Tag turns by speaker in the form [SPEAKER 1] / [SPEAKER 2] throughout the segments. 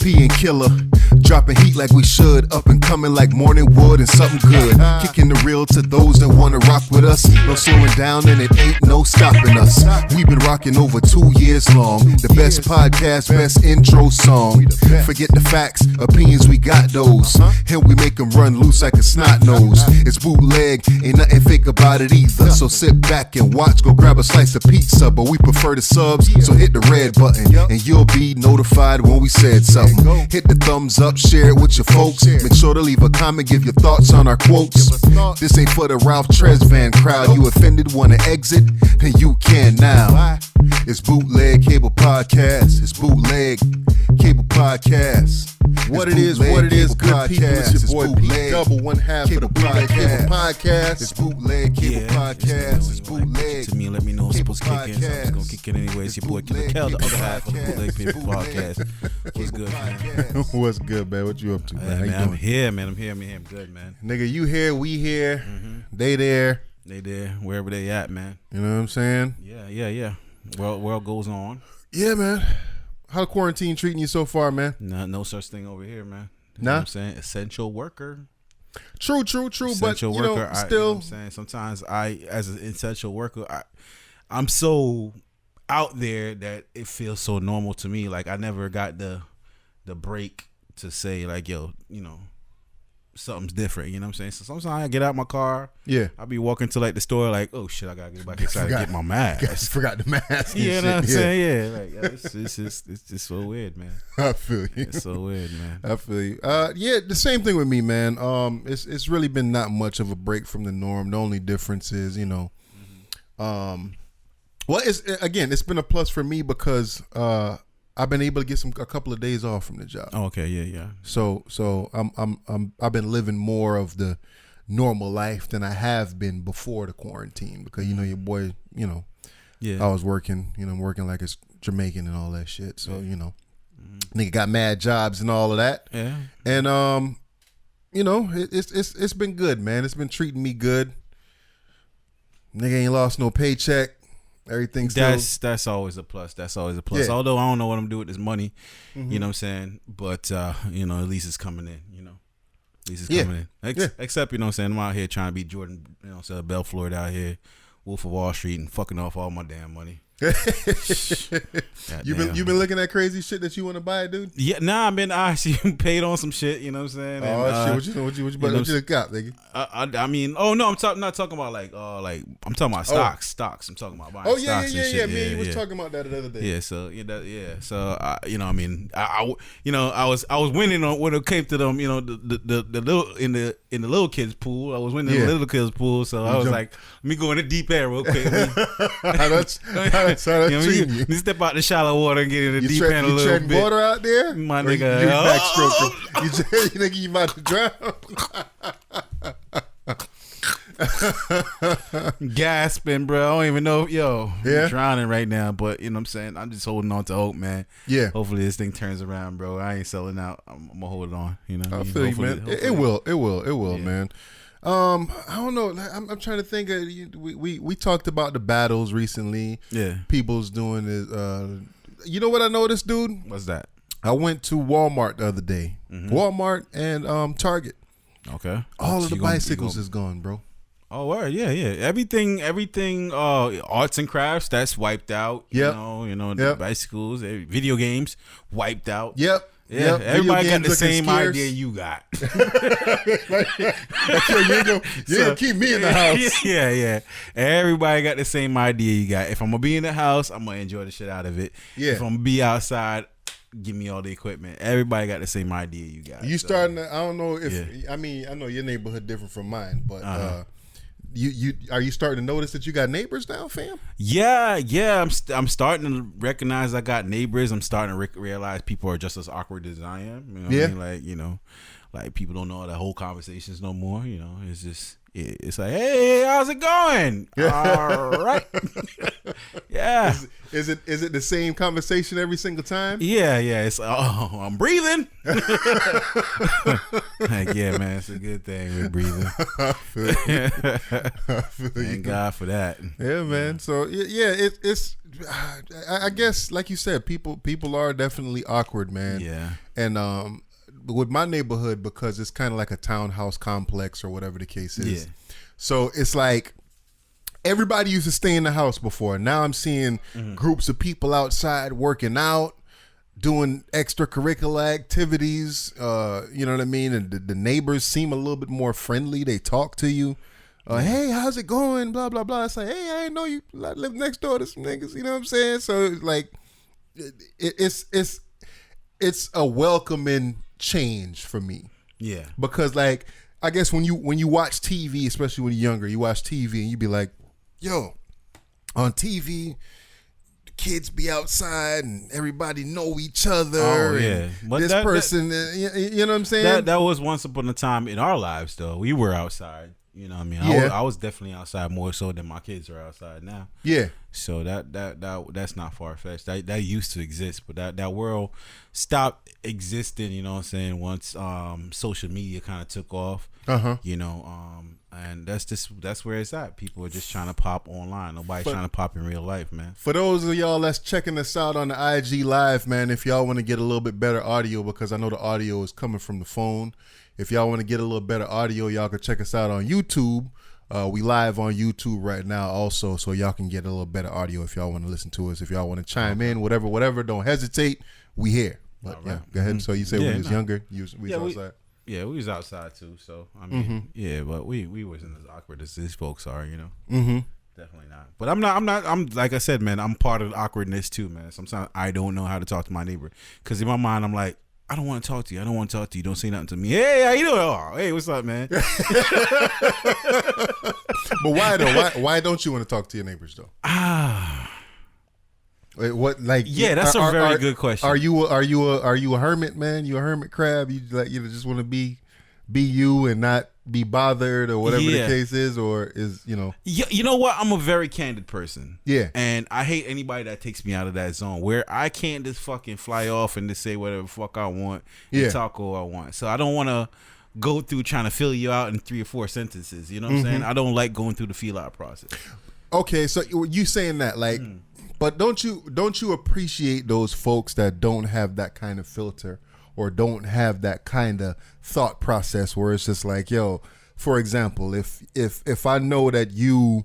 [SPEAKER 1] European killer. Dropping heat like we should, up and coming like morning wood and something good. Kicking the real to those that wanna rock with us. No slowing down and it ain't no stopping us. We've been rocking over 2 years long. The best podcast, best intro song. Forget the facts, opinions, we got those. And we make them run loose like a snot nose. It's bootleg, ain't nothing fake about it either. So sit back and watch, go grab a slice of pizza. But we prefer the subs, so hit the red button and you'll be notified when we said something. Hit the thumbs up, share it with your folks. Make sure to leave a comment, give your thoughts on our quotes. This ain't for the Ralph Tresvant crowd. You offended, wanna exit? Then you can now. It's Bootleg Cable Podcast. It's Bootleg Cable Podcast.
[SPEAKER 2] What it is, good people. It's your boy Pete Double, one half of the Bootleg Cable Podcast.
[SPEAKER 1] It's Bootleg Cable Podcast. It's Bootleg
[SPEAKER 3] to me and let me know I'm supposed to kick in. So I'm just gonna kick in anyway. It's your boy Killer Kel, the other half of the Bootleg Cable Podcast. What's good, man?
[SPEAKER 2] What's good, man? What you up to, man?
[SPEAKER 3] Hey, man, I'm here, man. I'm good, man.
[SPEAKER 2] Nigga, you here, we here, they there.
[SPEAKER 3] They there, wherever they at, man.
[SPEAKER 2] You know what I'm saying?
[SPEAKER 3] Yeah. World goes on.
[SPEAKER 2] Yeah, man. How quarantine treating you so far, man?
[SPEAKER 3] No such thing over here, man. You
[SPEAKER 2] nah?
[SPEAKER 3] Know what I'm saying? Essential worker.
[SPEAKER 2] True.
[SPEAKER 3] Essential
[SPEAKER 2] But, you
[SPEAKER 3] worker.
[SPEAKER 2] know,
[SPEAKER 3] You know what
[SPEAKER 2] still.
[SPEAKER 3] I'm saying? Sometimes as an essential worker, I'm so out there that it feels so normal to me. Like, I never got the break to say, like, yo, you know, something's different, you know what I'm saying? So sometimes I get out my car, I'll be walking to like the store, like, oh shit, I gotta get back inside and get my mask.
[SPEAKER 2] Forgot the mask.
[SPEAKER 3] You know what I'm saying? Yeah, like it's just so weird, man.
[SPEAKER 2] I feel you.
[SPEAKER 3] It's so weird, man.
[SPEAKER 2] I feel you. Yeah, the same thing with me, man. It's really been not much of a break from the norm. The only difference is, you know, well, it's been a plus for me because I've been able to get a couple of days off from the job.
[SPEAKER 3] Oh, okay, yeah.
[SPEAKER 2] So I've been living more of the normal life than I have been before the quarantine because you know your boy, you know, I was working, you know, working like it's Jamaican and all that shit. So you know, nigga got mad jobs and all of that.
[SPEAKER 3] Yeah.
[SPEAKER 2] And you know, it's been good, man. It's been treating me good. Nigga ain't lost no paycheck. Everything's
[SPEAKER 3] that's always a plus.
[SPEAKER 2] Yeah.
[SPEAKER 3] Although I don't know what I'm doing with this money, you know what I'm saying? But you know, at least it's coming in, you know. At least it's coming in. Except, you know what I'm saying, I'm out here trying to be Jordan, you know what I'm saying, Bell Floyd out here, Wolf of Wall Street, and fucking off all my damn money.
[SPEAKER 2] You been looking at crazy shit that you want to buy, dude?
[SPEAKER 3] Yeah, nah, I've been actually paid on some shit, you know what I'm saying?
[SPEAKER 2] And, shit, what you got, nigga?
[SPEAKER 3] I mean, oh no, not talking about like I'm talking about stocks. I'm talking about buying stocks and shit.
[SPEAKER 2] Me and you was talking about that the other day.
[SPEAKER 3] Yeah, so so you know, I mean, I was winning on when it came to them, you know, the little in the little kids pool. I was winning in the little kids pool, so I was like, let me go in the deep end real quick.
[SPEAKER 2] That's how that's treating you.
[SPEAKER 3] You step out the shallow water and get in the deep end a little bit.
[SPEAKER 2] You treading water out there?
[SPEAKER 3] My nigga.
[SPEAKER 2] You backstroking. You nigga, you about to drown.
[SPEAKER 3] Gasping, bro. I don't even know. I'm drowning right now. But, you know what I'm saying? I'm just holding on to hope, man. Yeah. Hopefully this thing turns around, bro. I ain't selling out. I'm going to hold on. You know?
[SPEAKER 2] I feel you, man. It will, man. I don't know. I'm trying to think. We talked about the battles recently. Yeah, people's doing it. You know what I noticed, dude?
[SPEAKER 3] What's that?
[SPEAKER 2] I went to Walmart the other day. Walmart and Target.
[SPEAKER 3] Okay.
[SPEAKER 2] All of the bicycles is gone, bro.
[SPEAKER 3] Oh, word. Yeah. Everything. Arts and crafts that's wiped out.
[SPEAKER 2] Yep.
[SPEAKER 3] You know the bicycles, video games wiped out.
[SPEAKER 2] Yep.
[SPEAKER 3] Yeah, everybody got the same idea you got.
[SPEAKER 2] You're gonna keep me in the house.
[SPEAKER 3] Yeah. Everybody got the same idea you got. If I'm gonna be in the house, I'm gonna enjoy the shit out of it. Yeah. If I'm gonna be outside, give me all the equipment. Everybody got the same idea you got.
[SPEAKER 2] You starting to, I don't know if I mean, I know your neighborhood different from mine, but You are you starting to notice that you got neighbors now, fam?
[SPEAKER 3] Yeah. I'm starting to recognize I got neighbors. I'm starting to realize people are just as awkward as I am. You know what I mean? Like, you know, like people don't know the whole conversations no more. You know, it's just It's like, hey, how's it going? All right. Yeah.
[SPEAKER 2] Is it the same conversation every single time?
[SPEAKER 3] Yeah. It's I'm breathing. Like, yeah, man, it's a good thing we're breathing. Thank God for that.
[SPEAKER 2] Yeah, man. So yeah, it's. I guess, like you said, people are definitely awkward, man.
[SPEAKER 3] Yeah.
[SPEAKER 2] And with my neighborhood, because it's kind of like a townhouse complex or whatever the case is.
[SPEAKER 3] Yeah.
[SPEAKER 2] So it's like everybody used to stay in the house before. Now I'm seeing groups of people outside working out, doing extracurricular activities. You know what I mean? And the neighbors seem a little bit more friendly. They talk to you. Hey, how's it going? Blah, blah, blah. It's like, hey, I didn't know you live next door to some niggas. You know what I'm saying? So like, it's a welcoming change for me.
[SPEAKER 3] Yeah.
[SPEAKER 2] Because like, I guess when you watch TV, especially when you're younger, you watch TV and you be like, yo, on TV, the kids be outside and everybody know each other.
[SPEAKER 3] Oh, yeah.
[SPEAKER 2] But this person, you know what I'm saying?
[SPEAKER 3] That was once upon a time in our lives, though. We were outside. You know what I mean?
[SPEAKER 2] Yeah.
[SPEAKER 3] I was definitely outside more so than my kids are outside now.
[SPEAKER 2] Yeah.
[SPEAKER 3] So that's not far fetched. That used to exist, but that world stopped existing. You know what I'm saying? Once social media kind of took off. You know, and that's where it's at. People are just trying to pop online. Nobody's trying to pop in real life, man.
[SPEAKER 2] For those of y'all that's checking us out on the IG Live, man, if y'all want to get a little bit better audio, because I know the audio is coming from the phone. If y'all want to get a little better audio, y'all can check us out on YouTube. We live on YouTube right now also, so y'all can get a little better audio if y'all want to listen to us. If y'all want to chime in, whatever, don't hesitate. We here. But yeah, go ahead. So you said when you was younger, we was outside.
[SPEAKER 3] We was outside too. So I mean, yeah, but we wasn't as awkward as these folks are, you know. Definitely not. But I'm like I said, man, I'm part of the awkwardness too, man. Sometimes I don't know how to talk to my neighbor because in my mind I'm like, I don't want to talk to you. Don't say nothing to me. Hey, how you doing? Oh, hey, what's up, man?
[SPEAKER 2] But why though? Why don't you want to talk to your neighbors though? Wait, what? Like,
[SPEAKER 3] yeah, that's a very good question.
[SPEAKER 2] Are you a hermit, man? You a hermit crab? You just want to be you and not be bothered or whatever the case is, or is
[SPEAKER 3] you know what? I'm a very candid person.
[SPEAKER 2] Yeah,
[SPEAKER 3] and I hate anybody that takes me out of that zone where I can't just fucking fly off and just say whatever the fuck I want and talk all I want. So I don't want to go through trying to fill you out in 3 or 4 sentences. You know what I'm saying? I don't like going through the feel out process.
[SPEAKER 2] Okay, so you saying that like, but don't you appreciate those folks that don't have that kind of filter? Or don't have that kind of thought process where it's just like, yo, for example, if I know that you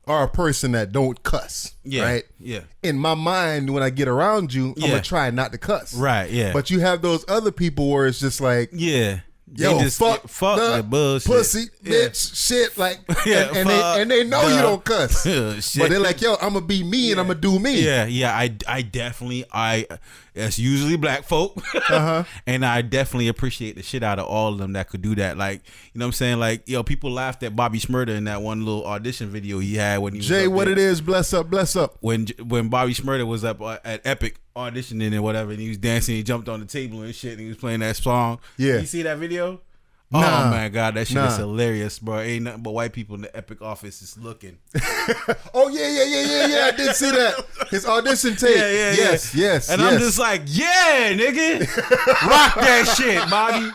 [SPEAKER 2] are a person that don't cuss, right?
[SPEAKER 3] Yeah.
[SPEAKER 2] In my mind, when I get around you, I'm gonna try not to cuss.
[SPEAKER 3] Right, yeah.
[SPEAKER 2] But you have those other people where it's just like,
[SPEAKER 3] yeah.
[SPEAKER 2] Yo, fuck the
[SPEAKER 3] bullshit.
[SPEAKER 2] Pussy, bitch, shit, like, and they know you don't cuss, but they're like, yo, I'm gonna be me and I'm gonna do me.
[SPEAKER 3] Yeah. I definitely, it's usually black folk, and I definitely appreciate the shit out of all of them that could do that. Like, you know what I'm saying? Like, yo, people laughed at Bobby Shmurda in that one little audition video he had when he was
[SPEAKER 2] Jay,
[SPEAKER 3] up
[SPEAKER 2] what
[SPEAKER 3] there.
[SPEAKER 2] it is, bless up.
[SPEAKER 3] When Bobby Shmurda was up at Epic auditioning and whatever, and he was dancing, he jumped on the table and shit, and he was playing that song. Yeah, you see that video?
[SPEAKER 2] Nah.
[SPEAKER 3] Oh my God, that shit is hilarious, bro. Ain't nothing but white people in the Epic office is looking.
[SPEAKER 2] Oh yeah. I did see that. His audition tape. Yeah. Yes.
[SPEAKER 3] And I'm just like, yeah, nigga, rock that shit, Bobby.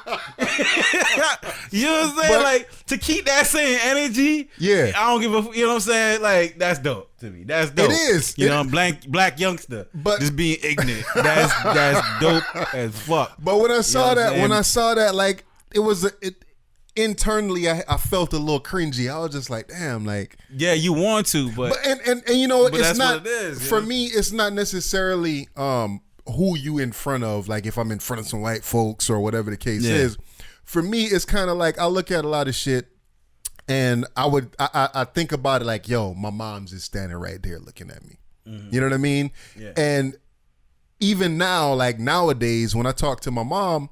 [SPEAKER 3] You know what I'm saying? But, like, to keep that same energy.
[SPEAKER 2] Yeah.
[SPEAKER 3] I don't give a. You know what I'm saying? Like, that's dope to me. That's dope.
[SPEAKER 2] It is.
[SPEAKER 3] You know, black youngster, but just being ignorant. That's dope as fuck.
[SPEAKER 2] But when I saw that, like. It was internally I felt a little cringy. I was just like, damn, like,
[SPEAKER 3] yeah, you want to, but
[SPEAKER 2] and you know,
[SPEAKER 3] but
[SPEAKER 2] it's not
[SPEAKER 3] what it is,
[SPEAKER 2] for me. It's not necessarily who you in front of. Like if I'm in front of some white folks or whatever the case is. For me, it's kind of like I look at a lot of shit, and I think about it like, yo, my mom's just standing right there looking at me. You know what I mean? Yeah. And even now, like nowadays, when I talk to my mom,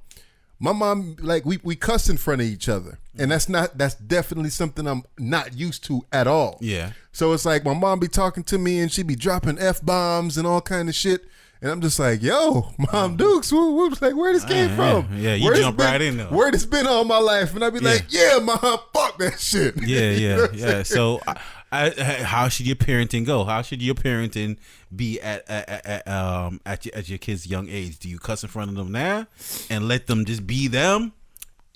[SPEAKER 2] like we cuss in front of each other, and that's definitely something I'm not used to at all.
[SPEAKER 3] Yeah.
[SPEAKER 2] So it's like my mom be talking to me and she be dropping F-bombs and all kind of shit, And I'm just like, yo, Mom Dukes, like, where this came from?
[SPEAKER 3] Yeah, you jump right in there.
[SPEAKER 2] Where this been all my life? And I'd be like, yeah, Mom, fuck that shit.
[SPEAKER 3] Yeah. So, how should your parenting go? How should your parenting be at your kids' young age? Do you cuss in front of them now and let them just be them,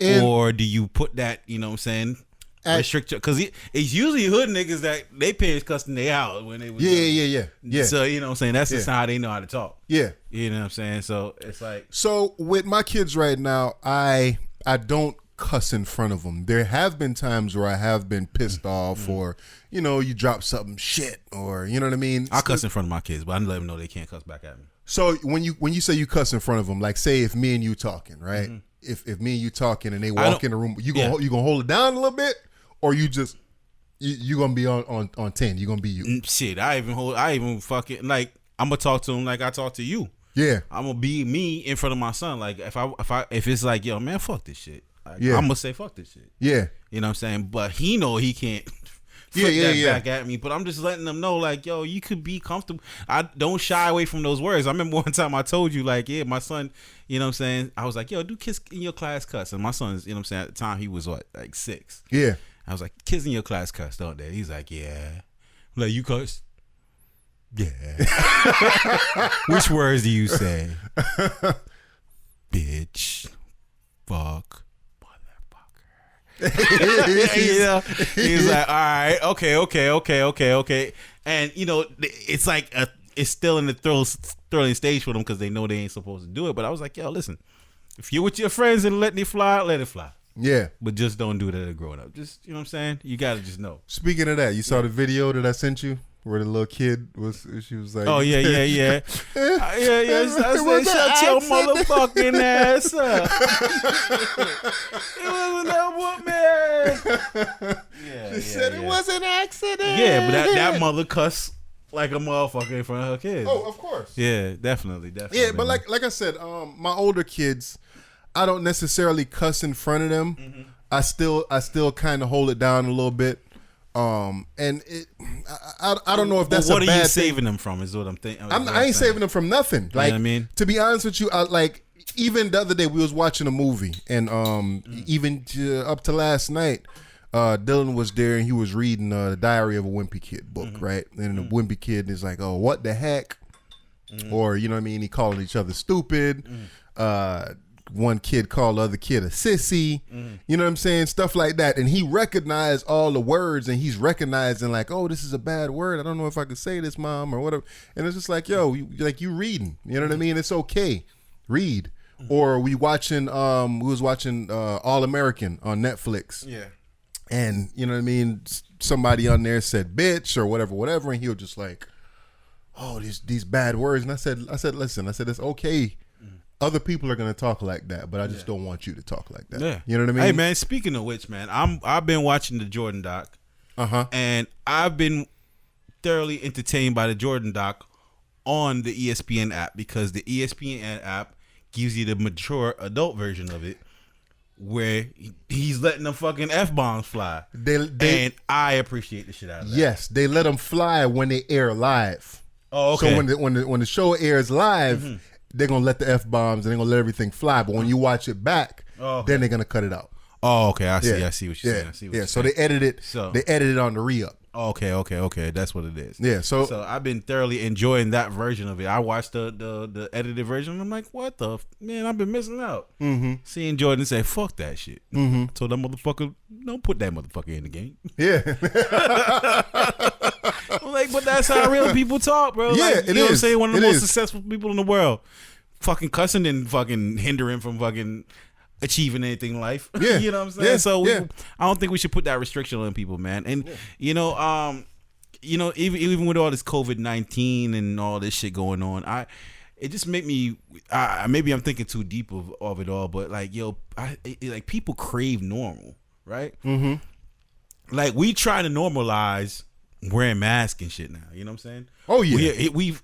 [SPEAKER 3] or do you put that, you know what I'm saying, restrict? Because it's usually hood niggas that they parents cussing they out when they was young.
[SPEAKER 2] Yeah.
[SPEAKER 3] So you know what I'm saying, that's just how they know how to talk.
[SPEAKER 2] Yeah,
[SPEAKER 3] you know what I'm saying. So it's like,
[SPEAKER 2] so with my kids right now, I don't cuss in front of them. There have been times where I have been pissed off, or you know, you drop something shit, or you know what I mean.
[SPEAKER 3] I cuss in front of my kids, but I let them know they can't cuss back at me.
[SPEAKER 2] So when you say you cuss in front of them, like say if me and you talking, right? If me and you talking and they walk in the room, you gonna hold it down a little bit, or you just you gonna be on 10. You gonna be you.
[SPEAKER 3] Shit, I even fucking like, I'm gonna talk to them like I talk to you.
[SPEAKER 2] Yeah,
[SPEAKER 3] I'm gonna be me in front of my son. Like if it's like, yo, man, fuck this shit. Like,
[SPEAKER 2] yeah,
[SPEAKER 3] I'm gonna say fuck this shit.
[SPEAKER 2] Yeah,
[SPEAKER 3] you know what I'm saying. But he know he can't. Back at me. But I'm just letting them know, like, yo, you could be comfortable. I don't shy away from those words. I remember one time I told you, like, yeah, my son, you know what I'm saying, I was like, yo, do kids in your class cuss? And my son's, you know what I'm saying, at the time he was what, like 6.
[SPEAKER 2] Yeah.
[SPEAKER 3] I was like, kids in your class cuss, don't they? He's like, yeah. I'm like, you cuss? Yeah. Which words do you say? Bitch. Fuck. Yeah, he's like, all right, okay, and you know, it's like it's still in the thrilling stage for them because they know they ain't supposed to do it. But I was like, yo, listen, if you're with your friends and letting it fly, let it fly. Yeah, but just don't do that as a grown up. Just, you know what I'm saying, you gotta just know.
[SPEAKER 2] Speaking of that, you saw the video that I sent you where the little kid she was like,
[SPEAKER 3] oh yeah. I said, shut your motherfucking ass up. It wasn't that woman. She said it was an accident. Yeah, but that mother cussed like a motherfucker in front of her kids.
[SPEAKER 2] Oh, of course.
[SPEAKER 3] Yeah, definitely.
[SPEAKER 2] Yeah, but like I said, my older kids, I don't necessarily cuss in front of them. Mm-hmm. I still kind of hold it down a little bit. And I don't know if that's a bad thing.
[SPEAKER 3] What are you saving them from is what I'm thinking.
[SPEAKER 2] I ain't saving them from nothing. Like, you know what I mean? To be honest with you, like even the other day we was watching a movie, and even up to last night, Dylan was there and he was reading the Diary of a Wimpy Kid book, right? And the Wimpy Kid is like, oh, what the heck? Or, you know what I mean? He calling each other stupid. One kid called the other kid a sissy, you know what I'm saying? Stuff like that. And he recognized all the words, and he's recognizing like, oh, this is a bad word. I don't know if I could say this, Mom, or whatever. And it's just like, yo, you reading, you know what I mean? It's okay. Read. Or we was watching All American on Netflix. Yeah. And you know what I mean? Somebody on there said bitch or whatever. And he was just like, oh, these bad words. And I said, listen, it's okay. Other people are gonna talk like that, but I just don't want you to talk like that. Yeah. You know what I mean?
[SPEAKER 3] Hey man, speaking of which, man, I've been watching the Jordan doc, and I've been thoroughly entertained by the Jordan doc on the ESPN app, because the ESPN app gives you the mature adult version of it, where he's letting them fucking F-bombs fly. And I appreciate the shit out of that.
[SPEAKER 2] Yes, they let them fly when they air live.
[SPEAKER 3] Oh, okay.
[SPEAKER 2] So when the show airs live. They're gonna let the F-bombs and they're gonna let everything fly, but when you watch it back, then they're gonna cut it out.
[SPEAKER 3] Oh, okay. I see what you're saying.
[SPEAKER 2] So they edit it on the re-up.
[SPEAKER 3] Okay. That's what it is.
[SPEAKER 2] Yeah. So
[SPEAKER 3] I've been thoroughly enjoying that version of it. I watched the edited version, and I'm like, what the man? I've been missing out. Seeing Jordan say, "Fuck that shit." Told that motherfucker, don't put that motherfucker in the game.
[SPEAKER 2] Yeah.
[SPEAKER 3] I'm like, but that's how real people talk, bro.
[SPEAKER 2] Yeah,
[SPEAKER 3] like, you know what I'm saying? One of the most successful people in the world, fucking cussing and fucking hindering from fucking achieving anything in life. Yeah. You know what I'm saying? Yeah. So I don't think we should put that restriction on people, man. And you know, even with all this COVID-19 and all this shit going on, it just made me. Maybe I'm thinking too deep of it all, but like, yo, like people crave normal, right? Like we try to normalize wearing masks and shit now. You know what I'm saying?
[SPEAKER 2] Oh yeah.
[SPEAKER 3] We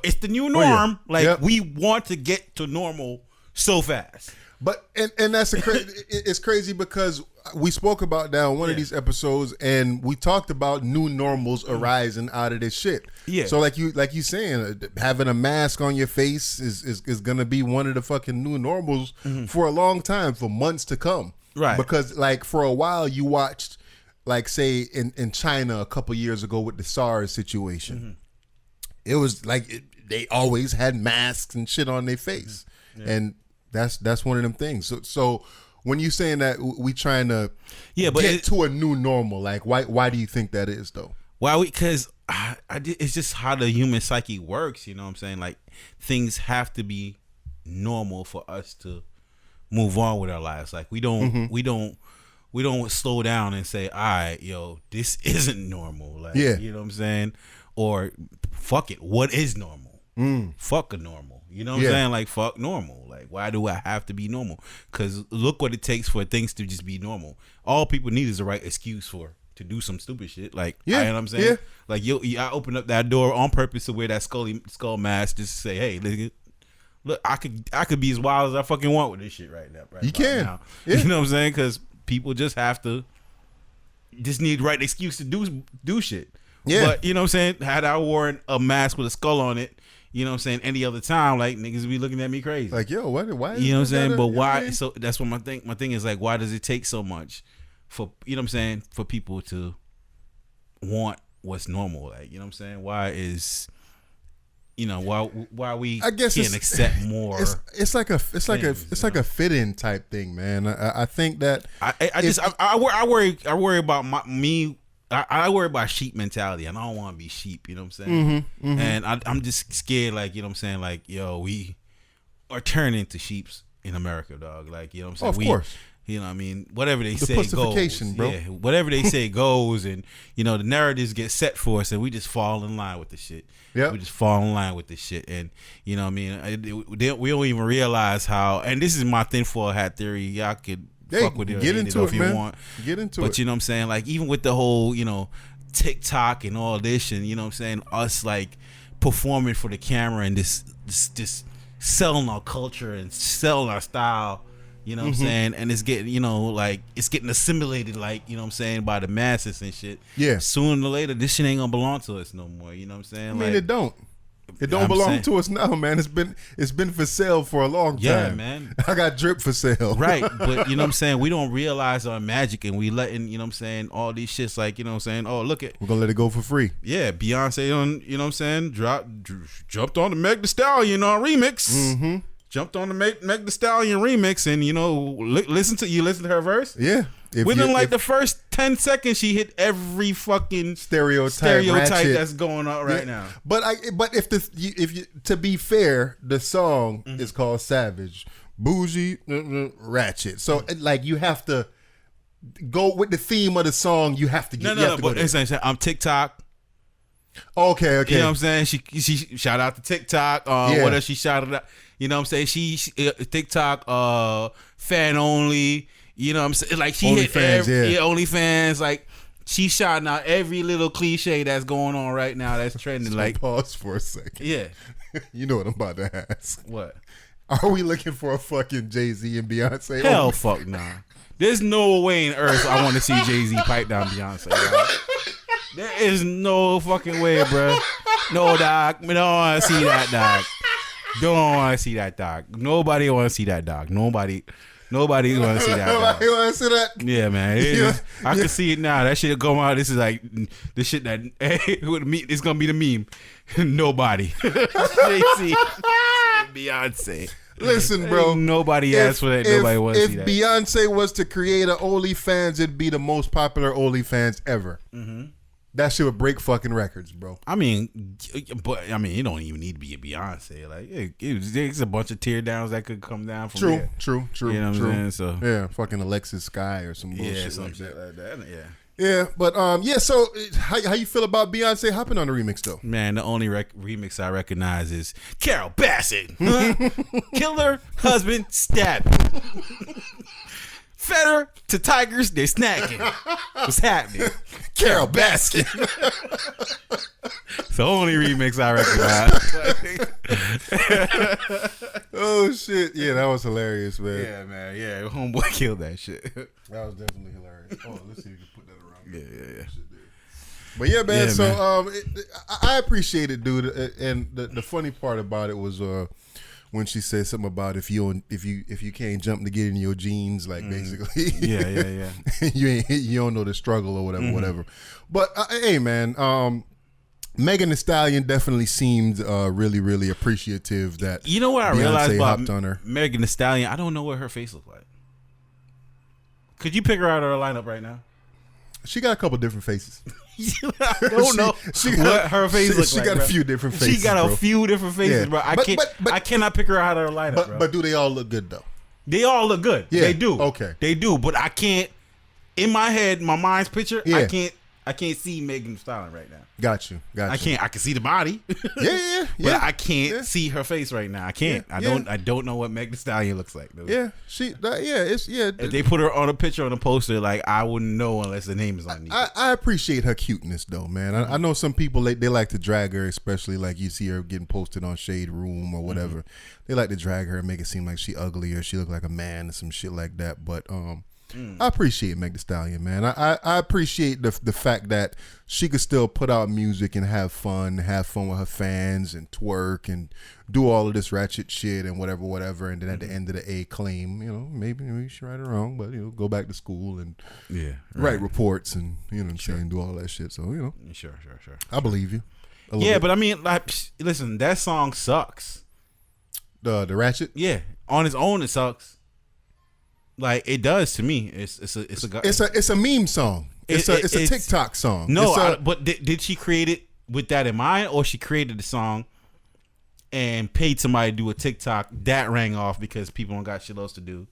[SPEAKER 3] it's the new norm. Like we want to get to normal so fast.
[SPEAKER 2] But and that's it's crazy because we spoke about that on one of these episodes, and we talked about new normals arising out of this shit.
[SPEAKER 3] Yeah.
[SPEAKER 2] So like you saying, having a mask on your face is gonna be one of the fucking new normals for a long time, for months to come.
[SPEAKER 3] Right.
[SPEAKER 2] Because like for a while you watched, like say in China a couple years ago with the SARS situation, it was like they always had masks and shit on their face, and that's one of them things. So when you saying that we trying to get to a new normal, like why do you think that is though?
[SPEAKER 3] Why? Because it's just how the human psyche works. You know what I'm saying? Like things have to be normal for us to move on with our lives. Like we don't slow down and say, all right, yo, this isn't normal. Like, you know what I'm saying? Or fuck it, what is normal? Fuck a normal. You know what I'm saying? Like, fuck normal. Like, why do I have to be normal? Because look what it takes for things to just be normal. All people need is the right excuse to do some stupid shit. Like, you know what I'm saying? Like, I opened up that door on purpose to wear that skull mask just to say, hey, look, I could be as wild as I fucking want with this shit right now. Right,
[SPEAKER 2] you can.
[SPEAKER 3] Now. You know what I'm saying? Because people just need the right excuse to do shit. Yeah. But, you know what I'm saying? Had I worn a mask with a skull on it, you know what I'm saying, any other time, like, niggas be looking at me crazy.
[SPEAKER 2] Like, yo, why?
[SPEAKER 3] You know what I'm saying? But why? So that's what my thing is, like, why does it take so much for, you know what I'm saying, for people to want what's normal? Like, you know what I'm saying? Why is, you know, why we can't accept more?
[SPEAKER 2] It's like a fit-in type thing, man. I think that
[SPEAKER 3] I worry about me. I worry about sheep mentality, and I don't want to be sheep. You know what I'm saying? And I'm just scared, like, you know what I'm saying, like, yo, we are turning into sheeps in America, dog. Like, you know what I'm saying?
[SPEAKER 2] Of course.
[SPEAKER 3] You know what I mean? Whatever they say goes.
[SPEAKER 2] Bro.
[SPEAKER 3] Yeah, whatever they say goes, and, you know, the narratives get set for us, and we just fall in line with the shit. Yeah, we just fall in line with this shit, and, you know what I mean? We don't even realize how, and this is my tinfoil hat theory. Y'all could fuck with it,
[SPEAKER 2] get into it,
[SPEAKER 3] if you
[SPEAKER 2] man.
[SPEAKER 3] want.
[SPEAKER 2] Get into it.
[SPEAKER 3] But you know what I'm saying? Like, even with the whole, you know, TikTok and all this, and, you know what I'm saying, us like performing for the camera and this selling our culture and selling our style, you know what I'm saying? And it's getting, you know, like, it's getting assimilated, like, you know what I'm saying, by the masses and shit. Yeah. Sooner or later, this shit ain't gonna belong to us no more. You know what I'm saying?
[SPEAKER 2] I mean, it don't. It don't belong to us now, man. It's been for sale for a long time.
[SPEAKER 3] Yeah, man.
[SPEAKER 2] I got drip for sale.
[SPEAKER 3] Right, but you know what I'm saying? We don't realize our magic, and we letting, you know what I'm saying, all these shits, like, you know what I'm saying? Oh, look at,
[SPEAKER 2] we're gonna let it go for free.
[SPEAKER 3] Yeah, Beyonce on, you know what I'm saying, jumped on the Meg Thee Stallion remix. Jumped on the Meg Thee Stallion remix, and, you know, listen to her verse. Yeah. Within the first 10 seconds, she hit every fucking stereotype that's going on right now.
[SPEAKER 2] But if you to be fair, the song is called Savage, Bougie, Ratchet. So like, you have to go with the theme of the song. You have to get
[SPEAKER 3] but I'm TikTok.
[SPEAKER 2] Okay.
[SPEAKER 3] You know what I'm saying? She shout out to TikTok. What else she shouted out? You know what I'm saying? She TikTok fan only. You know what I'm saying? Like, she
[SPEAKER 2] OnlyFans,
[SPEAKER 3] hit OnlyFans. Like, she's shouting out every little cliche that's going on right now that's trending. Like,
[SPEAKER 2] pause for a second.
[SPEAKER 3] Yeah.
[SPEAKER 2] You know what I'm about to ask?
[SPEAKER 3] What?
[SPEAKER 2] Are we looking for a fucking Jay-Z and Beyonce?
[SPEAKER 3] Hell fuck nah. There's no way in earth I want to see Jay-Z pipe down Beyonce. Right? There is no fucking way, bro. No, dog. We don't want to see that, dog. Don't want to see that, dog. Nobody want to see that, dog. Nobody want to see that.
[SPEAKER 2] Nobody want to see that.
[SPEAKER 3] Yeah, man. I can see it now. That shit go out. This is like the shit that it's gonna be the meme. Nobody. Jay-Z, Beyonce.
[SPEAKER 2] Listen, bro.
[SPEAKER 3] Nobody asked for that. Nobody wants to see that.
[SPEAKER 2] If Beyonce was to create an OnlyFans, it'd be the most popular OnlyFans ever. That shit would break fucking records, bro.
[SPEAKER 3] I mean, you don't even need to be a Beyonce. Like, there's a bunch of tear downs that could come down from there.
[SPEAKER 2] True.
[SPEAKER 3] You know what I'm saying? So,
[SPEAKER 2] yeah, fucking Alexis Sky or some bullshit.
[SPEAKER 3] Yeah, some shit like that. Yeah.
[SPEAKER 2] Yeah, but so how you feel about Beyonce hopping on the remix though?
[SPEAKER 3] Man, the only remix I recognize is Carol Bassett. Killer husband stabbed. Federer to Tigers, they're snacking. What's happening?
[SPEAKER 2] Carol Baskin.
[SPEAKER 3] It's the only remix I recognize.
[SPEAKER 2] Oh shit! Yeah, that was hilarious, man.
[SPEAKER 3] Yeah, man. Yeah, homeboy killed that shit.
[SPEAKER 2] That was definitely hilarious. Oh, let's see if you can put that around.
[SPEAKER 3] Yeah.
[SPEAKER 2] But yeah, man.
[SPEAKER 3] Yeah,
[SPEAKER 2] so
[SPEAKER 3] man.
[SPEAKER 2] I appreciate it, dude. And the funny part about it was when she said something about if you can't jump to get in your jeans, like basically,
[SPEAKER 3] Yeah.
[SPEAKER 2] you don't know the struggle or whatever. But hey, man, Megan Thee Stallion definitely seemed really, really appreciative that
[SPEAKER 3] You know what I
[SPEAKER 2] Beyonce
[SPEAKER 3] realized about
[SPEAKER 2] hopped on her.
[SPEAKER 3] Megan Thee Stallion? I don't know what her face looks like. Could you pick her out of her lineup right now?
[SPEAKER 2] She got a couple different faces.
[SPEAKER 3] I don't know what her face looks like.
[SPEAKER 2] She got
[SPEAKER 3] bro.
[SPEAKER 2] a few different faces.
[SPEAKER 3] She got
[SPEAKER 2] bro.
[SPEAKER 3] a few different faces,
[SPEAKER 2] Yeah.
[SPEAKER 3] bro.
[SPEAKER 2] But
[SPEAKER 3] I cannot pick her out of her lineup, bro.
[SPEAKER 2] But do they all look good though?
[SPEAKER 3] They all look good.
[SPEAKER 2] Yeah.
[SPEAKER 3] They do.
[SPEAKER 2] Okay.
[SPEAKER 3] They do. But I can't. In my head, my mind's picture.
[SPEAKER 2] Yeah.
[SPEAKER 3] I can't see Megan Thee Stallion right now.
[SPEAKER 2] Got you.
[SPEAKER 3] I can't. I can see the body.
[SPEAKER 2] Yeah.
[SPEAKER 3] But I can't see her face right now. I can't.
[SPEAKER 2] Yeah.
[SPEAKER 3] I don't know what Megan Thee Stallion looks like. Dude.
[SPEAKER 2] Yeah.
[SPEAKER 3] If they put her on a picture on a poster, like I wouldn't know unless the name is on it.
[SPEAKER 2] I appreciate her cuteness though, man. I know some people they like to drag her, especially like you see her getting posted on Shade Room or whatever. They like to drag her and make it seem like she ugly or she look like a man or some shit like that. But I appreciate Meg Thee Stallion, man. I appreciate the fact that she could still put out music and have fun with her fans and twerk and do all of this ratchet shit and whatever. And then at the end of the day, claim, maybe she right or wrong, but go back to school and write reports and saying, do all that shit. So
[SPEAKER 3] Sure.
[SPEAKER 2] I believe you.
[SPEAKER 3] Yeah, but I mean, like, listen, that song sucks.
[SPEAKER 2] The ratchet.
[SPEAKER 3] Yeah, on its own, it sucks. Like it does to me. It's
[SPEAKER 2] a meme song. It's a TikTok song.
[SPEAKER 3] No, but did she create it with that in mind, or she created the song and paid somebody to do a TikTok that rang off because people don't got shit else to do,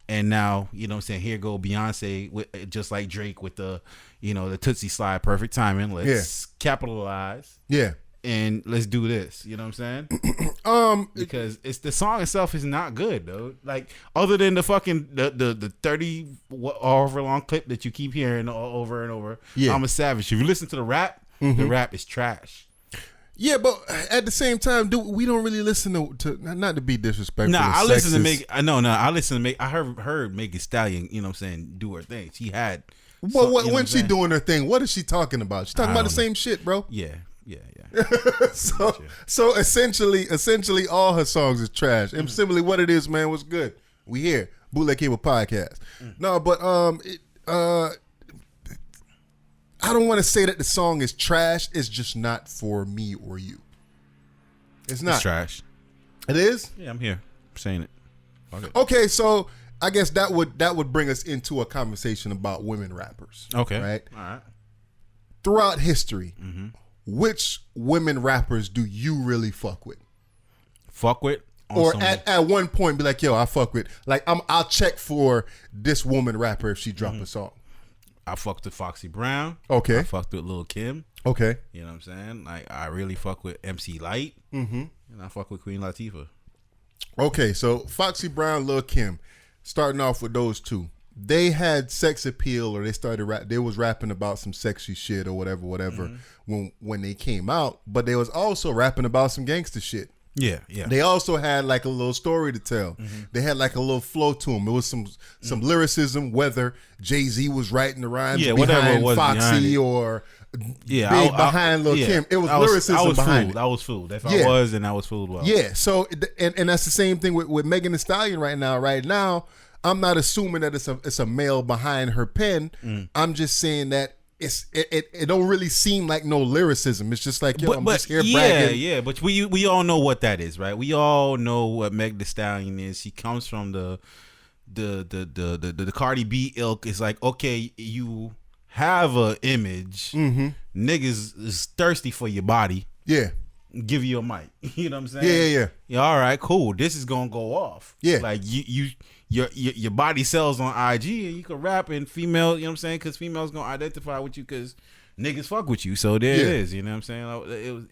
[SPEAKER 3] and now what I'm saying, here go Beyonce with just like Drake with the the Tootsie Slide, perfect timing. Let's capitalize.
[SPEAKER 2] Yeah.
[SPEAKER 3] And let's do this. You know what I'm saying? Because it's the song itself is not good, though. Like other than the fucking the 30 however long clip that you keep hearing over and over. Yeah. I'm a savage. If you listen to the rap is trash.
[SPEAKER 2] Yeah, but at the same time, we don't really listen to not to be disrespectful.
[SPEAKER 3] I listen to Meg. I listen to Meg. I heard Megan Thee Stallion. You know what I'm saying? Do her thing. She had.
[SPEAKER 2] Well, when she doing her thing, what is she talking about? She's talking about the same shit, bro.
[SPEAKER 3] Yeah.
[SPEAKER 2] So essentially all her songs is trash. And simply what it is, man, was good. We here. Bootleg Cable Podcast. No, but I don't want to say that the song is trash. It's just not for me or you. It's not.
[SPEAKER 3] It's trash.
[SPEAKER 2] It is?
[SPEAKER 3] Yeah, I'm here. I'm saying it.
[SPEAKER 2] Okay, so I guess that would bring us into a conversation about women rappers.
[SPEAKER 3] Okay.
[SPEAKER 2] Right?
[SPEAKER 3] All right.
[SPEAKER 2] Throughout history, which women rappers do you really fuck with? Or at one point be like, yo, I fuck with. Like I'll check for this woman rapper if she drop a song.
[SPEAKER 3] I fucked with Foxy Brown.
[SPEAKER 2] Okay.
[SPEAKER 3] I fucked with Lil' Kim.
[SPEAKER 2] Okay.
[SPEAKER 3] You know what I'm saying? Like I really fuck with MC Light. And I fuck with Queen Latifah. Okay,
[SPEAKER 2] so Foxy Brown, Lil' Kim, starting off with those two. They had sex appeal, or they was rapping about some sexy shit or whatever when they came out, but they was also rapping about some gangster shit.
[SPEAKER 3] Yeah.
[SPEAKER 2] They also had like a little story to tell. They had like a little flow to them. It was some lyricism, whether Jay-Z was writing the rhymes behind Foxy or behind Lil' Kim. It was lyricism behind it.
[SPEAKER 3] I was fooled. If I was, and I was fooled well.
[SPEAKER 2] Yeah, so and that's the same thing with Megan Thee Stallion right now. Right now, I'm not assuming that it's a male behind her pen. I'm just saying that it don't really seem like no lyricism. It's just like, I'm just here bragging.
[SPEAKER 3] Yeah, but we all know what that is, right? We all know what Meg Thee Stallion is. She comes from the Cardi B ilk. It's like, okay, you have a image. Niggas is thirsty for your body.
[SPEAKER 2] Yeah.
[SPEAKER 3] Give you a mic. You know what I'm saying?
[SPEAKER 2] Yeah.
[SPEAKER 3] All right, cool. This is gonna go off.
[SPEAKER 2] Yeah.
[SPEAKER 3] Like your body sells on IG and you can rap and female, you know what I'm saying? Because females gonna identify with you because niggas fuck with you. So there it is. You know what I'm saying?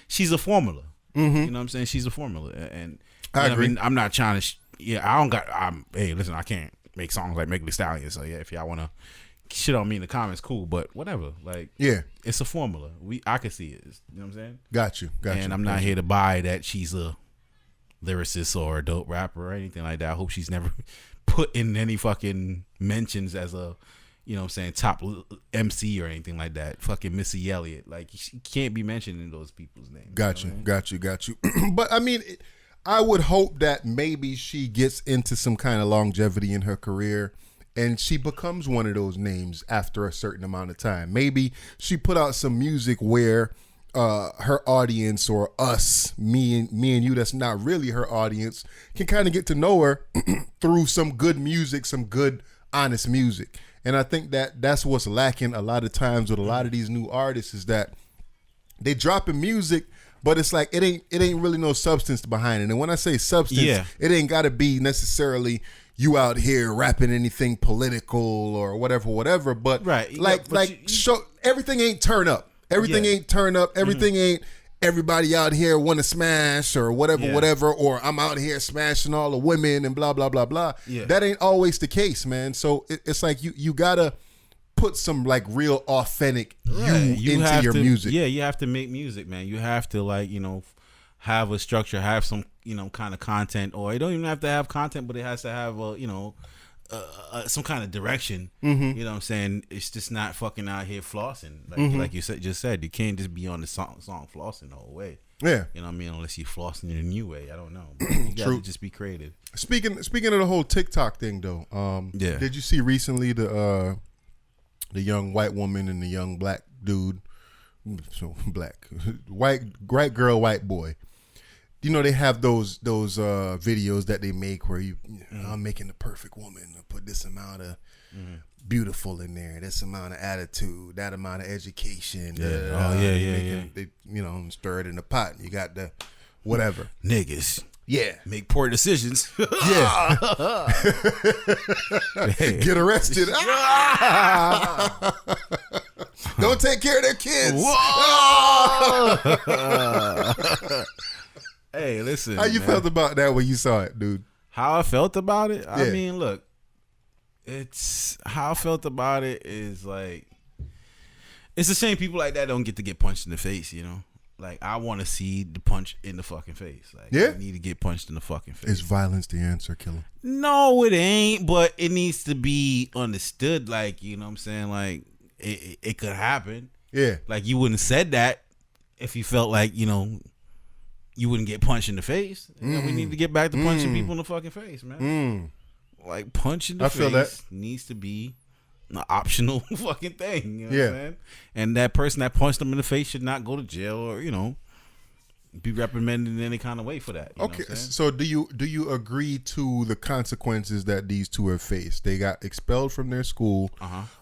[SPEAKER 3] She's a formula. You know what I'm saying? She's a formula. And
[SPEAKER 2] I agree.
[SPEAKER 3] I'm not trying to. I don't got. Hey, listen, I can't. make songs like Megan Thee Stallion. So yeah, if y'all wanna shit on me in the comments, cool. But whatever. Like,
[SPEAKER 2] yeah,
[SPEAKER 3] it's a formula. I can see it. You know what I'm saying?
[SPEAKER 2] Got you.
[SPEAKER 3] And I'm not here to buy that she's a lyricist or a dope rapper or anything like that. I hope she's never put in any fucking mentions as a, you know what I'm saying, top MC or anything like that. Fucking Missy Elliott. Like, she can't be mentioned in those people's names.
[SPEAKER 2] Got
[SPEAKER 3] you.
[SPEAKER 2] Got you. But I mean, I would hope that maybe she gets into some kind of longevity in her career and she becomes one of those names after a certain amount of time. Maybe she put out some music where her audience, or us, me and you, that's not really her audience, can kind of get to know her through some good music, some good, honest music. And I think that's what's lacking a lot of times with a lot of these new artists, is that they dropping music, but it's like it ain't really no substance behind it. And when I say substance, it ain't got to be necessarily you out here rapping anything political or whatever. But show everything ain't turn up. Everything ain't turn up. Everything ain't everybody out here want to smash or whatever, or I'm out here smashing all the women and blah, blah, blah, blah. Yeah. That ain't always the case, man. So it's like you got to put some like real authentic you into your music.
[SPEAKER 3] Yeah, you have to make music, man. You have to, like, you know, have a structure, have some, you know, kind of content, or you don't even have to have content, but it has to have a, you know, some kind of direction. You know what I'm saying? It's just not fucking out here flossing. Like you just said, you can't just be on the song flossing the whole way. Yeah. You know what I mean? Unless you're flossing in a new way. I don't know. But you gotta just be creative.
[SPEAKER 2] Speaking of the whole TikTok thing though, did you see recently the young white woman and the young black dude, so white girl, white boy? You know, they have those videos that they make where I'm making the perfect woman. I put this amount of beautiful in there, this amount of attitude, that amount of education. They, you know, stir it in the pot. You got the whatever.
[SPEAKER 3] Niggas.
[SPEAKER 2] Yeah.
[SPEAKER 3] Make poor decisions.
[SPEAKER 2] Yeah. Get arrested. Don't take care of their kids.
[SPEAKER 3] Hey, listen.
[SPEAKER 2] How you felt about that when you saw it, dude?
[SPEAKER 3] How I felt about it? I mean, look, how I felt about it is like, it's a shame people like that don't get to get punched in the face, you know? Like, I want to see the punch in the fucking face. Like, you need to get punched in the fucking face.
[SPEAKER 2] Is violence the answer, killer?
[SPEAKER 3] No, it ain't, but it needs to be understood. Like, you know what I'm saying? Like, it could happen. Yeah. Like, you wouldn't have said that if you felt like, you know, you wouldn't get punched in the face. You know, we need to get back to punching people in the fucking face, man. Like, punching the face needs to be an optional fucking thing. You know what I'm saying? And that person that punched them in the face should not go to jail or, you know, be reprimanded in any kind of way for that.
[SPEAKER 2] Okay, so do you agree to the consequences that these two have faced? They got expelled from their school.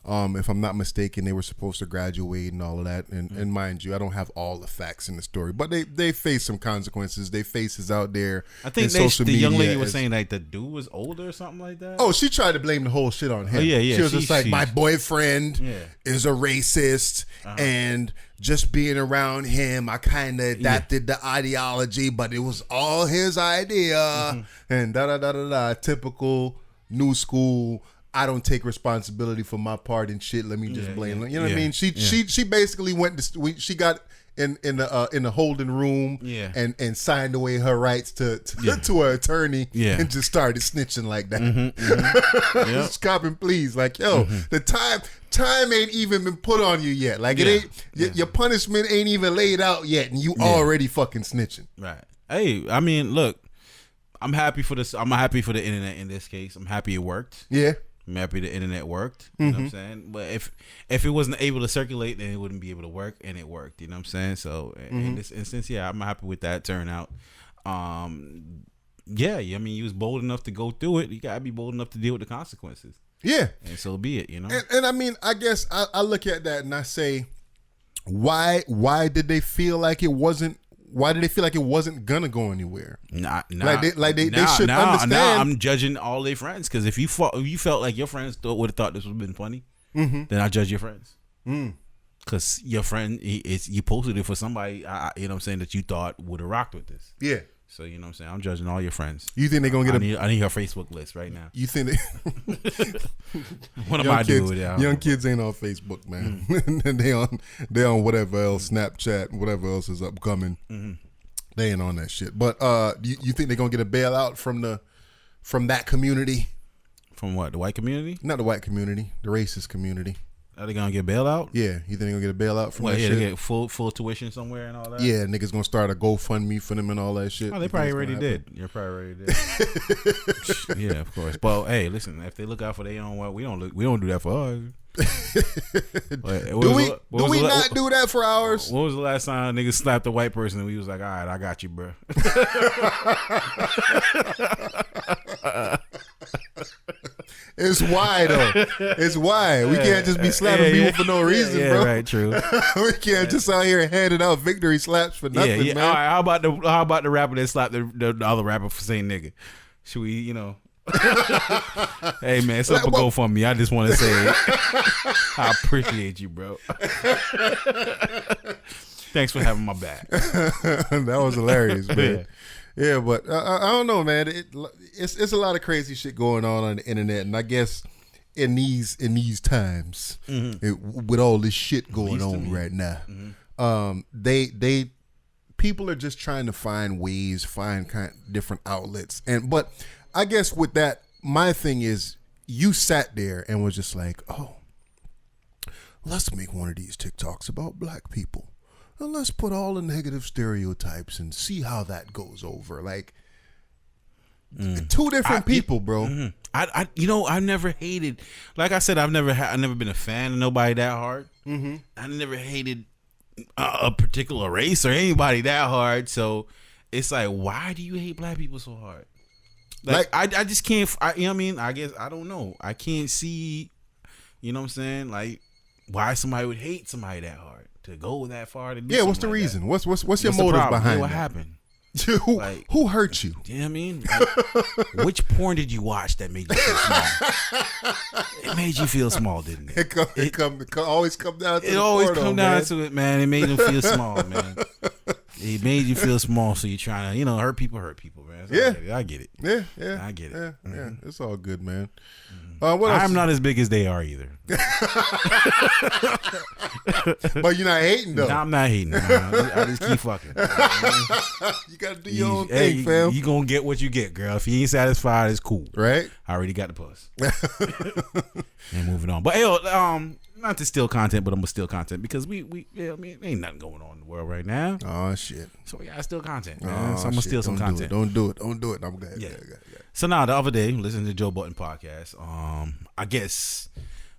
[SPEAKER 2] If I'm not mistaken, they were supposed to graduate and all of that. And mind you, I don't have all the facts in the story, but they face some consequences. They faces out there.
[SPEAKER 3] I think the young lady was saying like the dude was older or something like that.
[SPEAKER 2] Oh, she tried to blame the whole shit on him. She was just like, my boyfriend is a racist and just being around him, I kind of adapted the ideology, but it was all his idea. And da-da-da-da-da. Typical new school, I don't take responsibility for my part in shit. Let me just blame him. You know what I mean? She basically she got in the holding room and signed away her rights to her attorney and just started snitching like that. Just copping pleas. Like, yo, the time ain't even been put on you yet. Like, it ain't your punishment ain't even laid out yet, and you already fucking snitching.
[SPEAKER 3] Right. Hey, I mean, look, I'm happy for this. I'm happy for the internet in this case. I'm happy it worked. Yeah. I'm happy the internet worked. You know what I'm saying? But if it wasn't able to circulate, then it wouldn't be able to work, and it worked. You know what I'm saying? So in this instance, I'm happy with that turnout. I mean, you was bold enough to go through it. You gotta be bold enough to deal with the consequences. Yeah. And so be it, you know?
[SPEAKER 2] And I mean, I guess I look at that and I say, why did they feel like it wasn't gonna go anywhere? They should understand.
[SPEAKER 3] Now I'm judging all their friends, because if you felt like your friends would have thought this would have been funny, then I judge your friends. Because your friend, you posted it for somebody, you know what I'm saying, that you thought would have rocked with this. Yeah. So you know what I'm saying. I'm judging all your friends.
[SPEAKER 2] You think they're gonna get
[SPEAKER 3] I need her Facebook list right now.
[SPEAKER 2] You think they?
[SPEAKER 3] What am I doing with that?
[SPEAKER 2] Young kids ain't on Facebook, man. they on whatever else, Snapchat, whatever else is upcoming. They ain't on that shit. But you think they're gonna get a bailout from that community?
[SPEAKER 3] From what? The white community?
[SPEAKER 2] Not the white community, the racist community.
[SPEAKER 3] Are they gonna get bailout?
[SPEAKER 2] Yeah, you think they're gonna get a bailout from that
[SPEAKER 3] They
[SPEAKER 2] shit?
[SPEAKER 3] get full tuition somewhere and all that?
[SPEAKER 2] Yeah, niggas gonna start a GoFundMe for them and all that shit.
[SPEAKER 3] Oh, they probably already did. You're probably already did. Yeah, of course. But hey, listen, if they look out for their own work, we don't do that for ours.
[SPEAKER 2] Do we not do that for ours?
[SPEAKER 3] When was the last time niggas slapped a white person and we was like, all right, I got you, bro.
[SPEAKER 2] It's why though. It's why we can't just be slapping people for no reason, bro.
[SPEAKER 3] Right, true.
[SPEAKER 2] We can't just out here handing out victory slaps for nothing, man.
[SPEAKER 3] All right, how about the rapper that slapped the other rapper for saying nigga? Should we, Hey man, it's up a GoFundMe. I just want to say I appreciate you, bro. Thanks for having my back.
[SPEAKER 2] That was hilarious, man. Yeah, but I don't know, man. It's a lot of crazy shit going on the internet, and I guess in these times, with all this shit going on right now, people are just trying to find ways, find kind of different outlets, but I guess with that, my thing is, you sat there and was just like, oh, let's make one of these TikToks about black people. And let's put all the negative stereotypes and see how that goes over. Like, two different people, bro.
[SPEAKER 3] I've never hated, like I said, I've never been a fan of nobody that hard. I never hated a particular race or anybody that hard. So it's like, why do you hate black people so hard? Like I just can't. You know what I mean? I guess I don't know. I can't see. You know what I'm saying? Like, why somebody would hate somebody that hard to go that far to do?
[SPEAKER 2] Yeah. What's the reason? What's your motive behind
[SPEAKER 3] what
[SPEAKER 2] that?
[SPEAKER 3] happened?
[SPEAKER 2] Who hurt you?
[SPEAKER 3] You know what I mean? Like, which porn did you watch that made you feel small? It made you feel small, didn't it?
[SPEAKER 2] It always come down to
[SPEAKER 3] it. It always come down to it, man. It made them feel small, man. It made you feel small, so you're trying to, hurt people, man. So
[SPEAKER 2] yeah,
[SPEAKER 3] I get it.
[SPEAKER 2] Yeah,
[SPEAKER 3] I get it.
[SPEAKER 2] Yeah, it's all good, man.
[SPEAKER 3] I'm not as big as they are either.
[SPEAKER 2] But you're not hating though.
[SPEAKER 3] No, I'm not hating. I just keep fucking.
[SPEAKER 2] You gotta do your own thing, fam.
[SPEAKER 3] You gonna get what you get, girl. If you ain't satisfied, it's cool,
[SPEAKER 2] right?
[SPEAKER 3] I already got the puss. And moving on. But not to steal content, but I'm gonna steal content because ain't nothing going on in the world right now.
[SPEAKER 2] Oh shit!
[SPEAKER 3] So we gotta steal content, man. So I'm gonna steal some content.
[SPEAKER 2] Don't do it. I'm glad.
[SPEAKER 3] Yeah. So now the other day, listening to Joe Budden podcast. I guess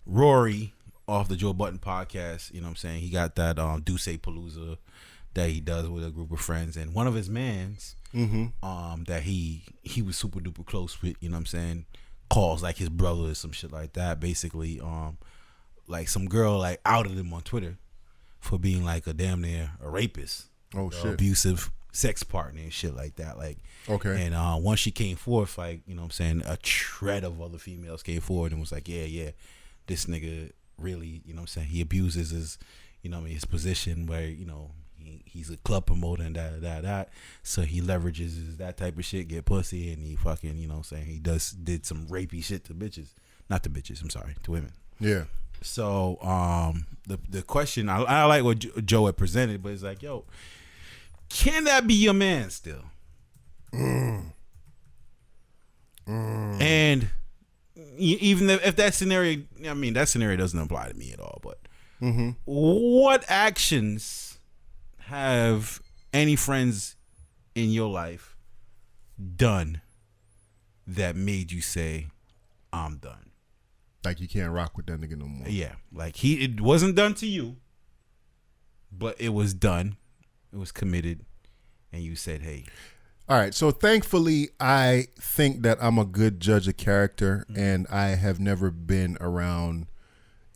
[SPEAKER 3] Rory off the Joe Budden podcast. You know what I'm saying? He got that Duce Palooza that he does with a group of friends, and one of his mans, that he was super duper close with. You know what I'm saying? Calls like his brother or some shit like that. Basically, like some girl like outed him on Twitter for being like a damn near a rapist.
[SPEAKER 2] Oh shit!
[SPEAKER 3] Abusive sex partner and shit like that. Like,
[SPEAKER 2] okay.
[SPEAKER 3] And once she came forth, like, you know what I'm saying, a shred of other females came forward and was like, yeah, this nigga really, you know what I'm saying, he abuses his, his position where, he's a club promoter and that. So he leverages that type of shit, get pussy, and he fucking, you know what I'm saying, he did some rapey shit to bitches. Not to bitches, I'm sorry, to women.
[SPEAKER 2] Yeah.
[SPEAKER 3] So the question, I like what Joe had presented, but it's like, yo, can that be your man still? And even if that scenario, that scenario doesn't apply to me at all, but what actions have any friends in your life done that made you say, I'm done?
[SPEAKER 2] Like you can't rock with that nigga no more.
[SPEAKER 3] Yeah, like it wasn't done to you, but it was done. It was committed, and you said, hey.
[SPEAKER 2] All right, so thankfully, I think that I'm a good judge of character, and I have never been around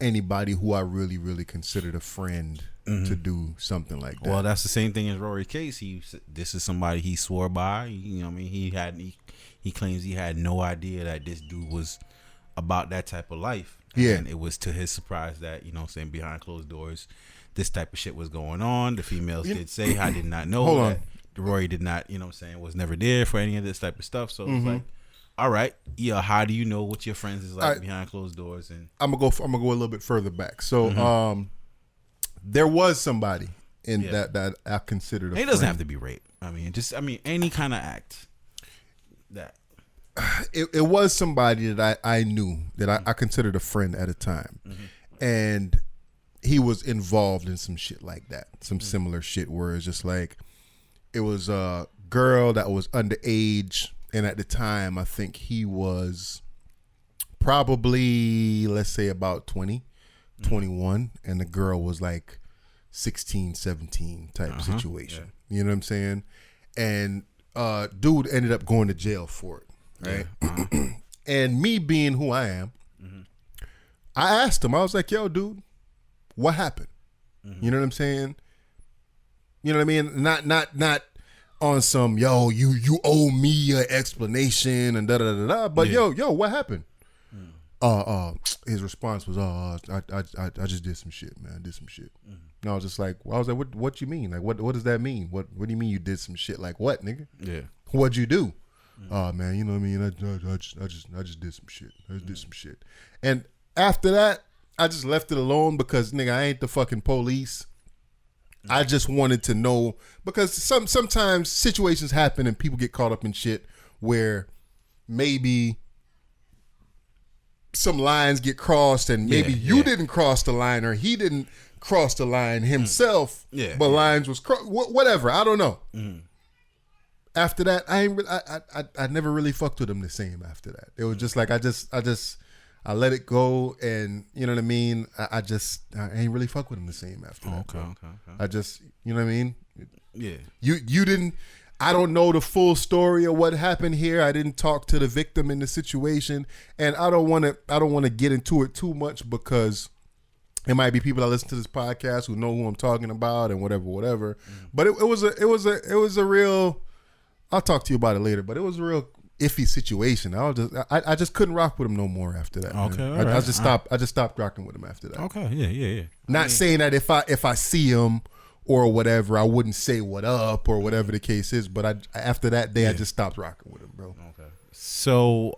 [SPEAKER 2] anybody who I really, really considered a friend to do something like that.
[SPEAKER 3] Well, that's the same thing as Rory's case. This is somebody he swore by. You know what I mean? He claims he had no idea that this dude was about that type of life.
[SPEAKER 2] Yeah.
[SPEAKER 3] And it was to his surprise that, you know what I'm saying, behind closed doors, this type of shit was going on. The females did say, I did not know
[SPEAKER 2] Hold
[SPEAKER 3] that.
[SPEAKER 2] on.
[SPEAKER 3] Rory did not, was never there for any of this type of stuff. So it's like, all right, yeah. How do you know what your friends is like behind closed doors? And
[SPEAKER 2] I'm gonna go a little bit further back. So there was somebody in that I considered a friend.
[SPEAKER 3] It doesn't have to be rape. Any kind of act that.
[SPEAKER 2] It was somebody that I knew that I considered a friend at a time, and he was involved in some shit like that, some similar shit where it's just like it was a girl that was underage, and at the time I think he was probably, let's say, about 20, 21, and the girl was like 16, 17 type situation. You know what I'm saying? And dude ended up going to jail for it. Right. And me being who I am, I asked him, I was like, yo, dude, what happened? You know what I'm saying? You know what I mean? Not on some, yo, you owe me an explanation and da-da-da-da, but yo, what happened? His response was, I just did some shit, man. I did some shit. And I was just like, what you mean? Like, what does that mean? What do you mean you did some shit? Like what, nigga? Yeah. What'd you do? Oh man, you know what I mean? I just did some shit. I just did some shit. And after that, I just left it alone because nigga, I ain't the fucking police. I just wanted to know because sometimes situations happen and people get caught up in shit where maybe some lines get crossed and maybe you didn't cross the line or he didn't cross the line himself. But lines was whatever. I don't know. After that, I never really fucked with him the same after that. It was just like I let it go, and you know what I mean. I ain't really fuck with him the same after that. Okay. I just, you know what I mean. Yeah. You didn't. I don't know the full story of what happened here. I didn't talk to the victim in the situation, and I don't want to get into it too much because it might be people that listen to this podcast who know who I'm talking about and whatever. But it was a real. I'll talk to you about it later, but it was a real iffy situation. I just couldn't rock with him no more after that. Okay, I just stopped rocking with him after that.
[SPEAKER 3] Okay, yeah.
[SPEAKER 2] Not saying that if I see him or whatever, I wouldn't say what up or whatever the case is, but after that day, I just stopped rocking with him, bro. Okay.
[SPEAKER 3] So,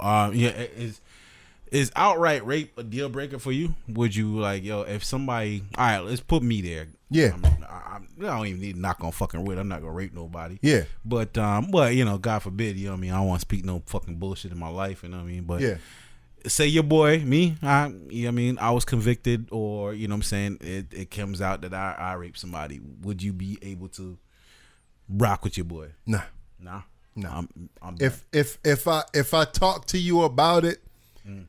[SPEAKER 3] is outright rape a deal breaker for you? Would you like, yo, if somebody, all right, let's put me there. Yeah. I don't even need to knock on fucking wood. I'm not gonna rape nobody. Yeah. But God forbid, you know what I mean? I don't want to speak no fucking bullshit in my life, you know what I mean? But say your boy, me, you know what I mean? I was convicted or, you know what I'm saying? It comes out that I raped somebody. Would you be able to rock with your boy?
[SPEAKER 2] Nah. I'm if I talk to you about it,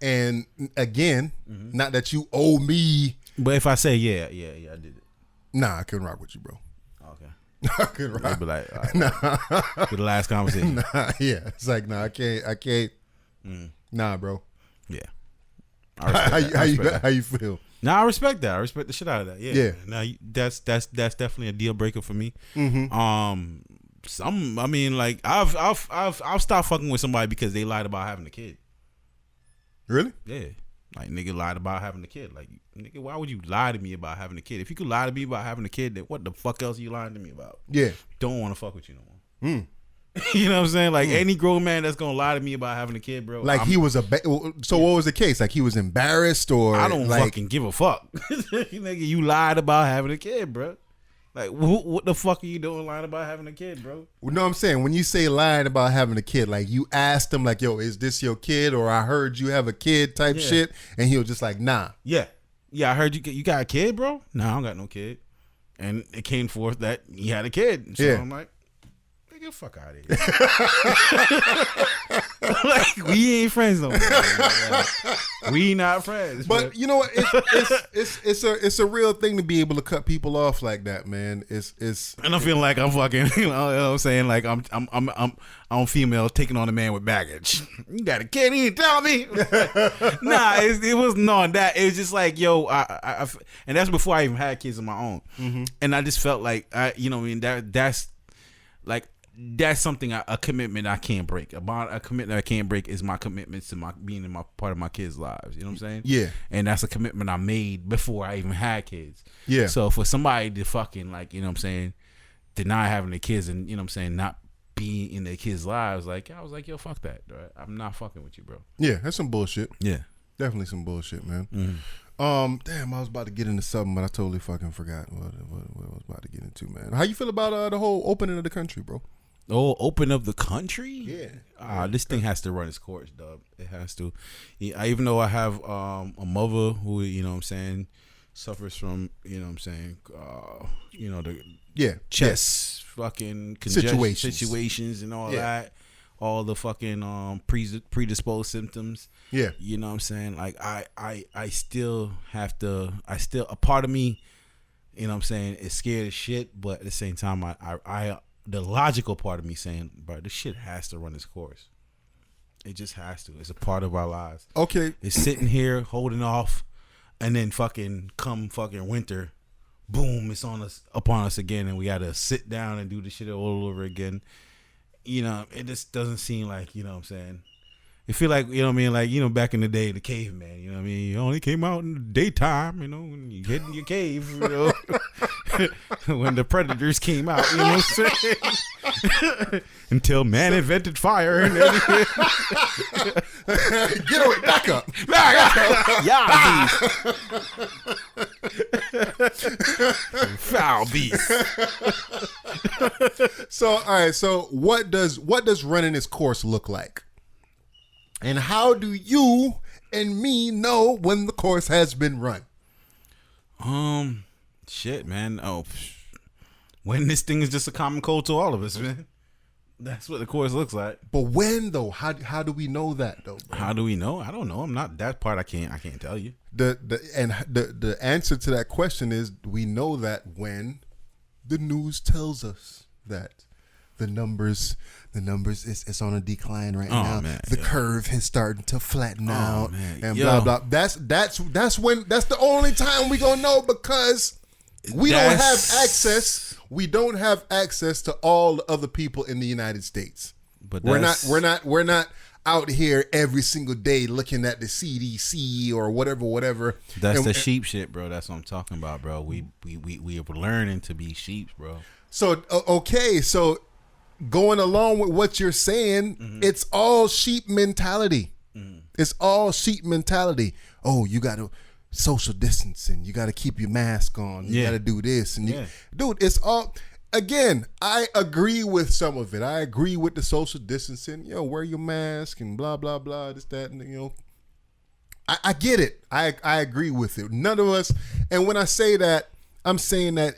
[SPEAKER 2] and again, not that you owe me,
[SPEAKER 3] but if I say yeah, I did it.
[SPEAKER 2] Nah, I couldn't rock with you, bro. Okay. I couldn't rock.
[SPEAKER 3] Be like, all right, nah. For the last conversation.
[SPEAKER 2] Nah, yeah. It's like, nah, I can't. Nah, bro.
[SPEAKER 3] Yeah.
[SPEAKER 2] How you feel?
[SPEAKER 3] Nah, I respect that. I respect the shit out of that. Yeah. Now that's definitely a deal breaker for me. I've stopped fucking with somebody because they lied about having a kid.
[SPEAKER 2] Really?
[SPEAKER 3] Yeah. Like, nigga lied about having a kid. Like, nigga, why would you lie to me about having a kid? If you could lie to me about having a kid, then what the fuck else are you lying to me about? Yeah. Don't want to fuck with you no more. You know what I'm saying? Like, any grown man that's going to lie to me about having a kid, bro.
[SPEAKER 2] Like, he was so what was the case? Like, he was embarrassed or?
[SPEAKER 3] I don't fucking give a fuck. Nigga, you lied about having a kid, bro. Like, what the fuck are you doing lying about having a kid, bro?
[SPEAKER 2] Well, no, I'm saying, when you say lying about having a kid, like, you asked him, like, yo, is this your kid? Or I heard you have a kid type shit. And he was just like, nah.
[SPEAKER 3] Yeah, I heard you got a kid, bro? Nah, I don't got no kid. And it came forth that he had a kid. So I'm like, nigga, get the fuck out of here. Like, we ain't friends no more. Like, we not friends.
[SPEAKER 2] But you know what? It's a real thing to be able to cut people off like that, man. It's
[SPEAKER 3] and I'm feeling like I'm fucking, you know what I'm saying? Like I'm female taking on a man with baggage. You got a kid? He didn't tell me. Nah, it wasn't on that. It was just like, yo, I and that's before I even had kids of my own. And I just felt like, you know what I mean? That's like, that's something, a commitment I can't break. A commitment I can't break is my commitments to my being in my part of my kids' lives. You know what I'm saying? Yeah. And that's a commitment I made before I even had kids. Yeah. So for somebody to fucking, like, you know what I'm saying, deny having the kids and, you know what I'm saying, not being in their kids' lives. Like, I was like, yo, fuck that. Right? I'm not fucking with you, bro.
[SPEAKER 2] Yeah, that's some bullshit.
[SPEAKER 3] Yeah.
[SPEAKER 2] Definitely some bullshit, man. Damn, I was about to get into something, but I totally fucking forgot what I was about to get into, man. How you feel about the whole opening of the country, bro?
[SPEAKER 3] Oh, open up the country?
[SPEAKER 2] Yeah.
[SPEAKER 3] This thing has to run its course, dog. It has to. Even though I have a mother who, you know what I'm saying, suffers from, you know what I'm saying, the chest fucking situations and all that. All the fucking predisposed symptoms.
[SPEAKER 2] Yeah.
[SPEAKER 3] You know what I'm saying? Like I still have to, a part of me, you know what I'm saying, is scared as shit, but at the same time I the logical part of me saying, bro, this shit has to run its course. It just has to. It's a part of our lives.
[SPEAKER 2] Okay.
[SPEAKER 3] It's sitting here holding off, and then fucking come fucking winter, boom, it's upon us again, and we gotta sit down and do the shit all over again. You know, it just doesn't seem like, you know what I'm saying, it feel like, you know what I mean, like, you know, back in the day, the caveman, you know what I mean, you only came out in the daytime, you know, when you hid in your cave, you know, when the predators came out, you know what I'm saying, until man invented fire and everything.
[SPEAKER 2] Get away, back up.
[SPEAKER 3] Yeah, foul beast.
[SPEAKER 2] So, all right, so what does running its course look like? And how do you and me know when the course has been run?
[SPEAKER 3] Shit, man. When this thing is just a common cold to all of us, man. That's what the course looks like.
[SPEAKER 2] But when though? How do we know that though, bro?
[SPEAKER 3] How do we know? I don't know. I'm not that part. I can't tell you.
[SPEAKER 2] The answer to that question is we know that when the news tells us that the numbers is on a decline right now.
[SPEAKER 3] Man,
[SPEAKER 2] the curve has started to flatten out,
[SPEAKER 3] man.
[SPEAKER 2] and blah blah. That's when that's the only time we gonna know, because we don't have access. We don't have access to all the other people in the United States.
[SPEAKER 3] But
[SPEAKER 2] we're not out here every single day looking at the CDC or whatever.
[SPEAKER 3] That's the sheep shit, bro. That's what I'm talking about, bro. We are learning to be sheep, bro.
[SPEAKER 2] So okay, so going along with what you're saying, it's all sheep mentality. It's all sheep mentality. Oh, you got to social distancing. You got to keep your mask on. You got to do this. And dude, it's all, again, I agree with some of it. I agree with the social distancing. You know, wear your mask and blah, blah, blah, this, that, and, you know. I get it. I agree with it. None of us, and when I say that, I'm saying that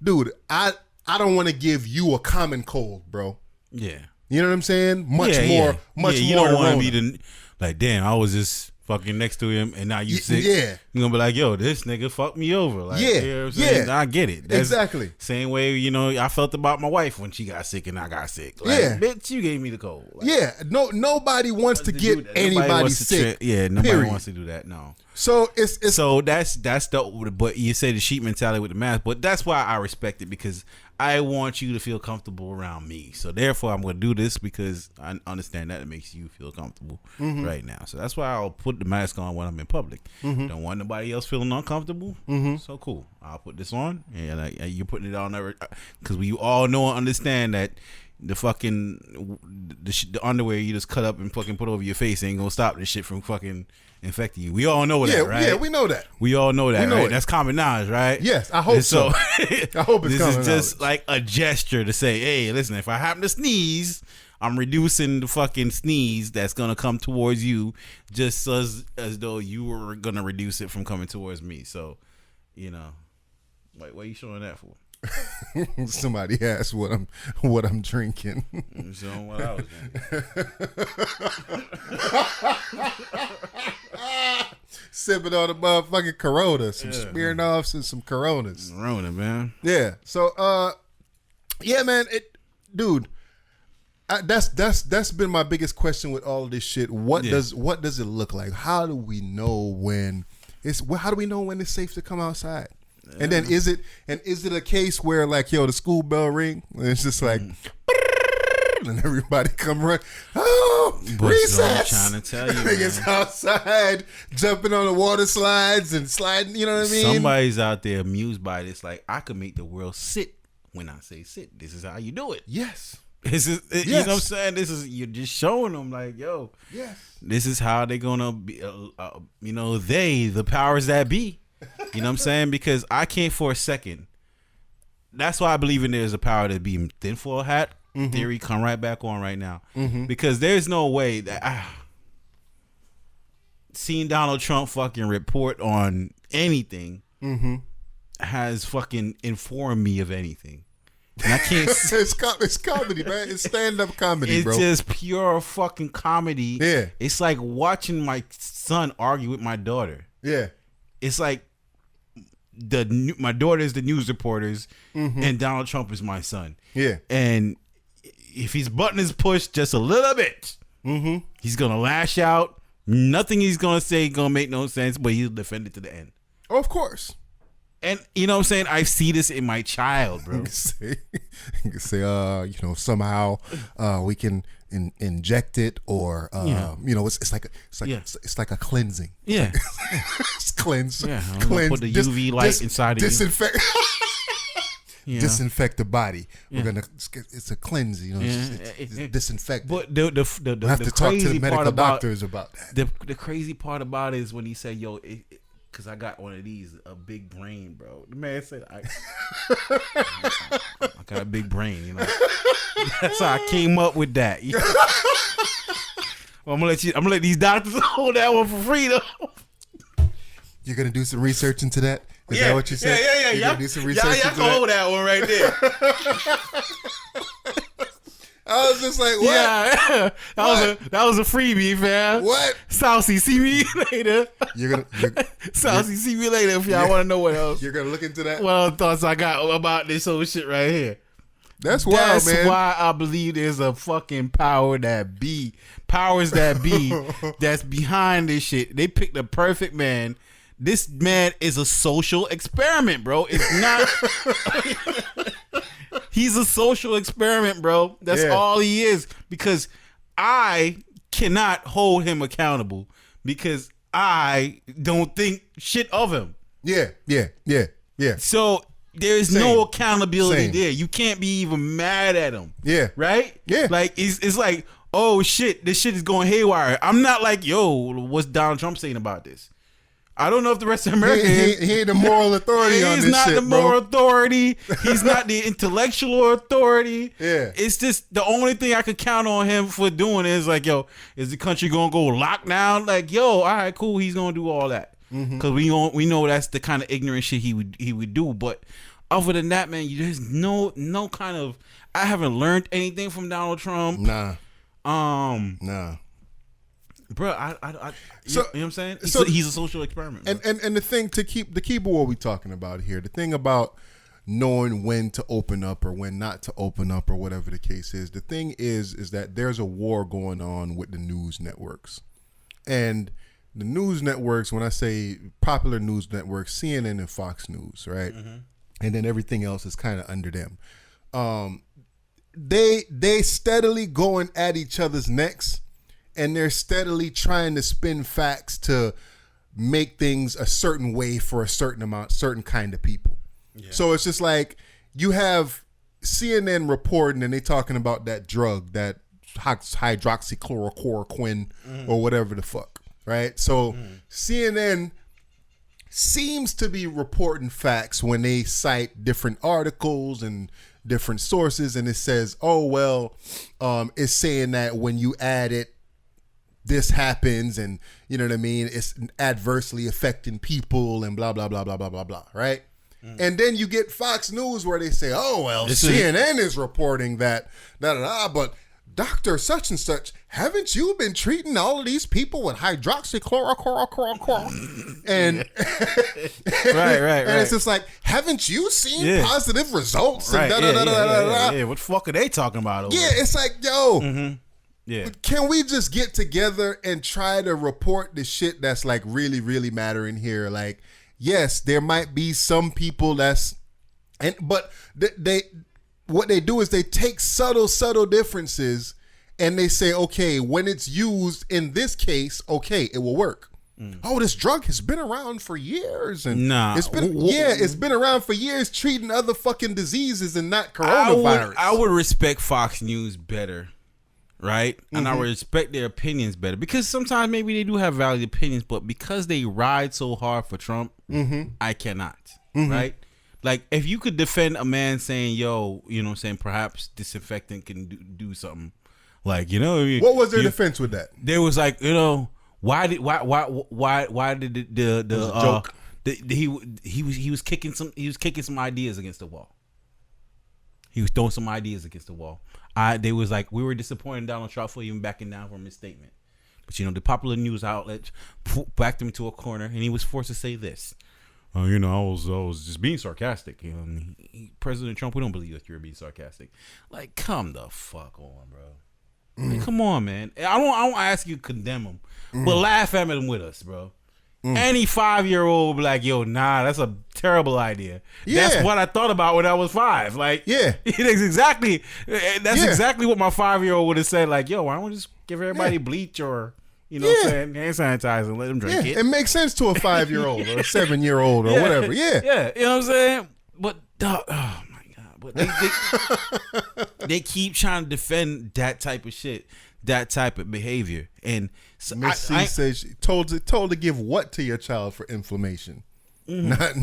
[SPEAKER 2] dude, I don't want to give you a common cold, bro.
[SPEAKER 3] Yeah.
[SPEAKER 2] You know what I'm saying? Much more.
[SPEAKER 3] You don't want to be like, damn, I was just fucking next to him and now you sick. Yeah. You're going to be like, yo, this nigga fucked me over. Like, you know what I'm saying? I get it. That's
[SPEAKER 2] exactly.
[SPEAKER 3] Same way, you know, I felt about my wife when she got sick and I got sick. Like, bitch, you gave me the cold. Like,
[SPEAKER 2] nobody wants to get anybody sick.
[SPEAKER 3] Nobody wants to do that. No.
[SPEAKER 2] So it's
[SPEAKER 3] so that's the, but you say the sheep mentality with the mask, but that's why I respect it, because I want you to feel comfortable around me. So therefore, I'm going to do this because I understand that it makes you feel comfortable right now. So that's why I'll put the mask on when I'm in public. Don't want nobody else feeling uncomfortable. So cool. I'll put this on, and you're putting it on there because we all know and understand that the fucking the underwear you just cut up and fucking put over your face ain't gonna stop this shit from fucking infecting you. We all know that, right?
[SPEAKER 2] Yeah, we know that.
[SPEAKER 3] We all know that, right? That's common knowledge, right?
[SPEAKER 2] Yes, I hope so. I hope it's common knowledge. This is just like a gesture to say, hey, listen, if I happen to sneeze, I'm reducing the fucking sneeze that's gonna come towards you, just as though you were gonna reduce it from coming towards me. So, you know, like, what are you showing that for? Somebody asked what I'm drinking.
[SPEAKER 3] I'm showing what I was drinking.
[SPEAKER 2] Sipping on the motherfucking Corona, some Smirnoffs and some Coronas.
[SPEAKER 3] Corona, man.
[SPEAKER 2] Yeah. So, yeah, man. Dude, that's been my biggest question with all of this shit. What does it look like? How do we know when it's safe to come outside? Yeah. And then is it a case where, like, yo, the school bell ring and it's just like and everybody come run, recess.
[SPEAKER 3] I'm trying to tell you,
[SPEAKER 2] niggas outside jumping on the water slides and sliding, you know what I mean?
[SPEAKER 3] Somebody's out there amused by this, like, I could make the world sit when I say sit, this is how you do it.
[SPEAKER 2] Yes.
[SPEAKER 3] This is, you know what I'm saying? This is, you're just showing them like, yo, this is how they're gonna be. You know, the powers that be. You know what I'm saying? Because I can't for a second. That's why I believe in there's a power to be. Tinfoil hat theory come right back on right now. Because there's no way that seeing Donald Trump fucking report on anything has fucking informed me of anything. And I can't.
[SPEAKER 2] It's comedy, man. It's stand-up comedy, bro.
[SPEAKER 3] It's just pure fucking comedy.
[SPEAKER 2] Yeah.
[SPEAKER 3] It's like watching my son argue with my daughter.
[SPEAKER 2] Yeah.
[SPEAKER 3] It's like my daughter is the news reporters, and Donald Trump is my son.
[SPEAKER 2] Yeah.
[SPEAKER 3] And if his button is pushed just a little bit, he's gonna lash out. Nothing he's gonna say gonna make no sense, but he'll defend it to the end.
[SPEAKER 2] Oh, of course.
[SPEAKER 3] And you know what I'm saying? I see this in my child, bro.
[SPEAKER 2] You can say, you know, somehow we can inject it, or you know, it's like a cleansing.
[SPEAKER 3] Yeah,
[SPEAKER 2] it's cleanse.
[SPEAKER 3] Yeah,
[SPEAKER 2] cleanse.
[SPEAKER 3] Put the UV light inside of
[SPEAKER 2] disinfect.
[SPEAKER 3] you.
[SPEAKER 2] Disinfect the body. We're gonna. It's a cleanse. You know, it's disinfect.
[SPEAKER 3] But the
[SPEAKER 2] we have to talk to the medical doctors about that.
[SPEAKER 3] The crazy part about it is when he said, "Yo," because I got one of these, a big brain, bro. The man said, I got a big brain, you know. That's how I came up with that. You know? Well, I'm gonna let these doctors hold that one for free, though.
[SPEAKER 2] You're gonna do some research into that? Is that what you said?
[SPEAKER 3] Yeah.
[SPEAKER 2] You're gonna do some research
[SPEAKER 3] y'all can hold that one right there.
[SPEAKER 2] I was just like, what?
[SPEAKER 3] Yeah, that was a freebie, fam.
[SPEAKER 2] What?
[SPEAKER 3] Saucy, see me later.
[SPEAKER 2] Saucy,
[SPEAKER 3] see me later if y'all want to know what else.
[SPEAKER 2] You're gonna look into that?
[SPEAKER 3] What other thoughts I got about this whole shit right here?
[SPEAKER 2] That's wild, man.
[SPEAKER 3] That's why I believe there's a fucking powers that be that's behind this shit. They picked the perfect man. This man is a social experiment, bro. It's not. He's a social experiment, bro. That's all he is. Because I cannot hold him accountable because I don't think shit of him.
[SPEAKER 2] Yeah.
[SPEAKER 3] So there's no accountability there. You can't be even mad at him.
[SPEAKER 2] Yeah.
[SPEAKER 3] Right?
[SPEAKER 2] Yeah.
[SPEAKER 3] Like it's like, oh shit, this shit is going haywire. I'm not like, yo, what's Donald Trump saying about this? I don't know if the rest of America
[SPEAKER 2] he ain't the moral authority on this shit, bro.
[SPEAKER 3] He's not the moral authority. He's not the intellectual authority.
[SPEAKER 2] Yeah.
[SPEAKER 3] It's just the only thing I could count on him for doing is like, yo, is the country gonna go lockdown? Like, yo, all right, cool. He's gonna do all that because we know that's the kind of ignorant shit he would do. But other than that, man, there's no kind of. I haven't learned anything from Donald Trump.
[SPEAKER 2] Nah.
[SPEAKER 3] Bro,
[SPEAKER 2] So,
[SPEAKER 3] you know what I'm saying? He's a social experiment.
[SPEAKER 2] And the thing to keep what we're talking about here, the thing about knowing when to open up or when not to open up or whatever the case is, the thing is that there's a war going on with the news networks. And the news networks, when I say popular news networks, CNN and Fox News, right? And then everything else is kind of under them. They steadily going at each other's necks. And they're steadily trying to spin facts to make things a certain way for a certain kind of people. Yeah. So it's just like you have CNN reporting and they talking about that drug, that hydroxychloroquine or whatever the fuck, right? So CNN seems to be reporting facts when they cite different articles and different sources, and it says, oh, well, it's saying that when you add it, this happens, and you know what I mean, it's adversely affecting people and blah blah blah blah blah blah blah, right? And then you get Fox News where they say, oh well, CNN is reporting that but Dr. such and such, haven't you been treating all of these people with hydroxychloroquine? And
[SPEAKER 3] right.
[SPEAKER 2] And it's just like, haven't you seen positive results?
[SPEAKER 3] Right.
[SPEAKER 2] And
[SPEAKER 3] What the fuck are they talking about over
[SPEAKER 2] there? It's like, yo,
[SPEAKER 3] yeah.
[SPEAKER 2] Can we just get together and try to report the shit that's like really, really mattering here? Like, yes, there might be some people but what they do is they take subtle differences and they say, okay, when it's used in this case, okay, it will work. Oh, this drug has been around for years, and
[SPEAKER 3] Nah.
[SPEAKER 2] it's been around for years, treating other fucking diseases and not coronavirus.
[SPEAKER 3] I would respect Fox News better, right? And I would respect their opinions better, because sometimes maybe they do have valid opinions, but because they ride so hard for Trump, I cannot, right? Like, if you could defend a man saying, "Yo, you know what I'm saying, perhaps disinfectant can do something," like, you know,
[SPEAKER 2] what was their defense with that?
[SPEAKER 3] There was like, you know. Why did the
[SPEAKER 2] joke?
[SPEAKER 3] He was kicking some ideas against the wall. He was throwing some ideas against the wall. They was like, we were disappointed in Donald Trump for even backing down from his statement, but you know, the popular news outlets backed him to a corner, and he was forced to say this. You know, I was just being sarcastic. You know, President Trump, we don't believe that you're being sarcastic. Like, come the fuck on, bro. Like, come on, man. I don't ask you to condemn him, but laugh at him with us, bro. Any 5-year-old be like, yo, nah, that's a terrible idea. Yeah. That's what I thought about when I was 5. Like,
[SPEAKER 2] yeah,
[SPEAKER 3] that's exactly what my 5-year-old would have said. Like, yo, why don't we just give everybody bleach or, you know what I'm saying, hand sanitizer and let them drink it?
[SPEAKER 2] It makes sense to a 5-year-old or a 7-year-old or whatever. Yeah,
[SPEAKER 3] you know what I'm saying. But oh my god, but they keep trying to defend that type of shit, that type of behavior. And so
[SPEAKER 2] Miss C says she told to give what to your child for inflammation? Not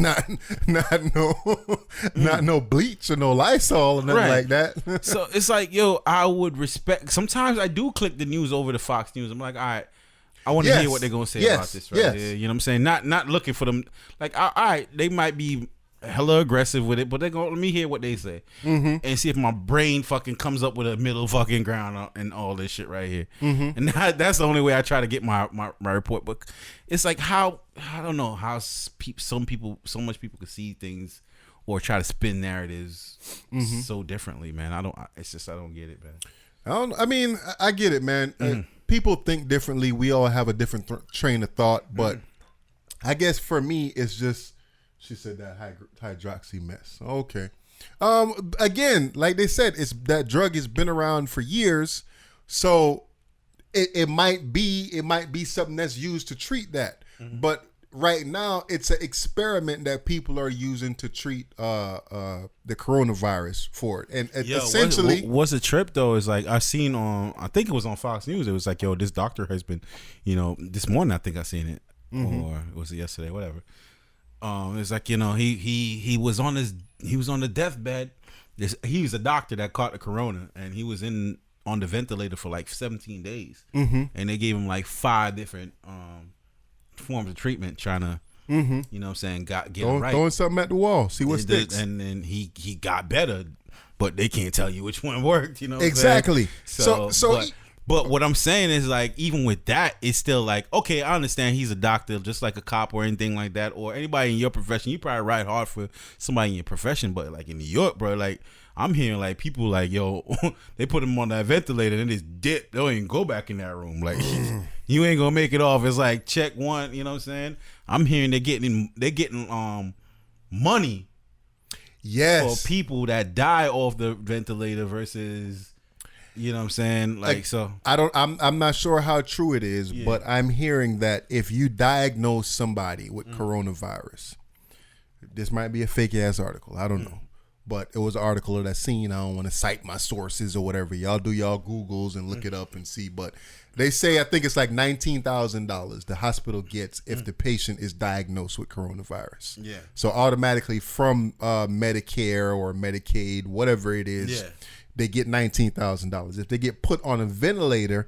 [SPEAKER 2] no bleach or no Lysol or nothing like that.
[SPEAKER 3] So it's like, yo, I would respect. Sometimes I do click the news over to Fox News. I'm like, all right, I want to hear what they're gonna say about this right here. You know what I'm saying? Not looking for them. Like, all right, they might be hella aggressive with it, but they're gonna let me hear what they say and see if my brain fucking comes up with a middle fucking ground and all this shit right here. And that's the only way I try to get my report. But it's like, how, I don't know how so much people can see things or try to spin narratives so differently, man. I don't get it, man.
[SPEAKER 2] I mean, I get it, man. People think differently. We all have a different train of thought, but I guess for me, it's just, she said that hydroxy mess. Okay. Again, like they said, that drug has been around for years, so it might be something that's used to treat that. But right now, it's an experiment that people are using to treat the coronavirus for it. And essentially,
[SPEAKER 3] what's a trip though is like, I seen on, I think it was on Fox News. It was like, yo, this doctor has been, you know, this morning I think I seen it, or was it yesterday? Whatever. It's like, you know, he was on the deathbed. He was a doctor that caught the corona, and he was on the ventilator for like 17 days, and they gave him like 5 different forms of treatment, trying to, you know what I'm saying, get him right,
[SPEAKER 2] throwing something at the wall, see what sticks,
[SPEAKER 3] and then he got better, but they can't tell you which one worked. You know what
[SPEAKER 2] exactly.
[SPEAKER 3] I'm saying? But what I'm saying is, like, even with that, it's still like, okay, I understand he's a doctor, just like a cop or anything like that, or anybody in your profession. You probably ride hard for somebody in your profession, but like in New York, bro, like I'm hearing like people like, yo, they put him on that ventilator and just dip. They don't even go back in that room. Like, you ain't gonna make it off. It's like check one. You know what I'm saying? I'm hearing they're getting money, for people that die off the ventilator versus. You know what I'm saying? Like, so
[SPEAKER 2] I'm not sure how true it is, but I'm hearing that if you diagnose somebody with coronavirus, this might be a fake ass article, I don't know, but it was an article that I seen. I don't want to cite my sources or whatever. Y'all do y'all Googles and look it up and see. But they say, I think it's like $19,000 the hospital gets if the patient is diagnosed with coronavirus. Yeah. So automatically from Medicare or Medicaid, whatever it is. Yeah. They get $19,000. If they get put on a ventilator,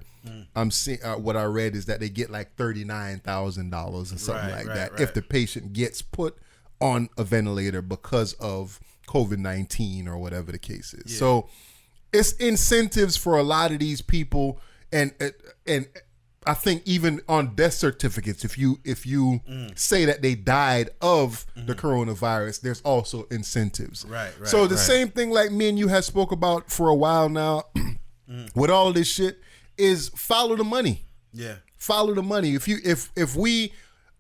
[SPEAKER 2] I'm seeing what I read is that they get like $39,000 or something like that. Right. If the patient gets put on a ventilator because of COVID-19 or whatever the case is. Yeah. So it's incentives for a lot of these people, and I think even on death certificates, if you say that they died of the coronavirus, there's also incentives. Right. So the same thing like me and you have spoke about for a while now with all this shit is follow the money. Yeah. Follow the money. If we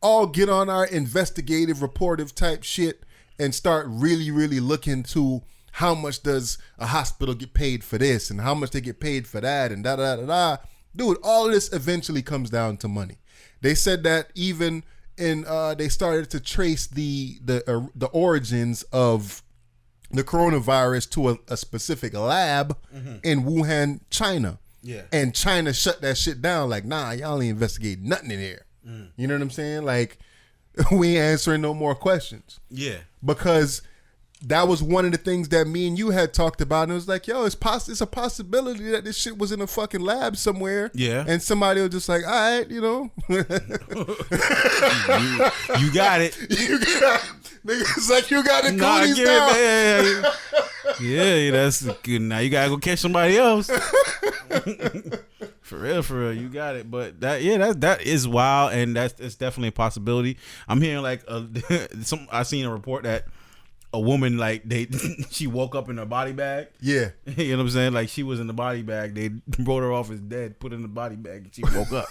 [SPEAKER 2] all get on our investigative, reportive type shit and start really, really looking to how much does a hospital get paid for this and how much they get paid for that and da-da-da-da, dude, all of this eventually comes down to money. They said that even they started to trace the origins of the coronavirus to a specific lab in Wuhan, China.
[SPEAKER 3] Yeah.
[SPEAKER 2] And China shut that shit down. Like, nah, y'all ain't investigate nothing in here. You know what I'm saying? Like, we ain't answering no more questions.
[SPEAKER 3] Yeah.
[SPEAKER 2] Because that was one of the things that me and you had talked about. And it was like, yo, it's a possibility that this shit was in a fucking lab somewhere.
[SPEAKER 3] Yeah.
[SPEAKER 2] And somebody was just like, all right, you know.
[SPEAKER 3] You got it.
[SPEAKER 2] Niggas like, you got it.
[SPEAKER 3] Nah,
[SPEAKER 2] Goonies
[SPEAKER 3] give
[SPEAKER 2] now.
[SPEAKER 3] it back. Yeah, that's good. Now you gotta go catch somebody else. For real, you got it. But that is wild, and it's definitely a possibility. I'm hearing like I seen a report that a woman she woke up in her body bag.
[SPEAKER 2] Yeah,
[SPEAKER 3] you know what I'm saying? Like she was in the body bag. They wrote her off as dead, put her in the body bag, and she woke up.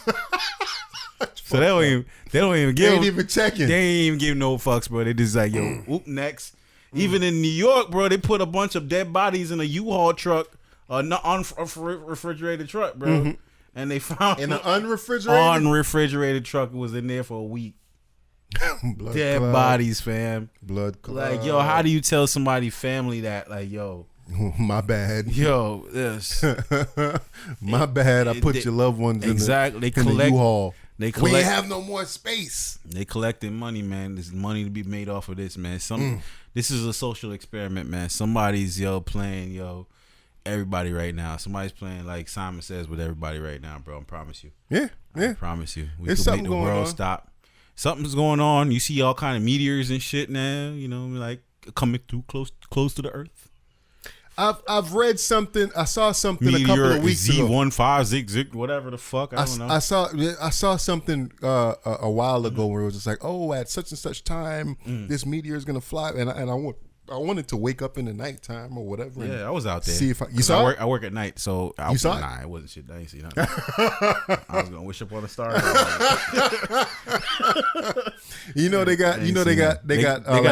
[SPEAKER 3] So they don't even give.
[SPEAKER 2] They ain't even checking.
[SPEAKER 3] They ain't even give no fucks, bro. They just like, yo, whoop, next. Even in New York, bro, they put a bunch of dead bodies in a U-Haul truck, unrefrigerated truck, bro. And they found
[SPEAKER 2] in an unrefrigerated
[SPEAKER 3] truck was in there for a week.
[SPEAKER 2] Dead
[SPEAKER 3] bodies, fam.
[SPEAKER 2] Blood clot.
[SPEAKER 3] Like, yo, how do you tell somebody family that, like, yo,
[SPEAKER 2] my bad.
[SPEAKER 3] Yo, this.
[SPEAKER 2] My bad. I put your loved ones in the U-Haul. We ain't have no more space.
[SPEAKER 3] They collecting money, man. There's money to be made off of this, man. This is a social experiment, man. Somebody's playing everybody right now. Somebody's playing like Simon Says with everybody right now, bro. I promise you.
[SPEAKER 2] Yeah.
[SPEAKER 3] I promise you. We
[SPEAKER 2] There's
[SPEAKER 3] can make the world stop. Something's going on. You see all kind of meteors and shit now. You know, like coming through close to the Earth.
[SPEAKER 2] I've read something. I saw something a couple of weeks ago.
[SPEAKER 3] Z15 zig whatever the fuck. I don't know.
[SPEAKER 2] I saw something a while ago where it was just like, oh, at such and such time, this meteor is gonna fly, and I wanted to wake up in the nighttime or whatever.
[SPEAKER 3] Yeah, I was out there.
[SPEAKER 2] See if you saw it.
[SPEAKER 3] I work at night, so
[SPEAKER 2] you saw it?
[SPEAKER 3] Nah, it wasn't shit. I ain't see nothing. I was gonna wish upon a star.
[SPEAKER 2] They got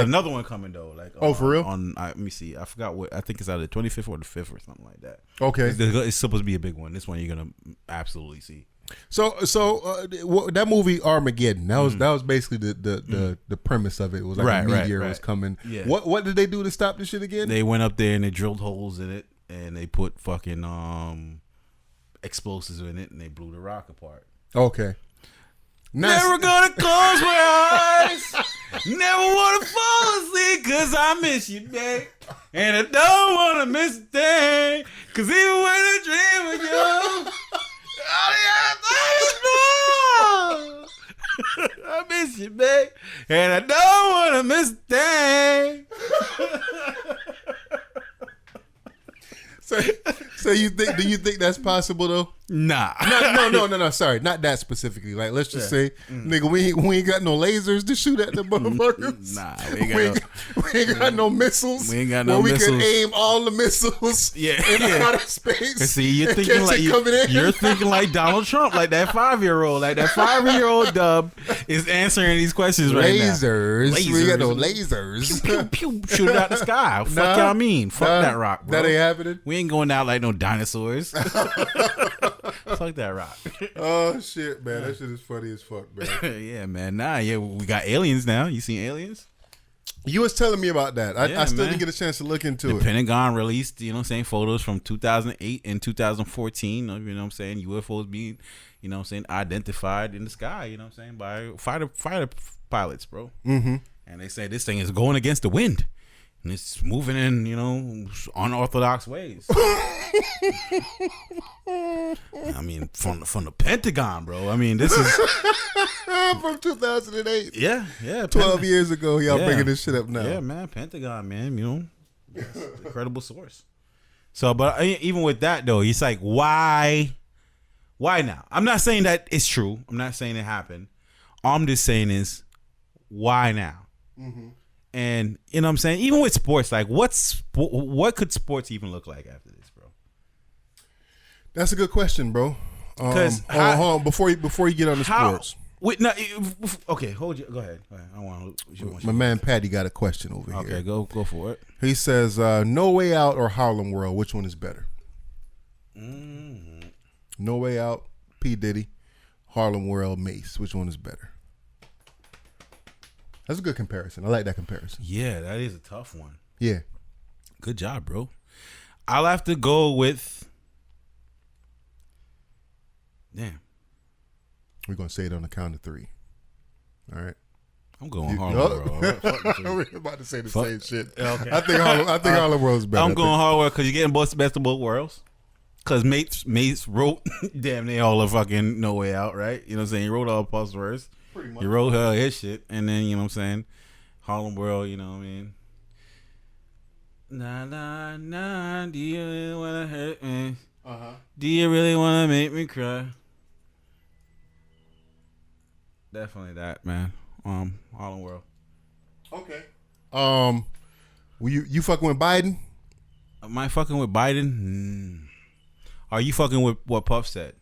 [SPEAKER 3] another one coming though. Like,
[SPEAKER 2] for real?
[SPEAKER 3] Let me see. I forgot what. I think it's either the 25th or the 5th or something like that.
[SPEAKER 2] Okay,
[SPEAKER 3] it's supposed to be a big one. This one you're gonna absolutely see.
[SPEAKER 2] So that movie Armageddon, that was basically the premise of it. It was like a meteor was coming.
[SPEAKER 3] Yeah.
[SPEAKER 2] What did they do to stop this shit again?
[SPEAKER 3] They went up there and they drilled holes in it and they put fucking explosives in it and they blew the rock apart.
[SPEAKER 2] Okay.
[SPEAKER 3] Never gonna close my eyes. Never wanna fall asleep cause I miss you, babe. And I don't wanna miss a thing. Cause even when I dream of you, I miss you, babe, and I don't want to miss a thing.
[SPEAKER 2] So do you think that's possible though?
[SPEAKER 3] Nah.
[SPEAKER 2] No. Sorry, not that specifically. Like, let's just say, nigga, we ain't got no lasers to shoot at the motherfuckers.
[SPEAKER 3] Nah,
[SPEAKER 2] we ain't got no missiles.
[SPEAKER 3] We ain't got no missiles.
[SPEAKER 2] We can aim all the missiles in outer space.
[SPEAKER 3] See, you're thinking like Donald Trump, like that 5-year-old, like that 5-year-old dub is answering these questions right now.
[SPEAKER 2] Lasers. We got no lasers.
[SPEAKER 3] Pew, pew, pew, shoot it out the sky. Fuck y'all mean? Fuck that rock, bro.
[SPEAKER 2] That ain't happening.
[SPEAKER 3] We ain't going out like no dinosaurs. Fuck that rock.
[SPEAKER 2] Oh shit, man. That shit is funny as fuck, man.
[SPEAKER 3] Yeah, man. We got aliens now. You seen aliens?
[SPEAKER 2] You was telling me about that. I still didn't get a chance to look into it.
[SPEAKER 3] The Pentagon released, photos from 2008 and 2014. You know what I'm saying? UFOs being, identified in the sky. By fighter pilots, bro.
[SPEAKER 2] Mm-hmm.
[SPEAKER 3] And they say this thing is going against the wind. And it's moving in, unorthodox ways. I mean, from the Pentagon, bro. I mean, this is
[SPEAKER 2] from 2008.
[SPEAKER 3] Yeah.
[SPEAKER 2] 12 years ago, y'all bringing this shit up now.
[SPEAKER 3] Yeah, man, Pentagon, man. Incredible source. So, but even with that though, it's like, why now? I'm not saying that it's true. I'm not saying it happened. All I'm just saying is, why now?
[SPEAKER 2] Mm-hmm.
[SPEAKER 3] And you know what I'm saying? Even with sports, like what could sports even look like after this, bro?
[SPEAKER 2] That's a good question, bro. Because hold on, before you get on the sports.
[SPEAKER 3] Okay, hold you. Go ahead. I want
[SPEAKER 2] my man Patty got a question over here.
[SPEAKER 3] Okay, go for it.
[SPEAKER 2] He says, "No Way Out or Harlem World? Which one is better?"
[SPEAKER 3] Mm-hmm.
[SPEAKER 2] No Way Out, P Diddy. Harlem World, Mace. Which one is better? That's a good comparison. I like that comparison.
[SPEAKER 3] Yeah, that is a tough one.
[SPEAKER 2] Yeah.
[SPEAKER 3] Good job, bro. I'll have to go with. Damn.
[SPEAKER 2] We're gonna say it on the count of 3. All right.
[SPEAKER 3] I'm going Harlem World.
[SPEAKER 2] We're about to say the same shit.
[SPEAKER 3] Okay.
[SPEAKER 2] I think Harlem World's better.
[SPEAKER 3] I'm going Harlem World because you're getting both best of both worlds. Because Mace wrote damn near all the fucking No Way Out, right? You know what I'm saying? He wrote all Puff's verse.
[SPEAKER 2] Pretty much.
[SPEAKER 3] He wrote his shit. And then, you know what I'm saying? Harlem World, you know what I mean? Nah, nah, nah. Do you really want to hurt me? Do you really want to make me cry? Definitely that, man. Harlem World.
[SPEAKER 2] Okay. You fucking with Biden?
[SPEAKER 3] Am I fucking with Biden? Are you fucking with what Puff said?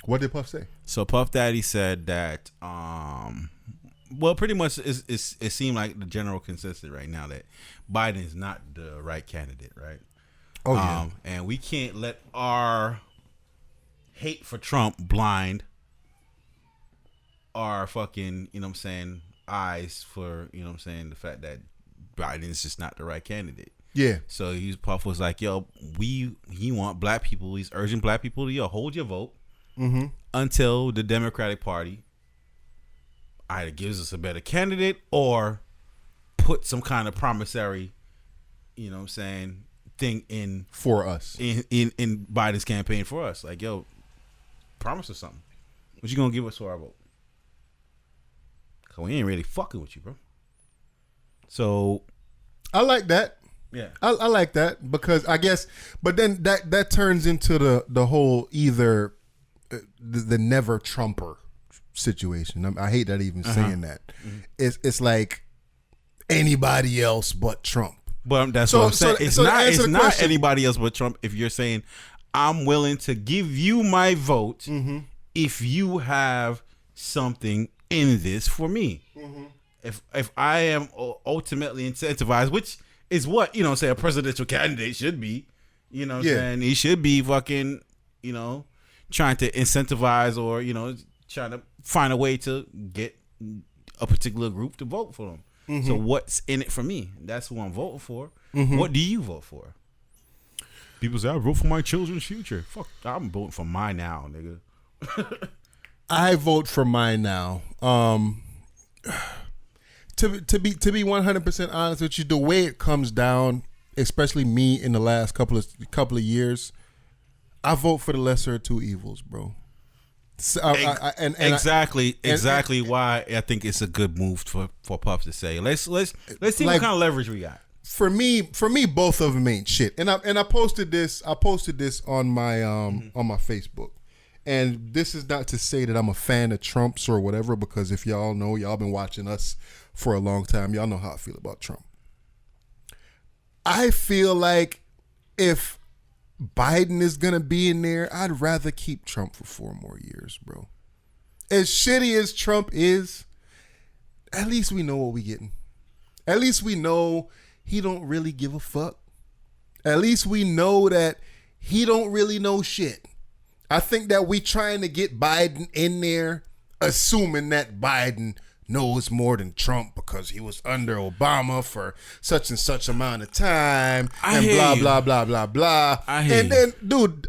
[SPEAKER 2] What did Puff say?
[SPEAKER 3] So Puff Daddy said that, well, pretty much it seemed like the general consensus right now that Biden is not the right candidate, right?
[SPEAKER 2] Oh, yeah.
[SPEAKER 3] And we can't let our hate for Trump blind our fucking, you know what I'm saying, eyes for, you know what I'm saying, the fact that Biden is just not the right candidate.
[SPEAKER 2] Yeah.
[SPEAKER 3] So Puff was like, yo, he want black people, he's urging black people to, yo, hold your vote until the Democratic Party either gives us a better candidate or put some kind of promissory, you know what I'm saying, thing in
[SPEAKER 2] for us
[SPEAKER 3] in Biden's campaign for us. Like, yo, promise us something. What you gonna give us for our vote? Cause we ain't really fucking with you, bro. So
[SPEAKER 2] I like that.
[SPEAKER 3] Yeah,
[SPEAKER 2] I like that because I guess, but then that turns into the whole either the never Trumper situation. I hate that even saying that. It's like anybody else but Trump.
[SPEAKER 3] But that's what I'm saying. It's not anybody else but Trump. If you're saying I'm willing to give you my vote if you have something in this for me. If I am ultimately incentivized, which is what, you know, say a presidential candidate should be, you know what I'm saying? He should be fucking, you know, trying to incentivize or, you know, trying to find a way to get a particular group to vote for him. So what's in it for me? That's who I'm voting for. What do you vote for? People say, I vote for my children's future. Fuck, I'm voting for mine now, nigga.
[SPEAKER 2] I vote for mine now. To be 100% honest with you, the way it comes down, especially me in the last couple of years, I vote for the lesser of two evils, bro. So exactly why I think it's a good move for Puff to say. Let's see like, what kind of leverage we got. For me, both of them ain't shit. And I posted this on my on my Facebook. And this is not to say that I'm a fan of Trump's or whatever, because if y'all know, y'all been watching us for a long time, y'all know how I feel about Trump. I feel like if Biden is going to be in there, I'd rather keep Trump for 4 more years, bro. As shitty as Trump is, at least we know what we getting. At least we know he don't really give a fuck. At least we know that he don't really know shit. I think that we trying to get Biden in there, assuming that Biden knows more than Trump because he was under Obama for such and such amount of time and blah, blah, blah, blah. And then, dude,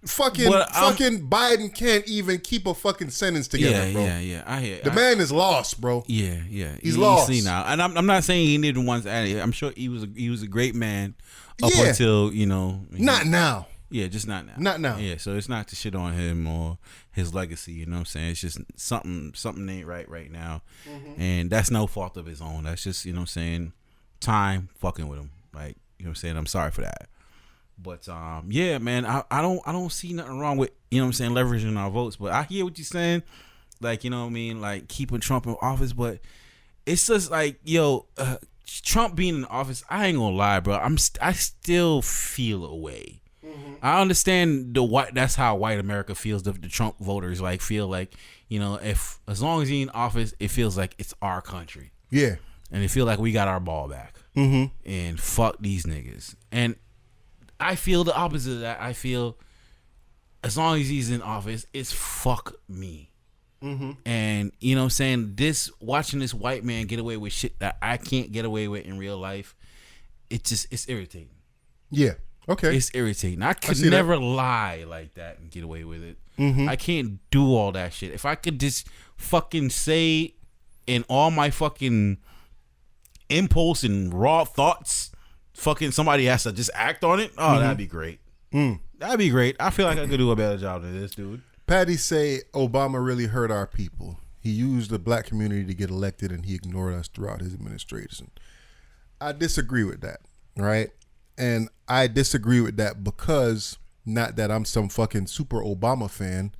[SPEAKER 2] fucking Biden can't even keep a fucking sentence together, bro.
[SPEAKER 3] Yeah. I hear
[SPEAKER 2] the man is lost, bro.
[SPEAKER 3] Yeah.
[SPEAKER 2] He's lost.
[SPEAKER 3] See now, and I'm not saying he didn't once. I'm sure he was a great man up until, you know.
[SPEAKER 2] Not now.
[SPEAKER 3] Yeah, just not now.
[SPEAKER 2] Not now.
[SPEAKER 3] Yeah, so it's not to shit on him or his legacy, you know what I'm saying? It's just something ain't right now. And that's no fault of his own. That's just, you know what I'm saying, time fucking with him. Like, you know what I'm saying? I'm sorry for that. But yeah, man, I don't see nothing wrong with, you know what I'm saying, leveraging our votes. But I hear what you're saying. Like, you know what I mean? Like keeping Trump in office, but it's just like, yo, Trump being in office, I ain't gonna lie, bro. I still feel a way. I understand that's how white America feels. The Trump voters like feel like, you know, if as long as he's in office, it feels like it's our country.
[SPEAKER 2] Yeah,
[SPEAKER 3] and they feel like we got our ball back. And fuck these niggas. And I feel the opposite of that. I feel as long as he's in office, it's fuck me. And you know what I'm saying, watching this white man get away with shit that I can't get away with in real life, it's irritating.
[SPEAKER 2] Yeah. Okay.
[SPEAKER 3] It's irritating. I could never lie like that and get away with it. I can't do all that shit. If I could just fucking say in all my fucking impulse and raw thoughts, fucking somebody has to just act on it. Oh, that'd be great. That'd be great. I feel like I could do a better job than this dude.
[SPEAKER 2] Patty say Obama really hurt our people. He used the black community to get elected, and he ignored us throughout his administration. I disagree with that, right? And I disagree with that because not that I'm some fucking super Obama fan,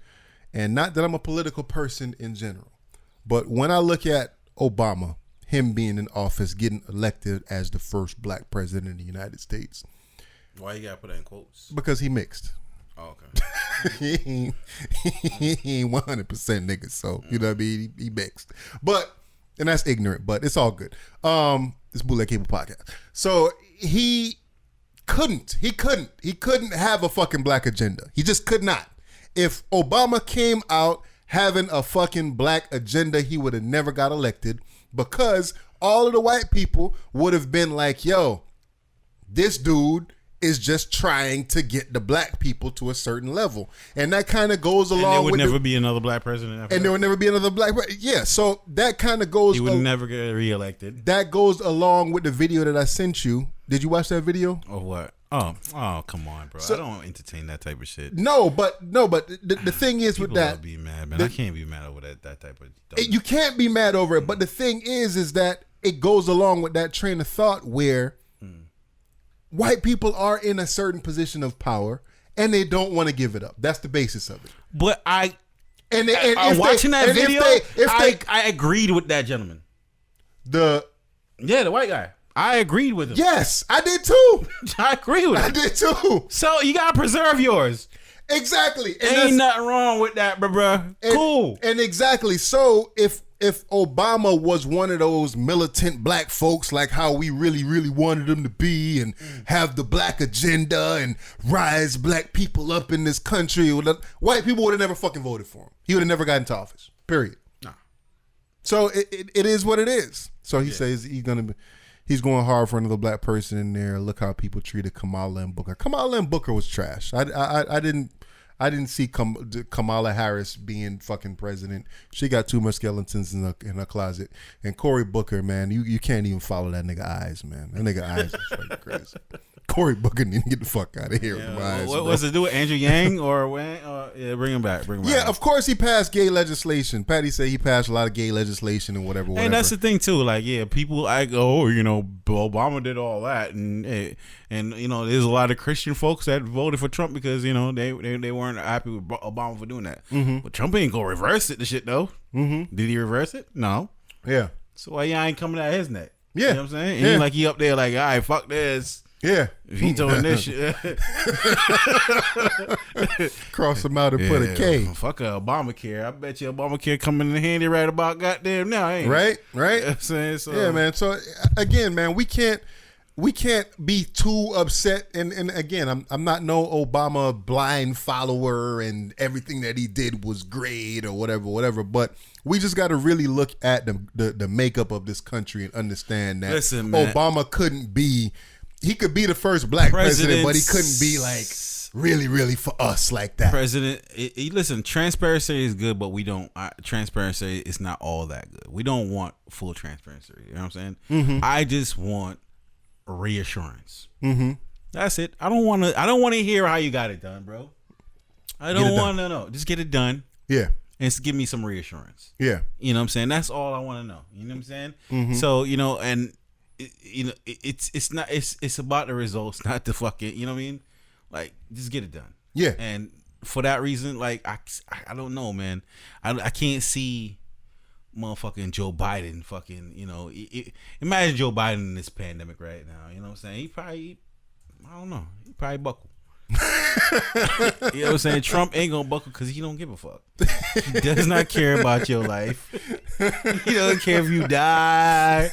[SPEAKER 2] and not that I'm a political person in general. But when I look at Obama, him being in office, getting elected as the first black president of the United States.
[SPEAKER 3] Why you gotta put that in quotes?
[SPEAKER 2] Because he mixed.
[SPEAKER 3] Oh, okay.
[SPEAKER 2] he ain't 100% niggas, so you know what I mean. He mixed, and that's ignorant, but it's all good. This Bootleg Cable podcast. So he couldn't have a fucking black agenda. He just could not. If Obama came out having a fucking black agenda, he would have never got elected, because all of the white people would have been like, yo, this dude is just trying to get the black people to a certain level. And that kind of goes along with...
[SPEAKER 3] And there would never be another black president after
[SPEAKER 2] and there would never be another black president. Yeah, so that kind of goes...
[SPEAKER 3] He would never get reelected.
[SPEAKER 2] That goes along with the video that I sent you. Did you watch that video?
[SPEAKER 3] Of what? Oh, come on, bro. So, I don't entertain that type of shit.
[SPEAKER 2] No, but the thing is with that...
[SPEAKER 3] People be mad, man. I can't be mad over that type of...
[SPEAKER 2] You can't be mad over it, but the thing is that it goes along with that train of thought where... white people are in a certain position of power and they don't want to give it up. That's the basis of it.
[SPEAKER 3] But watching that video, I agreed with that gentleman. The white guy. I agreed with him.
[SPEAKER 2] Yes, I did too.
[SPEAKER 3] I agree with him.
[SPEAKER 2] I did too.
[SPEAKER 3] So you gotta preserve yours.
[SPEAKER 2] Exactly. And
[SPEAKER 3] ain't nothing wrong with that, bro. Cool.
[SPEAKER 2] And exactly. So if Obama was one of those militant black folks, like how we really, really wanted him to be, and have the black agenda and rise black people up in this country, white people would have never fucking voted for him. He would have never gotten into office. Period. Nah. So it is what it is. So he says he's going hard for another black person in there. Look how people treated Kamala and Booker. Kamala and Booker was trash. I didn't see Kamala Harris being fucking president. She got too much skeletons in her closet. And Cory Booker, man, you can't even follow that nigga eyes, man. That nigga eyes is fucking crazy. Cory Booker need to get the fuck out of here with my eyes.
[SPEAKER 3] What was it do with Andrew Yang or when? Yeah, bring him back.
[SPEAKER 2] Yeah, of course he passed gay legislation. Patty said he passed a lot of gay legislation and whatever.
[SPEAKER 3] And that's the thing too. Like, yeah, people Obama did all that, and you know, there's a lot of Christian folks that voted for Trump because they weren't happy with Obama for doing that. But Trump ain't gonna reverse it. The shit though. Did he reverse it? No.
[SPEAKER 2] Yeah.
[SPEAKER 3] So why y'all ain't coming at his neck?
[SPEAKER 2] Yeah.
[SPEAKER 3] You know what I'm saying? And he up there like, all right, fuck this.
[SPEAKER 2] Yeah.
[SPEAKER 3] Vetoing this shit.
[SPEAKER 2] Cross them out and put a K.
[SPEAKER 3] Fuck Obamacare. I bet you Obamacare coming in handy right about goddamn now, ain't
[SPEAKER 2] it? Right?
[SPEAKER 3] You know what I'm saying? So,
[SPEAKER 2] yeah, man. So again, man, we can't be too upset. And again, I'm not no Obama blind follower and everything that he did was great or whatever. But we just got to really look at the makeup of this country and understand that Obama couldn't be. He could be the first black president, but he couldn't be like really, really for us like that.
[SPEAKER 3] Listen, transparency is good, but we don't. Transparency is not all that good. We don't want full transparency. You know what I'm saying? I just want reassurance. That's it. I don't want to hear how you got it done, bro. I don't want to know. Just get it done.
[SPEAKER 2] Yeah.
[SPEAKER 3] And give me some reassurance.
[SPEAKER 2] Yeah.
[SPEAKER 3] You know what I'm saying? That's all I want to know. You know what I'm saying? So, and it's about the results, not the fucking, you know what I mean? Like, just get it done.
[SPEAKER 2] Yeah.
[SPEAKER 3] And for that reason, like, I don't know, man. I can't see motherfucking Joe Biden fucking, imagine Joe Biden in this pandemic right now. You know what I'm saying? He probably buckle. You know what I'm saying? Trump ain't gonna buckle because he don't give a fuck. He does not care about your life. He doesn't care if you die.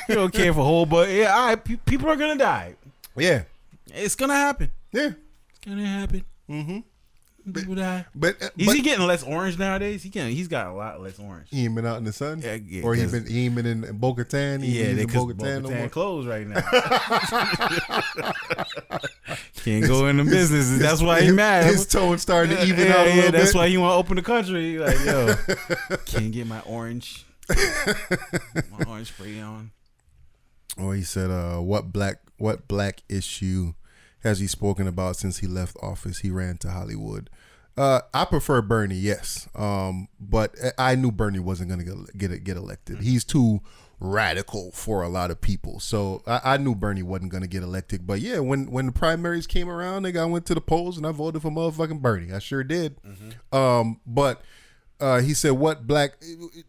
[SPEAKER 3] He don't care for whole, but yeah, all right, people are gonna die.
[SPEAKER 2] Yeah,
[SPEAKER 3] it's gonna happen.
[SPEAKER 2] Yeah,
[SPEAKER 3] it's gonna happen.
[SPEAKER 2] But
[SPEAKER 3] is he getting less orange nowadays? He's got a lot less orange.
[SPEAKER 2] He ain't been out in the sun, or he ain't been in Bo-Katan.
[SPEAKER 3] They Bo-Katan closed right now. Can't go in the business. That's why he mad.
[SPEAKER 2] His tone starting to even out a little bit.
[SPEAKER 3] That's why he want to open the country. Like, yo, can't get my orange spray on.
[SPEAKER 2] Oh, he said, what black issue has he spoken about since he left office? He ran to Hollywood. I prefer Bernie, yes. But I knew Bernie wasn't going to get elected. He's too radical for a lot of people. So I knew Bernie wasn't going to get elected. But yeah, when the primaries came around, I went to the polls and I voted for motherfucking Bernie. I sure did. But he said,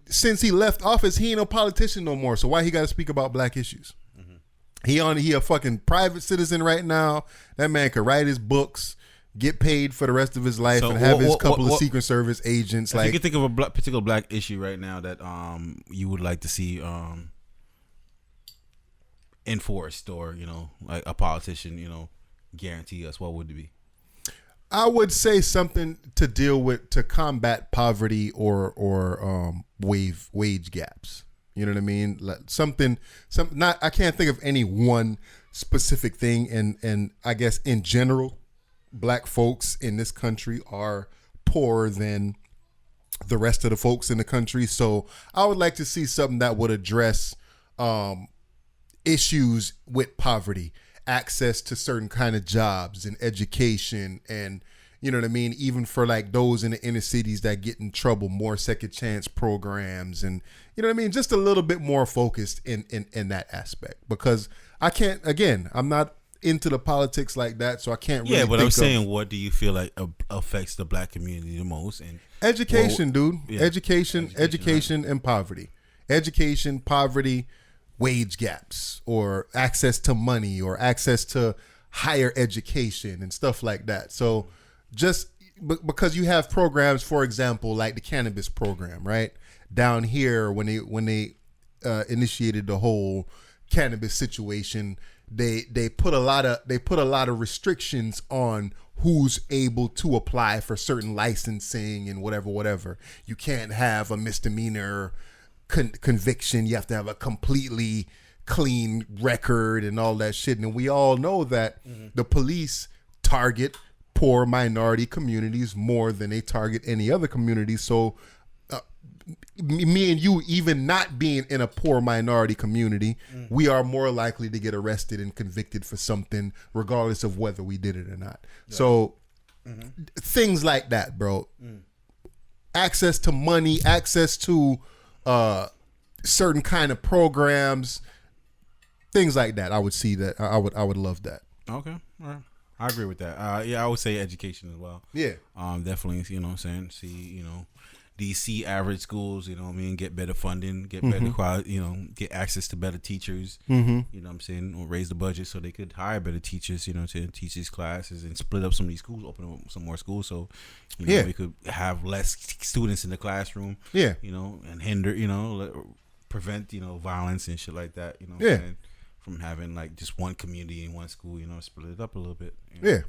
[SPEAKER 2] since he left office, he ain't no politician no more. So why he got to speak about black issues? He a fucking private citizen right now. That man could write his books, get paid for the rest of his life, and have his couple of Secret Service agents.
[SPEAKER 3] If you could think of a particular black issue right now that you would like to see enforced, or like a politician guarantee us, what would it be?
[SPEAKER 2] I would say something to deal with, to combat poverty or wage gaps. You know what I mean? Like I can't think of any one specific thing. And I guess in general, black folks in this country are poorer than the rest of the folks in the country. So I would like to see something that would address issues with poverty, access to certain kind of jobs and education, and you know what I mean, even for like those in the inner cities that get in trouble, more second chance programs, and you know what I mean, just a little bit more focused in that aspect. Because I'm not into the politics like that, so I can't really
[SPEAKER 3] but I'm saying, what do you feel like affects the black community the most? And
[SPEAKER 2] education, dude. Yeah. Education, right? And poverty. Education, poverty, wage gaps, or access to money, or access to higher education and stuff like that. So just because you have programs, for example, like the cannabis program, right? Down here, when they initiated the whole cannabis situation, they put a lot of restrictions on who's able to apply for certain licensing and whatever. You can't have a misdemeanor conviction. You have to have a completely clean record and all that shit. And we all know that the police target poor minority communities more than they target any other community. So me and you, even not being in a poor minority community, we are more likely to get arrested and convicted for something, regardless of whether we did it or not. Yeah. So things like that, bro. Access to money, access to certain kind of programs, things like that. I would see that. I would love that.
[SPEAKER 3] Okay, all right. I agree with that. I would say education as well.
[SPEAKER 2] Yeah.
[SPEAKER 3] Definitely, what I'm saying, see, DC average schools, what I mean, get better funding, get better quality, get access to better teachers, you know what I'm saying, or raise the budget so they could hire better teachers, to teach these classes, and split up some of these schools, open up some more schools, so we could have less students in the classroom, and hinder, prevent, violence and shit like that, from having like just one community in one school, split it up a little bit.
[SPEAKER 2] Yeah.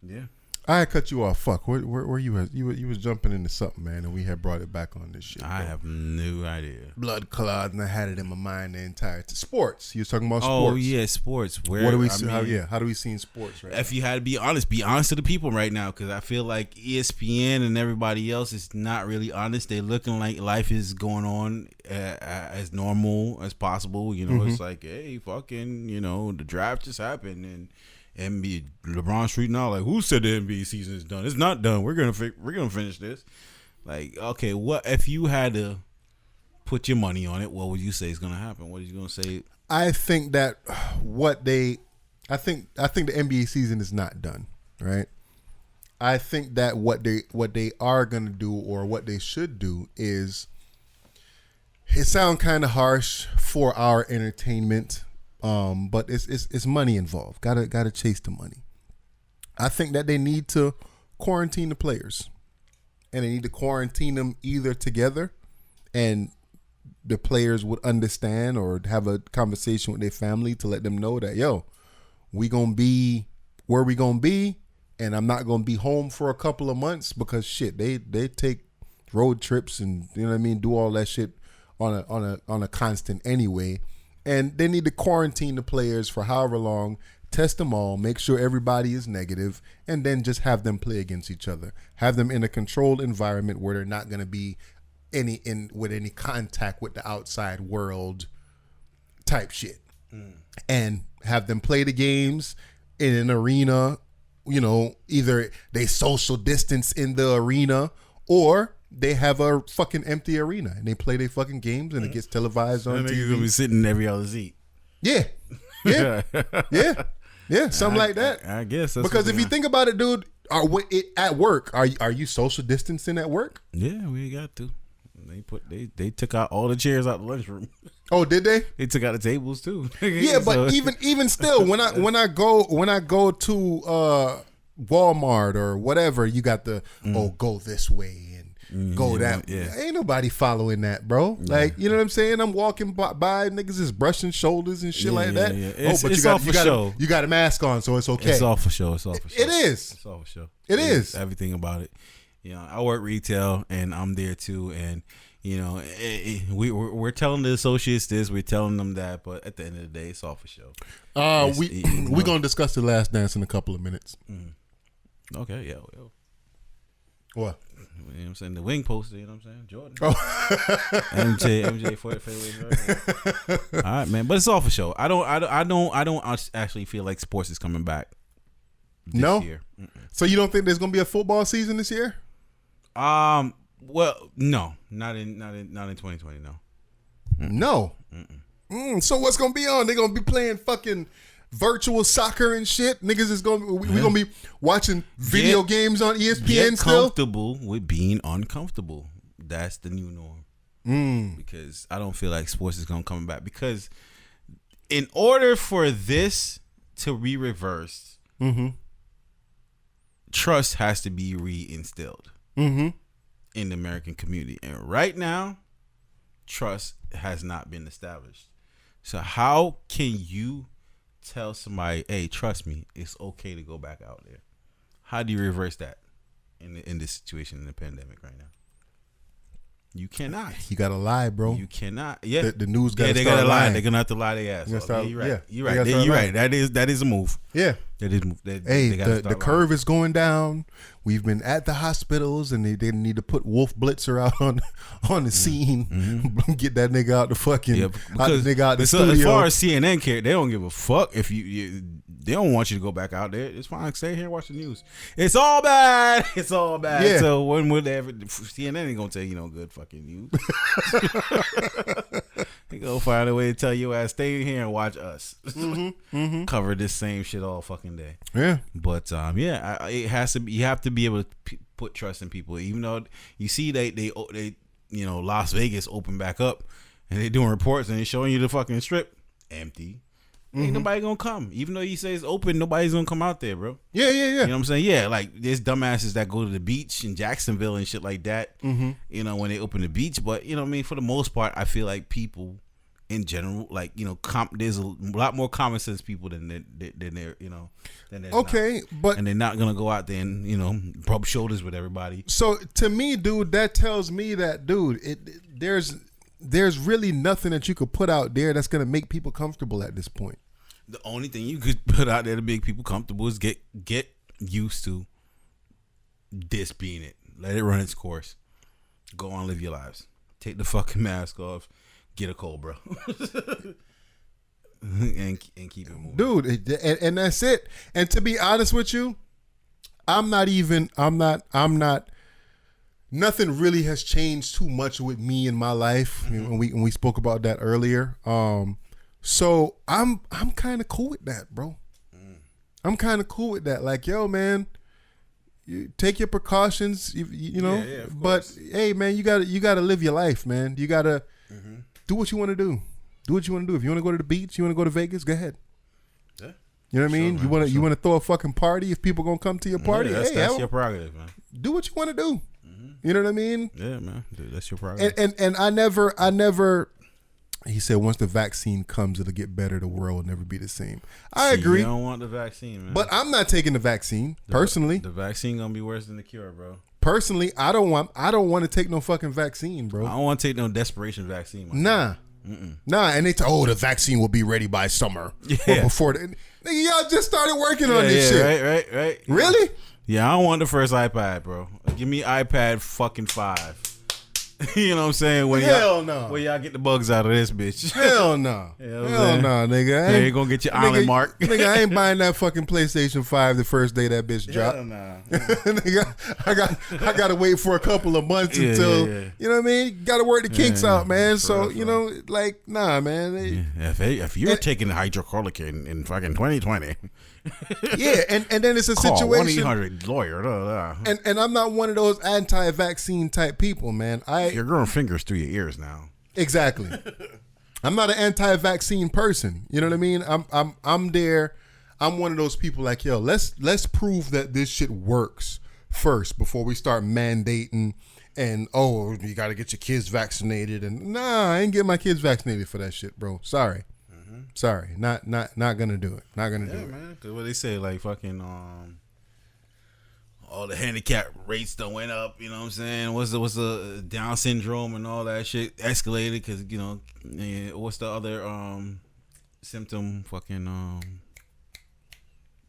[SPEAKER 3] Yeah.
[SPEAKER 2] I had cut you off. Fuck. Where you at? You was jumping into something, man, and we had brought it back on this shit.
[SPEAKER 3] I have no idea.
[SPEAKER 2] Blood clot, and I had it in my mind the entire time. Sports. You was talking about sports.
[SPEAKER 3] Oh yeah, sports.
[SPEAKER 2] Where? What do we see? How do we see in sports right now?
[SPEAKER 3] If you had to be honest to the people right now, because I feel like ESPN and everybody else is not really honest. They're looking like life is going on as normal as possible. It's like, hey, fucking, the draft just happened, and LeBron Street now, like, who said the NBA season is done? It's not done. We're gonna finish this. Like, okay, what if you had to put your money on it? What would you say is gonna happen? What are you gonna say?
[SPEAKER 2] I think that I think the NBA season is not done. Right. I think that what they are gonna do, or what they should do, is, it sounds kind of harsh, for our entertainment. But it's money involved. Gotta chase the money. I think that they need to quarantine the players, and they need to quarantine them either together, and the players would understand, or have a conversation with their family to let them know that, yo, we gonna be where we gonna be, and I'm not gonna be home for a couple of months because shit, they take road trips and you know what I mean, do all that shit on a constant anyway, and they need to quarantine the players for however long, test them all, make sure everybody is negative, and then just have them play against each other. Have them in a controlled environment where they're not gonna be with any contact with the outside world type shit, and have them play the games in an arena. You know, either they social distance in the arena or they have a fucking empty arena and they play their fucking games and it gets televised on TV.
[SPEAKER 3] You're gonna be sitting in every other seat.
[SPEAKER 2] Yeah, something like that.
[SPEAKER 3] I guess that's
[SPEAKER 2] because if you think about it, dude, at work, are you social distancing at work?
[SPEAKER 3] Yeah, we got to. They took out all the chairs out the lunchroom.
[SPEAKER 2] Oh, did they?
[SPEAKER 3] They took out the tables too.
[SPEAKER 2] Yeah, but even still, when I go to Walmart or whatever, you got the go this way and go that way. Yeah. Ain't nobody following that, bro. Like, you know what I'm saying? I'm walking by niggas is brushing shoulders and shit like that.
[SPEAKER 3] Yeah. But
[SPEAKER 2] you got a mask on, so it's okay.
[SPEAKER 3] It's all for show. It
[SPEAKER 2] is.
[SPEAKER 3] It's all for show.
[SPEAKER 2] It is.
[SPEAKER 3] Everything about it. You know, I work retail and I'm there too, and you know, we're telling the associates this, we're telling them that, but at the end of the day, it's all for show.
[SPEAKER 2] We're gonna discuss The Last Dance in a couple of minutes.
[SPEAKER 3] Okay, yeah.
[SPEAKER 2] What?
[SPEAKER 3] You know what I'm saying? The wing poster, you know what I'm saying? Jordan.
[SPEAKER 2] Oh.
[SPEAKER 3] MJ for the fadeaway. All right, man. But it's all for show. I don't actually feel like sports is coming back this year.
[SPEAKER 2] So you don't think there's gonna be a football season this year?
[SPEAKER 3] Well, no. Not in 2020, no.
[SPEAKER 2] No. So what's gonna be on? They're gonna be playing fucking virtual soccer and shit. Niggas is gonna we gonna be watching video games on ESPN
[SPEAKER 3] get
[SPEAKER 2] still.
[SPEAKER 3] Comfortable with being uncomfortable. That's the new norm. Because I don't feel like sports is gonna come back. Because in order for this to be reversed, trust has to be reinstilled in the American community. And right now, trust has not been established. So how can you tell somebody, hey, trust me, it's okay to go back out there? How do you reverse that in this situation in the pandemic right now? You cannot.
[SPEAKER 2] You gotta lie, bro.
[SPEAKER 3] You cannot. Yeah,
[SPEAKER 2] the news gotta
[SPEAKER 3] they
[SPEAKER 2] start
[SPEAKER 3] gotta lie.
[SPEAKER 2] lying.
[SPEAKER 3] They're gonna have to lie their ass off. Yeah, you're right.
[SPEAKER 2] Yeah.
[SPEAKER 3] You're right. You're right. That is a move.
[SPEAKER 2] Yeah.
[SPEAKER 3] That is move.
[SPEAKER 2] The curve is going down. We've been at the hospitals, and they need to put Wolf Blitzer out on the scene. Get that nigga out the fucking studio.
[SPEAKER 3] As far as CNN care, they don't give a fuck if you they don't want you to go back out there. It's fine. Stay here and watch the news. It's all bad. It's all bad.
[SPEAKER 2] Yeah.
[SPEAKER 3] So when would they ever? CNN ain't gonna tell you no good fucking news. They go find a way to tell you ass stay here and watch us cover this same shit all fucking day.
[SPEAKER 2] Yeah.
[SPEAKER 3] But it has to be. You have to be able to put trust in people, even though you see they Las Vegas open back up and they doing reports and they showing you the fucking strip empty. Ain't nobody gonna come. Even though you say it's open, nobody's gonna come out there, bro.
[SPEAKER 2] Yeah.
[SPEAKER 3] You know what I'm saying? Yeah, like there's dumbasses that go to the beach in Jacksonville and shit like that. You know, when they open the beach, but you know what I mean. For the most part, I feel like people in general, like there's a lot more common sense people than they're
[SPEAKER 2] okay,
[SPEAKER 3] not.
[SPEAKER 2] But
[SPEAKER 3] and they're not gonna go out there and rub shoulders with everybody.
[SPEAKER 2] So to me, dude, that tells me that, dude, there's really nothing that you could put out there that's gonna make people comfortable at this point.
[SPEAKER 3] The only thing you could put out there to make people comfortable is get used to this being it. Let it run its course. Go on, live your lives. Take the fucking mask off. Get a Cobra. and keep it moving.
[SPEAKER 2] Dude, and that's it. And to be honest with you, I'm not nothing really has changed too much with me in my life. When we spoke about that earlier. So I'm kind of cool with that, bro. I'm kind of cool with that. Like, yo, man, you take your precautions, you know.
[SPEAKER 3] Yeah,
[SPEAKER 2] but hey, man, you gotta live your life, man. You gotta do what you want to do. Do what you want to do. If you want to go to the beach, you want to go to Vegas, go ahead.
[SPEAKER 3] Yeah.
[SPEAKER 2] You know what I mean?
[SPEAKER 3] Man,
[SPEAKER 2] you want to throw a fucking party if people gonna come to your party.
[SPEAKER 3] Yeah, that's your prerogative, man.
[SPEAKER 2] Do what you want to do. You know what I mean?
[SPEAKER 3] Yeah, man. Dude, that's your prerogative.
[SPEAKER 2] And I never He said once the vaccine comes, it'll get better. The world will never be the same. I agree.
[SPEAKER 3] You don't want the vaccine, man.
[SPEAKER 2] But I'm not taking the vaccine personally.
[SPEAKER 3] The vaccine gonna be worse than the cure, bro.
[SPEAKER 2] Personally, I don't want to take no fucking vaccine, bro.
[SPEAKER 3] I don't want to take no desperation vaccine.
[SPEAKER 2] Nah. And they the vaccine will be ready by summer.
[SPEAKER 3] Yeah.
[SPEAKER 2] Or before nigga, y'all just started working on this shit.
[SPEAKER 3] Right.
[SPEAKER 2] Really?
[SPEAKER 3] Yeah, I don't want the first iPad, bro. Give me iPad fucking 5. You know what I'm saying?
[SPEAKER 2] Hell no.
[SPEAKER 3] Where y'all get the bugs out of this bitch?
[SPEAKER 2] Hell no.
[SPEAKER 3] Hell
[SPEAKER 2] no, nigga.
[SPEAKER 3] Yeah, you gonna get your island mark.
[SPEAKER 2] Nigga, I ain't buying that fucking PlayStation 5 the first day that bitch dropped.
[SPEAKER 3] Hell nah.
[SPEAKER 2] Nigga, I gotta wait for a couple of months until you know what I mean? Gotta work the kinks out, man. So, you know, like, nah, man.
[SPEAKER 3] If you're taking hydrochloric in fucking 2020.
[SPEAKER 2] Yeah, and then it's a
[SPEAKER 3] Call
[SPEAKER 2] situation
[SPEAKER 3] 1-800-LAWYER.
[SPEAKER 2] And I'm not one of those anti-vaccine type people, man.
[SPEAKER 3] You're growing fingers through your ears now.
[SPEAKER 2] Exactly. I'm not an anti-vaccine person. You know what I mean? I'm there. I'm one of those people like, yo, let's prove that this shit works first before we start mandating and you got to get your kids vaccinated and nah, I ain't getting my kids vaccinated for that shit, bro. Sorry. Sorry, not gonna do it. Not gonna do it,
[SPEAKER 3] man. Cause what they say, like fucking all the handicap rates done went up. You know what I'm saying? What's the Down syndrome and all that shit escalated? Because you know, what's the other symptom? Fucking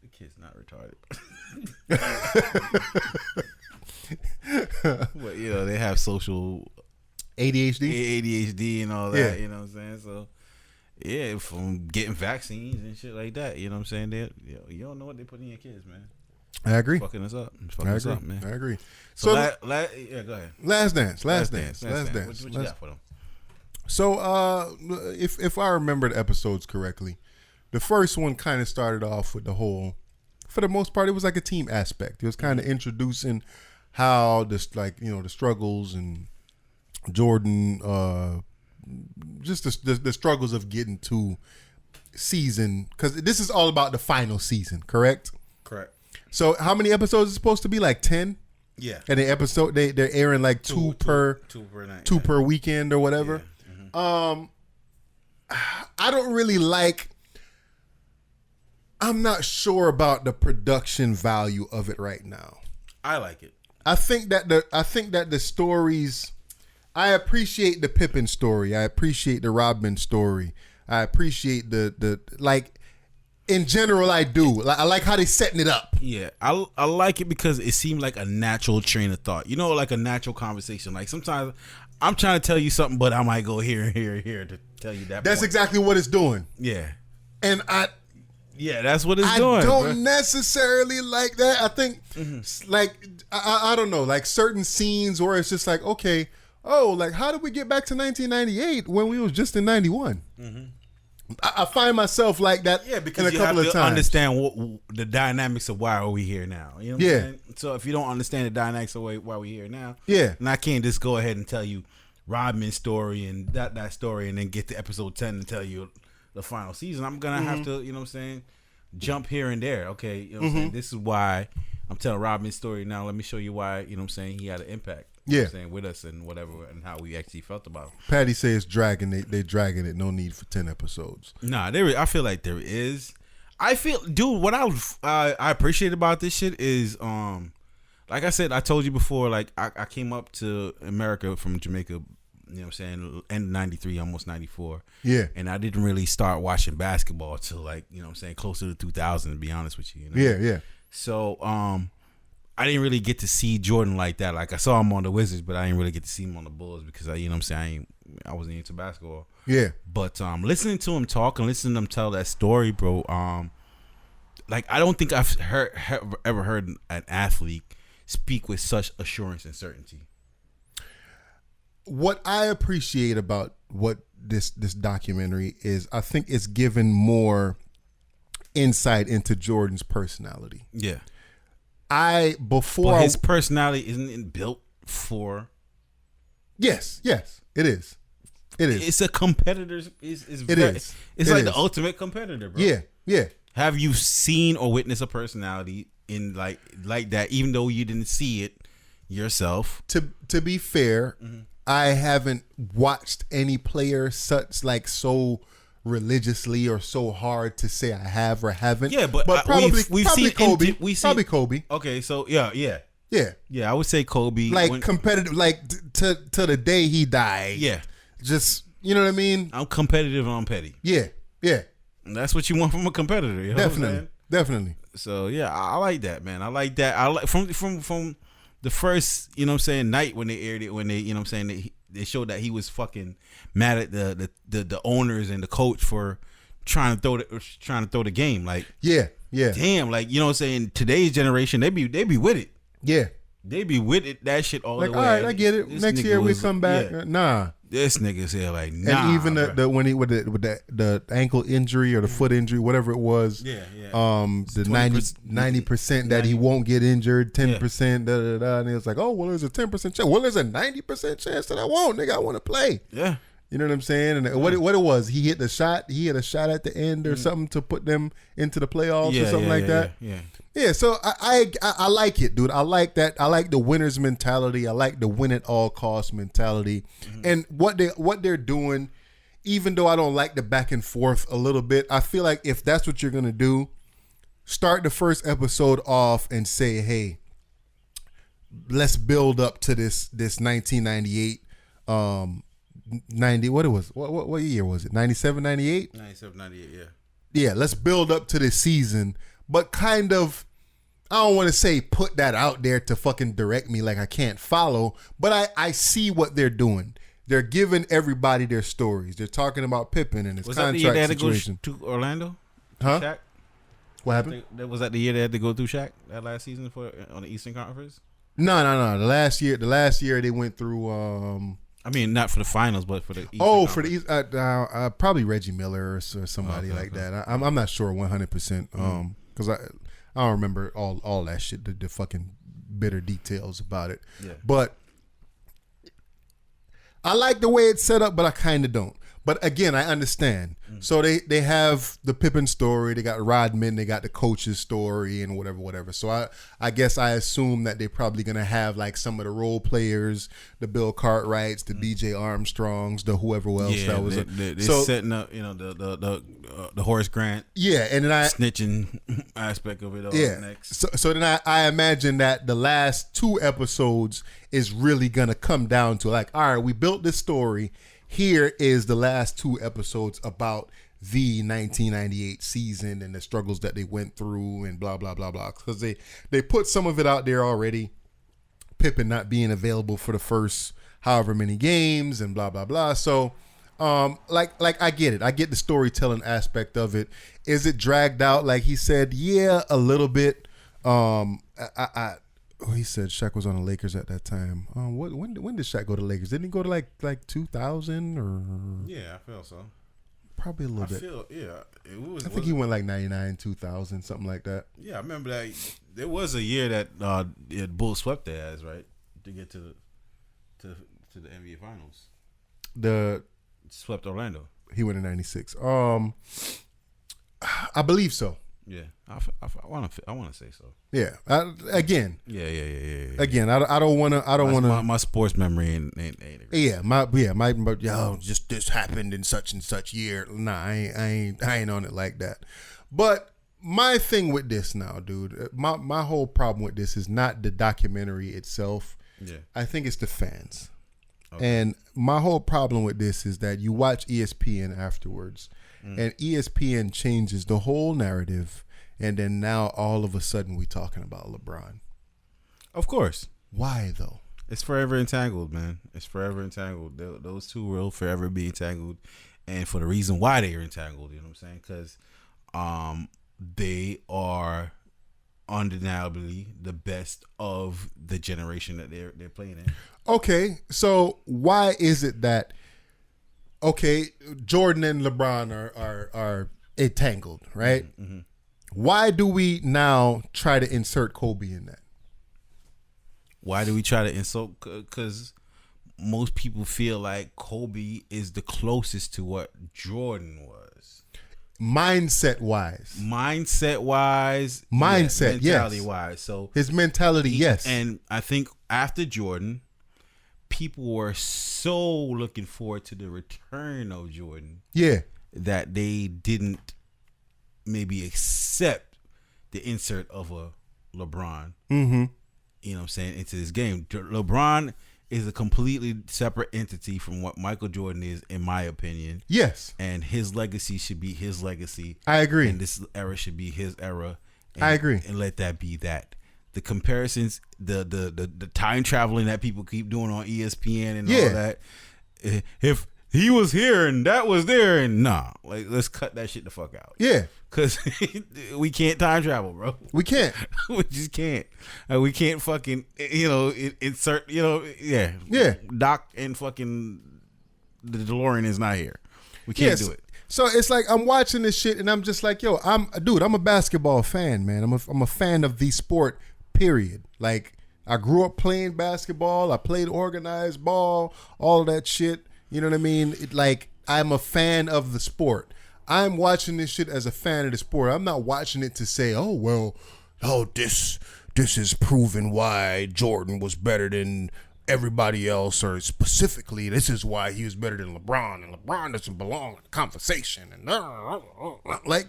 [SPEAKER 3] the kid's not retarded. But you know they have social ADHD and all that. Yeah. You know what I'm saying? So. Yeah, from getting vaccines and shit like that. You know what I'm saying? You don't know what they put in your kids, man.
[SPEAKER 2] I agree.
[SPEAKER 3] Fucking us up. Us up, man.
[SPEAKER 2] I agree.
[SPEAKER 3] So yeah, go ahead.
[SPEAKER 2] Last dance.
[SPEAKER 3] What you got for them?
[SPEAKER 2] So, if I remember the episodes correctly, the first one kind of started off with the whole, for the most part, it was like a team aspect. It was kind of introducing how this, like, you know, the struggles and Jordan, just the struggles of getting to season, because this is all about the final season, correct?
[SPEAKER 3] Correct.
[SPEAKER 2] So how many episodes is it supposed to be? Like 10?
[SPEAKER 3] Yeah.
[SPEAKER 2] And the episode they're airing like two per night, two per weekend or whatever. Yeah. I don't really like. I'm not sure about the production value of it right now.
[SPEAKER 3] I like it.
[SPEAKER 2] I think that the stories. I appreciate the Pippen story. I appreciate the Rodman story. I appreciate the like. In general, I do. I like how they setting it up.
[SPEAKER 3] Yeah, I like it because it seemed like a natural train of thought. You know, like a natural conversation. Like sometimes I'm trying to tell you something, but I might go here to tell you that.
[SPEAKER 2] That's point. Exactly what it's doing.
[SPEAKER 3] Yeah,
[SPEAKER 2] and
[SPEAKER 3] that's what it's doing.
[SPEAKER 2] I don't necessarily like that. I think like I don't know, like certain scenes where it's just like, okay. Like how did we get back to 1998 when we was just in 91? Mm-hmm. I find myself like that.
[SPEAKER 3] Yeah, because you have to understand what the dynamics of why are we here now. You know what I'm saying? So if you don't understand the dynamics of why we're here now, and I can't just go ahead and tell you Rodman's story and that story and then get to episode 10 and tell you the final season. I'm gonna have to, you know what I'm saying, jump here and there. Okay, you know what I'm saying? This is why I'm telling Rodman's story now. Let me show you why, you know what I'm saying, he had an impact. You know what I'm saying, with us and whatever, and how we actually felt about it.
[SPEAKER 2] Patty says dragging they dragging it. No need for 10 episodes.
[SPEAKER 3] Nah, I feel like there is. I feel, dude. What I appreciate about this shit is, like I said, I told you before. Like I came up to America from Jamaica. You know what I'm saying? End of 93, almost 94.
[SPEAKER 2] Yeah.
[SPEAKER 3] And I didn't really start watching basketball till, like, you know what I'm saying, closer to 2000. To be honest with you.
[SPEAKER 2] You know? Yeah.
[SPEAKER 3] So I didn't really get to see Jordan like that. Like I saw him on the Wizards, but I didn't really get to see him on the Bulls because you know what I'm saying, I wasn't into basketball.
[SPEAKER 2] Yeah.
[SPEAKER 3] But listening to him talk and listening to him tell that story, bro, like I don't think I've ever heard an athlete speak with such assurance and certainty.
[SPEAKER 2] What I appreciate about what this documentary is, I think it's given more insight into Jordan's personality.
[SPEAKER 3] Yeah.
[SPEAKER 2] His
[SPEAKER 3] personality isn't built for.
[SPEAKER 2] Yes, it is.
[SPEAKER 3] It's a competitor's. It's like the ultimate competitor, bro.
[SPEAKER 2] Yeah.
[SPEAKER 3] Have you seen or witnessed a personality in like that, even though you didn't see it yourself?
[SPEAKER 2] To be fair, I haven't watched any player such like so religiously or so hard to say I have or haven't.
[SPEAKER 3] Yeah, but
[SPEAKER 2] probably
[SPEAKER 3] we've
[SPEAKER 2] probably
[SPEAKER 3] seen
[SPEAKER 2] Kobe.
[SPEAKER 3] probably
[SPEAKER 2] Kobe.
[SPEAKER 3] Okay, so yeah.
[SPEAKER 2] Yeah.
[SPEAKER 3] I would say Kobe.
[SPEAKER 2] Like competitive, like to the day he died.
[SPEAKER 3] Yeah,
[SPEAKER 2] just you know what I mean.
[SPEAKER 3] I'm competitive and I'm petty.
[SPEAKER 2] Yeah.
[SPEAKER 3] And that's what you want from a competitor. You know
[SPEAKER 2] Definitely.
[SPEAKER 3] So yeah, I like that, man. I like that. I like from the first, you know what I'm saying, night when they aired it, when they, you know what I'm saying, they showed that he was fucking mad at the owners and the coach for trying to throw the game. Like
[SPEAKER 2] yeah.
[SPEAKER 3] Damn, like, you know what I'm saying, today's generation, they be with it.
[SPEAKER 2] Yeah.
[SPEAKER 3] They be with it, that shit all
[SPEAKER 2] like,
[SPEAKER 3] the way.
[SPEAKER 2] All right, I get it.
[SPEAKER 3] This
[SPEAKER 2] Next year we come back.
[SPEAKER 3] Yeah.
[SPEAKER 2] Nah.
[SPEAKER 3] This nigga's here like, nah.
[SPEAKER 2] And even the when he with the ankle injury or the foot injury, whatever it was.
[SPEAKER 3] Yeah.
[SPEAKER 2] The 90% that he won't get injured, 10%, and it was like, oh well, there's a 10% chance. Well, there's a 90% chance that I won't, nigga. I want to play.
[SPEAKER 3] Yeah.
[SPEAKER 2] You know what I'm saying? And what it was, he hit a shot at the end or something to put them into the playoffs or something like that. Yeah, so I like it, dude. I like that. I like the winner's mentality. I like the win at all costs mentality. And what they're doing, even though I don't like the back and forth a little bit, I feel like if that's what you're gonna do, start the first episode off and say, hey, let's build up to this 1998 90 what year was it? 97, 98?
[SPEAKER 3] 97, 98, yeah.
[SPEAKER 2] Yeah, let's build up to this season. But kind of, I don't want to say put that out there to fucking direct me like I can't follow, but I see what they're doing. They're giving everybody their stories. They're talking about Pippen and his contract situation. Was that the year they had
[SPEAKER 3] to go to Orlando?
[SPEAKER 2] Huh?
[SPEAKER 3] Shaq?
[SPEAKER 2] What happened?
[SPEAKER 3] Was that the year they had to go through Shaq that last season on the Eastern Conference?
[SPEAKER 2] No. The last year they went through.
[SPEAKER 3] I mean, not for the finals, but for the Eastern
[SPEAKER 2] Conference. For
[SPEAKER 3] the
[SPEAKER 2] East, probably Reggie Miller or somebody like that. I'm not sure 100%. Because I don't remember all that shit, the fucking bitter details about it.
[SPEAKER 3] Yeah.
[SPEAKER 2] But I like the way it's set up, but I kind of don't. But again, I understand. So they have the Pippen story, they got Rodman, they got the coach's story and whatever. So I guess I assume that they're probably gonna have like some of the role players, the Bill Cartwrights, the BJ Armstrongs, the whoever else that was.
[SPEAKER 3] They're setting up, you know, the Horace Grant.
[SPEAKER 2] Yeah, and then
[SPEAKER 3] snitching aspect of it all next.
[SPEAKER 2] So then I imagine that the last 2 episodes is really gonna come down to like, all right, we built this story. Here is the last 2 episodes about the 1998 season and the struggles that they went through and blah, blah, blah, blah. Because they put some of it out there already. Pippen not being available for the first however many games and blah, blah, blah. So, like I get it. I get the storytelling aspect of it. Is it dragged out? Like he said, yeah, a little bit. He said Shaq was on the Lakers at that time. When did Shaq go to the Lakers? Didn't he go to like 2000 or?
[SPEAKER 3] Yeah, I feel so.
[SPEAKER 2] Probably a little bit. I think he went like 99, 2000, something like that.
[SPEAKER 3] Yeah, I remember that. There was a year that the Bulls swept their ass, right, to get to the NBA Finals. Swept Orlando.
[SPEAKER 2] He went in 96. I believe so.
[SPEAKER 3] Yeah, I want to say so.
[SPEAKER 2] Yeah. Again.
[SPEAKER 3] Yeah.
[SPEAKER 2] Again, I don't want to.
[SPEAKER 3] My sports memory ain't
[SPEAKER 2] just this happened in such and such year. Nah, I ain't on it like that. But my thing with this now, dude, my whole problem with this is not the documentary itself.
[SPEAKER 3] Yeah,
[SPEAKER 2] I think it's the fans. Okay. And my whole problem with this is that you watch ESPN afterwards. And ESPN changes the whole narrative, and then now all of a sudden we talking about LeBron.
[SPEAKER 3] Of course.
[SPEAKER 2] Why though?
[SPEAKER 3] It's forever entangled, man. It's forever entangled. Those two will forever be entangled, and for the reason why they are entangled, you know what I'm saying? Because they are undeniably the best of the generation that they're playing in.
[SPEAKER 2] Okay, so why is it that? Okay, Jordan and LeBron are entangled, right? Mm-hmm. Why do we now try to insert Kobe in that?
[SPEAKER 3] Why do we try to insert? Because most people feel like Kobe is the closest to what Jordan was.
[SPEAKER 2] Mindset wise,
[SPEAKER 3] mentality wise. So
[SPEAKER 2] his mentality, yes.
[SPEAKER 3] And I think after Jordan, people were so looking forward to the return of Jordan.
[SPEAKER 2] Yeah.
[SPEAKER 3] That they didn't maybe accept the insert of a LeBron.
[SPEAKER 2] Mm-hmm.
[SPEAKER 3] You know what I'm saying? Into this game. LeBron is a completely separate entity from what Michael Jordan is, in my opinion.
[SPEAKER 2] Yes.
[SPEAKER 3] And his legacy should be his legacy.
[SPEAKER 2] I agree.
[SPEAKER 3] And this era should be his era. And,
[SPEAKER 2] I agree.
[SPEAKER 3] And let that be that. The comparisons, the time traveling that people keep doing on ESPN and all that. If he was here and that was there, and like, let's cut that shit the fuck out.
[SPEAKER 2] Yeah.
[SPEAKER 3] Because we can't time travel, bro.
[SPEAKER 2] We can't.
[SPEAKER 3] We just can't. We can't fucking, insert, Yeah. Doc and fucking the DeLorean is not here. We can't do it.
[SPEAKER 2] So it's like I'm watching this shit and I'm just like, yo, I'm a basketball fan, man. I'm a fan of the sport, period. Like, I grew up playing basketball. I played organized ball, all that shit. You know what I mean? I'm a fan of the sport. I'm watching this shit as a fan of the sport. I'm not watching it to say, this is proven why Jordan was better than everybody else, or specifically, this is why he was better than LeBron, and LeBron doesn't belong in the conversation. And like,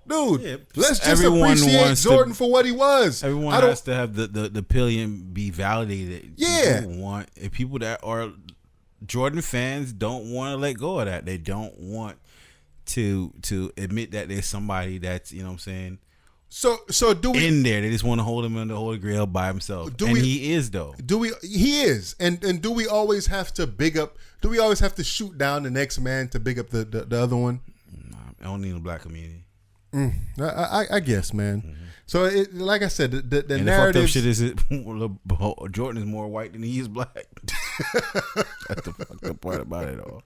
[SPEAKER 2] dude, let's just appreciate Jordan for what he was.
[SPEAKER 3] Everyone has to have the opinion be validated.
[SPEAKER 2] Yeah.
[SPEAKER 3] If people that are Jordan fans don't want to let go of that. They don't want to admit that there's somebody that's, you know what I'm saying, so do we in there? They just want to hold him in the Holy Grail by himself. He is though. He is. And do we always have to big up? Do we always have to shoot down the next man to big up the other one? Nah, only in the black community.
[SPEAKER 2] I guess, man. Mm-hmm. So like I said, the
[SPEAKER 3] and
[SPEAKER 2] narrative
[SPEAKER 3] shit is Jordan is more white than he is black. That's the fucked up part about it all.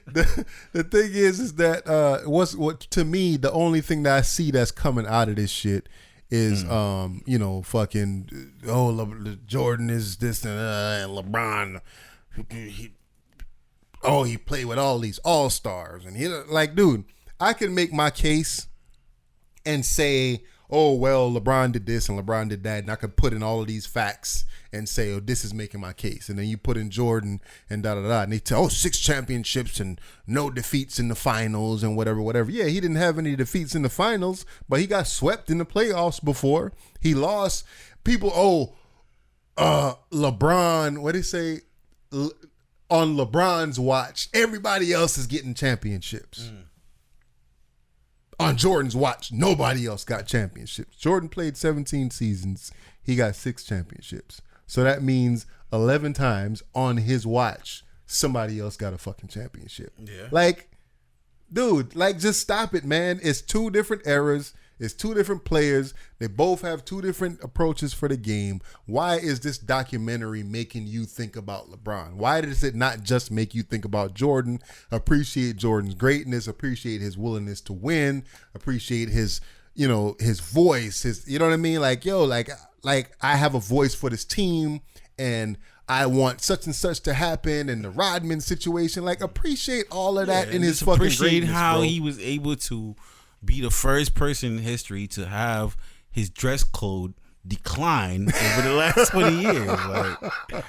[SPEAKER 2] The thing is that what to me, the only thing that I see that's coming out of this shit is fucking Jordan is this and LeBron he played with all these all-stars, and dude, I can make my case and say, LeBron did this and LeBron did that, and I could put in all of these facts and say, this is making my case. And then you put in Jordan and and they tell, 6 championships and no defeats in the finals and whatever. Yeah, he didn't have any defeats in the finals, but he got swept in the playoffs before. He lost. People, LeBron, what did he say? On LeBron's watch, everybody else is getting championships. On Jordan's watch, nobody else got championships. Jordan played 17 seasons. He got 6 championships. So that means 11 times on his watch, somebody else got a fucking championship. Yeah. Dude, just stop it, man. It's 2 different eras. It's 2 different players. They both have 2 different approaches for the game. Why is this documentary making you think about LeBron? Why does it not just make you think about Jordan? Appreciate Jordan's greatness. Appreciate his willingness to win. Appreciate his, his voice. His, you know what I mean? I have a voice for this team, and I want such and such to happen, and the Rodman situation. Appreciate all of that in his fucking greatness. Appreciate how
[SPEAKER 3] he was able to be the first person in history to have his dress code decline over the last 20 years.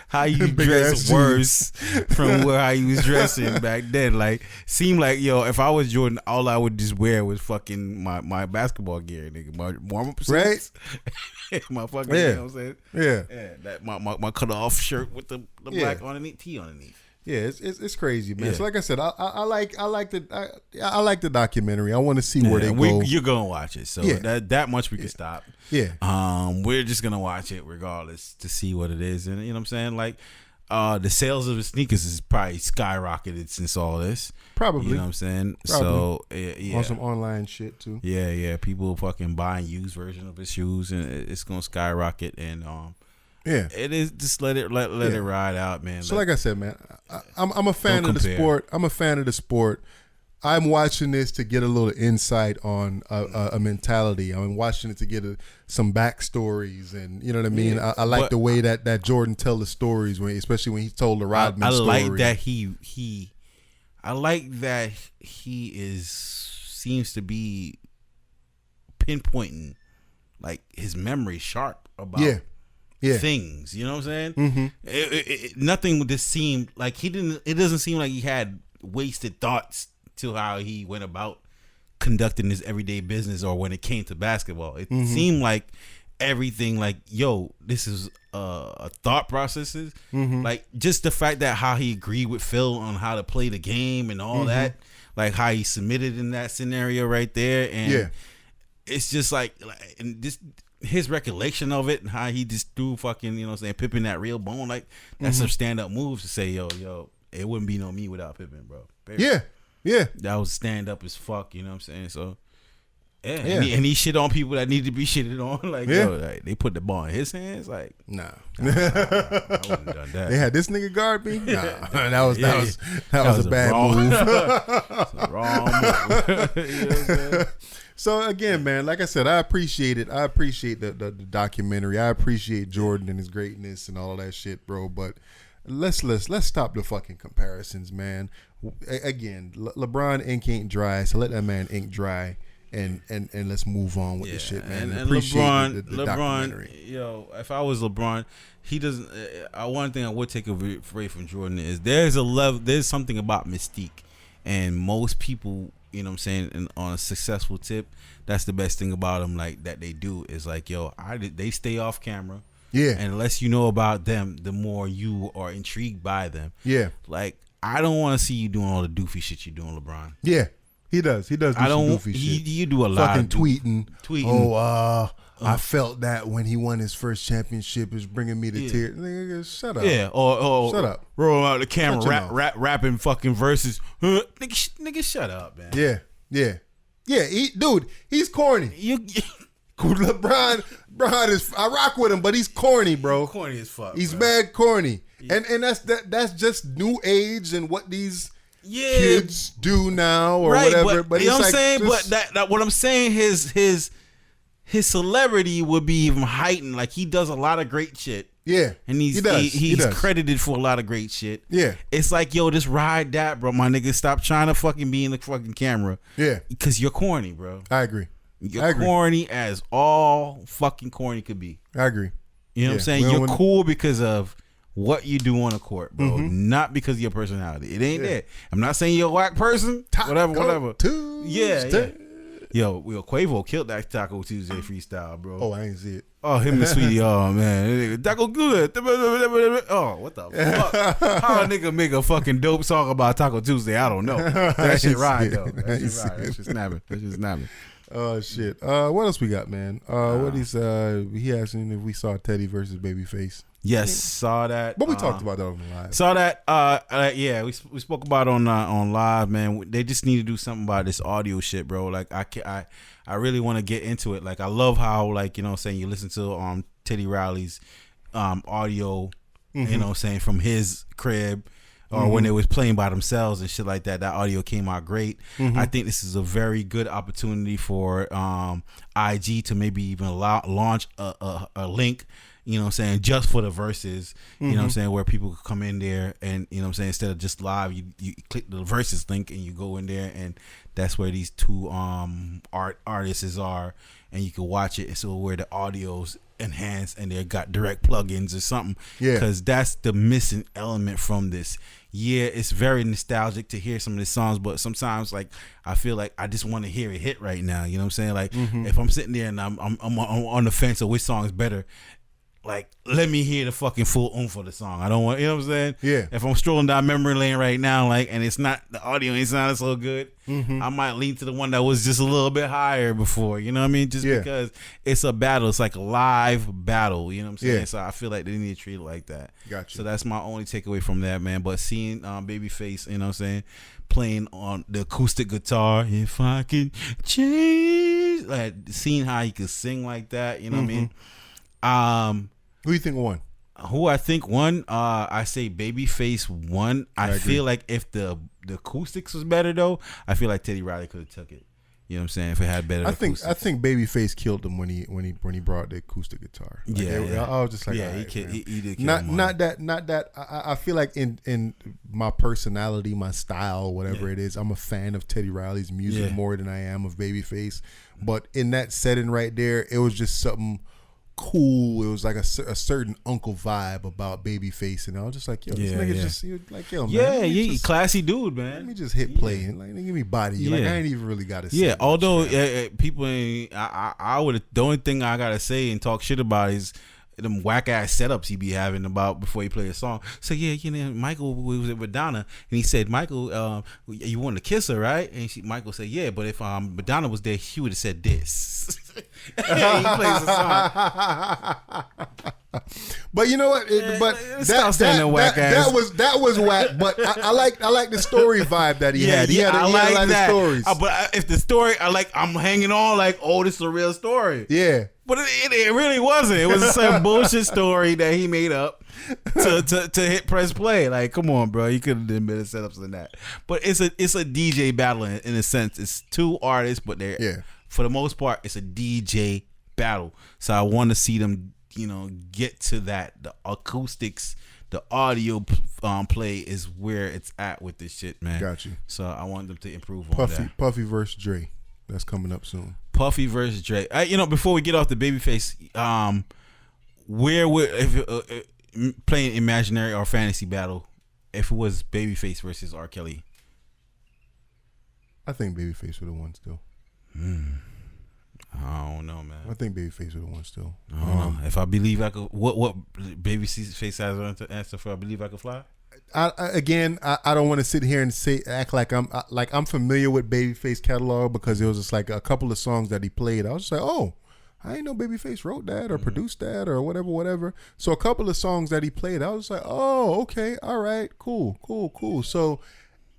[SPEAKER 3] How you dress worse from how he was dressing back then. Seemed like, if I was Jordan, all I would just wear was fucking my basketball gear, nigga. My warm-up suits. Right? My fucking, you know what I'm saying? Yeah. That my cut-off shirt with the black underneath, tee underneath.
[SPEAKER 2] Yeah, it's crazy, man. Yeah. So like I said, I like the documentary. I want to see where they go.
[SPEAKER 3] You're gonna watch it, so that much we can stop.
[SPEAKER 2] Yeah.
[SPEAKER 3] We're just gonna watch it regardless to see what it is, and you know what I'm saying. The sales of the sneakers is probably skyrocketed since all this.
[SPEAKER 2] Probably.
[SPEAKER 3] You know what I'm saying.
[SPEAKER 2] Probably.
[SPEAKER 3] So yeah,
[SPEAKER 2] on some online shit too.
[SPEAKER 3] Yeah. People fucking buying used version of his shoes, and it's gonna skyrocket, and
[SPEAKER 2] yeah,
[SPEAKER 3] it is. Just let it ride out, man.
[SPEAKER 2] So like I said, man, I'm a fan of the sport. I'm a fan of the sport. I'm watching this to get a little insight on a mentality. I'm watching it to get some backstories, and you know what I mean. I like the way that Jordan tell the stories, especially when he told the Rodman story.
[SPEAKER 3] I like that he. I like that he seems to be pinpointing his memory sharp about things. You know what I'm saying? Nothing would just seem like he didn't. It doesn't seem like he had wasted thoughts to how he went about conducting his everyday business, or when it came to basketball. It seemed like everything, like, yo, this is a thought processes. Like, just the fact that how he agreed with Phil on how to play the game and all that, like how he submitted in that scenario right there, and it's just like and this his recollection of it and how he just threw fucking, you know what I'm saying, Pippen that real bone, like that's some stand up moves to say, yo, it wouldn't be no me without Pippen, bro. Baby.
[SPEAKER 2] Yeah.
[SPEAKER 3] That was stand up as fuck, you know what I'm saying? So and he shit on people that need to be shitted on. Like, yo, like, they put the ball in his hands. Like,
[SPEAKER 2] nah.
[SPEAKER 3] I wouldn't have done that.
[SPEAKER 2] They had this nigga guard me. Nah, that was a bad move.
[SPEAKER 3] A wrong move. You know what I'm saying?
[SPEAKER 2] So again, man, like I said, I appreciate it. I appreciate the documentary. I appreciate Jordan and his greatness and all of that shit, bro. But let's stop the fucking comparisons, man. Again, LeBron ink ain't dry, so let that man ink dry. And let's move on with the shit, man.
[SPEAKER 3] And
[SPEAKER 2] appreciate
[SPEAKER 3] LeBron,
[SPEAKER 2] the documentary.
[SPEAKER 3] yo, if I was LeBron, he doesn't. One thing I would take away from Jordan is there's something about mystique, and most people, you know what I'm saying, on a successful tip, that's the best thing about them. Like that they do is like, yo, they stay off camera.
[SPEAKER 2] Yeah.
[SPEAKER 3] And the less you know about them, the more you are intrigued by them.
[SPEAKER 2] Yeah.
[SPEAKER 3] Like, I don't want to see you doing all the doofy shit you doing, LeBron.
[SPEAKER 2] Yeah. He does. Do some goofy shit.
[SPEAKER 3] You do a lot
[SPEAKER 2] fucking
[SPEAKER 3] of
[SPEAKER 2] tweeting. Oh, I felt that when he won his first championship, is bringing me to tears. Nigga, shut up.
[SPEAKER 3] Yeah, or
[SPEAKER 2] shut up.
[SPEAKER 3] Roll out the camera, rapping fucking verses. Nigga, shut up, man.
[SPEAKER 2] Yeah. Dude, he's corny. LeBron is. I rock with him, but he's corny, bro.
[SPEAKER 3] Corny as fuck.
[SPEAKER 2] He's
[SPEAKER 3] bro.
[SPEAKER 2] mad corny, and that's just new age and what these. Kids do now or whatever, but
[SPEAKER 3] you know
[SPEAKER 2] it's
[SPEAKER 3] what I'm saying.
[SPEAKER 2] just,
[SPEAKER 3] but that what I'm saying, his celebrity would be even heightened. Like, he does a lot of great shit.
[SPEAKER 2] Yeah,
[SPEAKER 3] and he's credited for a lot of great shit. Yeah, it's like, yo, just ride that, bro. My nigga, stop trying to fucking be in the fucking camera. Yeah, because you're corny, bro.
[SPEAKER 2] I agree.
[SPEAKER 3] You're corny as all fucking corny could be.
[SPEAKER 2] I agree.
[SPEAKER 3] You know what I'm saying? You're cool because of what you do on the court, bro, not because of your personality. It ain't that. I'm not saying you're a whack person. Whatever. Yeah. Yo, Quavo killed that Taco Tuesday freestyle, bro.
[SPEAKER 2] Oh, I ain't see it.
[SPEAKER 3] Oh, him and Sweetie. Oh man, Taco good. Oh, what the fuck? How a nigga make a fucking dope song about Taco Tuesday? I don't know. That shit ride though. That shit snapping.
[SPEAKER 2] Oh shit. What else we got, man? What he asking if we saw Teddy versus Babyface.
[SPEAKER 3] Yes, saw that.
[SPEAKER 2] But we talked about that on live.
[SPEAKER 3] Saw that. Yeah, we spoke about it on live, man. They just need to do something about this audio shit, bro. Like, I really want to get into it. Like, I love how, like, you know what I'm saying, you listen to Teddy Riley's audio, you know what I'm saying, from his crib, or when they was playing by themselves and shit like that. That audio came out great. I think this is a very good opportunity for IG to maybe even launch a link, you know what I'm saying, just for the verses, you know what I'm saying, where people could come in there and, you know what I'm saying, instead of just live, you click the verses link and you go in there, and that's where these two artists are, and you can watch it. So where the audio's enhanced and they got direct plugins or something. Yeah. Because that's the missing element from this. Yeah, it's very nostalgic to hear some of the songs, but sometimes, like, I feel like I just want to hear it hit right now. You know what I'm saying? Like, if I'm sitting there and I'm on the fence of which song is better, like, let me hear the fucking full oomph of the song. I don't want, you know what I'm saying? Yeah. If I'm strolling down memory lane right now, like, and it's not, the audio ain't sounding so good, I might lean to the one that was just a little bit higher before, you know what I mean? Just because it's a battle. It's like a live battle, you know what I'm saying? So I feel like they need to treat it like that. Gotcha. So that's my only takeaway from that, man. But seeing Babyface, you know what I'm saying, playing on the acoustic guitar, if I could change, like, seeing how he could sing like that, you know what I mean?
[SPEAKER 2] Who do you think won?
[SPEAKER 3] Who I think won? I say Babyface won. I feel like if the acoustics was better though, I feel like Teddy Riley could have took it. You know what I'm saying? If it had better acoustics.
[SPEAKER 2] I think Babyface killed him when he brought the acoustic guitar. Like, I was just like,
[SPEAKER 3] yeah, he did kill
[SPEAKER 2] not
[SPEAKER 3] him.
[SPEAKER 2] Not that. I feel like in my personality, my style, whatever it is, I'm a fan of Teddy Riley's music more than I am of Babyface. But in that setting right there, it was just something cool. It was like a certain uncle vibe about Babyface, and I was just like, yo, this nigga just like, yo, man,
[SPEAKER 3] just, classy dude, man.
[SPEAKER 2] Let me just hit play and like, give me body. Like, I ain't even really got to say.
[SPEAKER 3] Yeah, although people ain't, I would. The only thing I gotta say and talk shit about is them whack ass setups he be having about before he play a song. So Michael was with Madonna, and he said, Michael, you wanted to kiss her, right? And Michael said, yeah, but if Madonna was there, he would have said this. He plays the song.
[SPEAKER 2] But you know what? That was whack. But I like the story vibe that he had. He had a lot of stories.
[SPEAKER 3] But if the story, I'm hanging on like, oh, this is a real story.
[SPEAKER 2] Yeah.
[SPEAKER 3] But it really wasn't. It was some bullshit story that he made up to hit press play. Like, come on, bro. You could have done better setups than that. But it's a DJ battle in a sense. It's two artists, but they're for the most part, it's a DJ battle. So I want to see them, get to that. The acoustics, the audio play is where it's at with this shit, man.
[SPEAKER 2] Got you.
[SPEAKER 3] So I want them to improve on that.
[SPEAKER 2] Puffy versus Dre. That's coming up soon.
[SPEAKER 3] Puffy versus Dre. Before we get off the Babyface, where would if playing imaginary or fantasy battle, if it was Babyface versus R. Kelly?
[SPEAKER 2] I think Babyface would have won still.
[SPEAKER 3] I don't know, man.
[SPEAKER 2] I think Babyface would have won still.
[SPEAKER 3] I don't know. If I believe I could, what Babyface has to answer for? I believe I could fly.
[SPEAKER 2] I don't want to sit here and act like I'm familiar with Babyface catalog, because it was just like a couple of songs that he played. I was just like, oh, I didn't know Babyface wrote that or produced that or whatever. So a couple of songs that he played, I was just like, oh, okay, all right, cool. So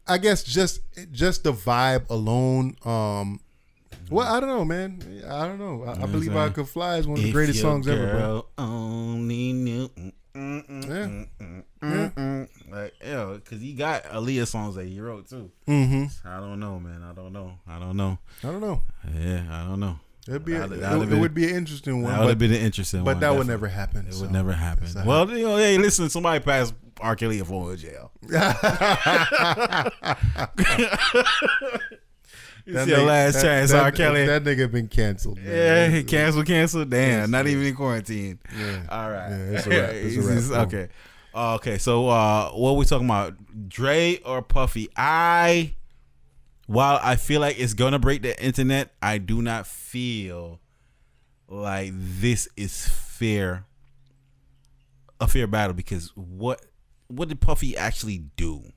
[SPEAKER 2] I guess just the vibe alone. Well, I don't know, man. I don't know. I believe I Could Fly is one of the greatest songs ever, bro.
[SPEAKER 3] Only knew. Like, because he got Aaliyah songs that he wrote too. I don't know, man. I don't know. Yeah, I don't know.
[SPEAKER 2] It would be an interesting one.
[SPEAKER 3] That would have been an interesting one.
[SPEAKER 2] But that would never happen.
[SPEAKER 3] It would never happen. Well, hey, listen, somebody passed R. Kelly a phone in jail. It's your last chance, R. Kelly.
[SPEAKER 2] That nigga been canceled. Man.
[SPEAKER 3] Yeah, he canceled. Damn, not even in quarantine.
[SPEAKER 2] Yeah.
[SPEAKER 3] All right.
[SPEAKER 2] Yeah, it's a wrap.
[SPEAKER 3] Okay. Okay. So, what are we talking about? Dre or Puffy? While I feel like it's gonna break the internet, I do not feel like this is a fair battle, because what did Puffy actually do?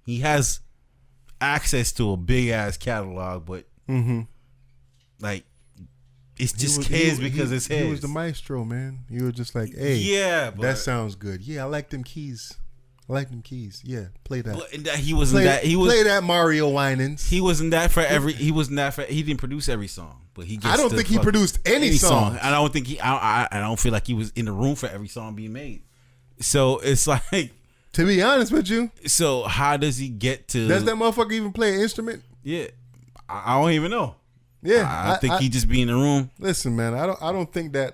[SPEAKER 3] He has access to a big ass catalog, but like, it's just his because it's his.
[SPEAKER 2] He was the maestro, man. You were just like, hey, that sounds good. Yeah, I like them keys. Yeah, play that.
[SPEAKER 3] But he wasn't that. He was
[SPEAKER 2] play that Mario Winans.
[SPEAKER 3] He wasn't that for every. He wasn't that for. He didn't produce every song, but he. Gets
[SPEAKER 2] I don't think he produced any song.
[SPEAKER 3] I don't think he. I don't feel like he was in the room for every song being made. So it's like.
[SPEAKER 2] To be honest with you.
[SPEAKER 3] So how does he get to?
[SPEAKER 2] Does that motherfucker even play an instrument?
[SPEAKER 3] Yeah, I don't even know.
[SPEAKER 2] Yeah,
[SPEAKER 3] I think he just be in the room.
[SPEAKER 2] Listen, man, I don't think that.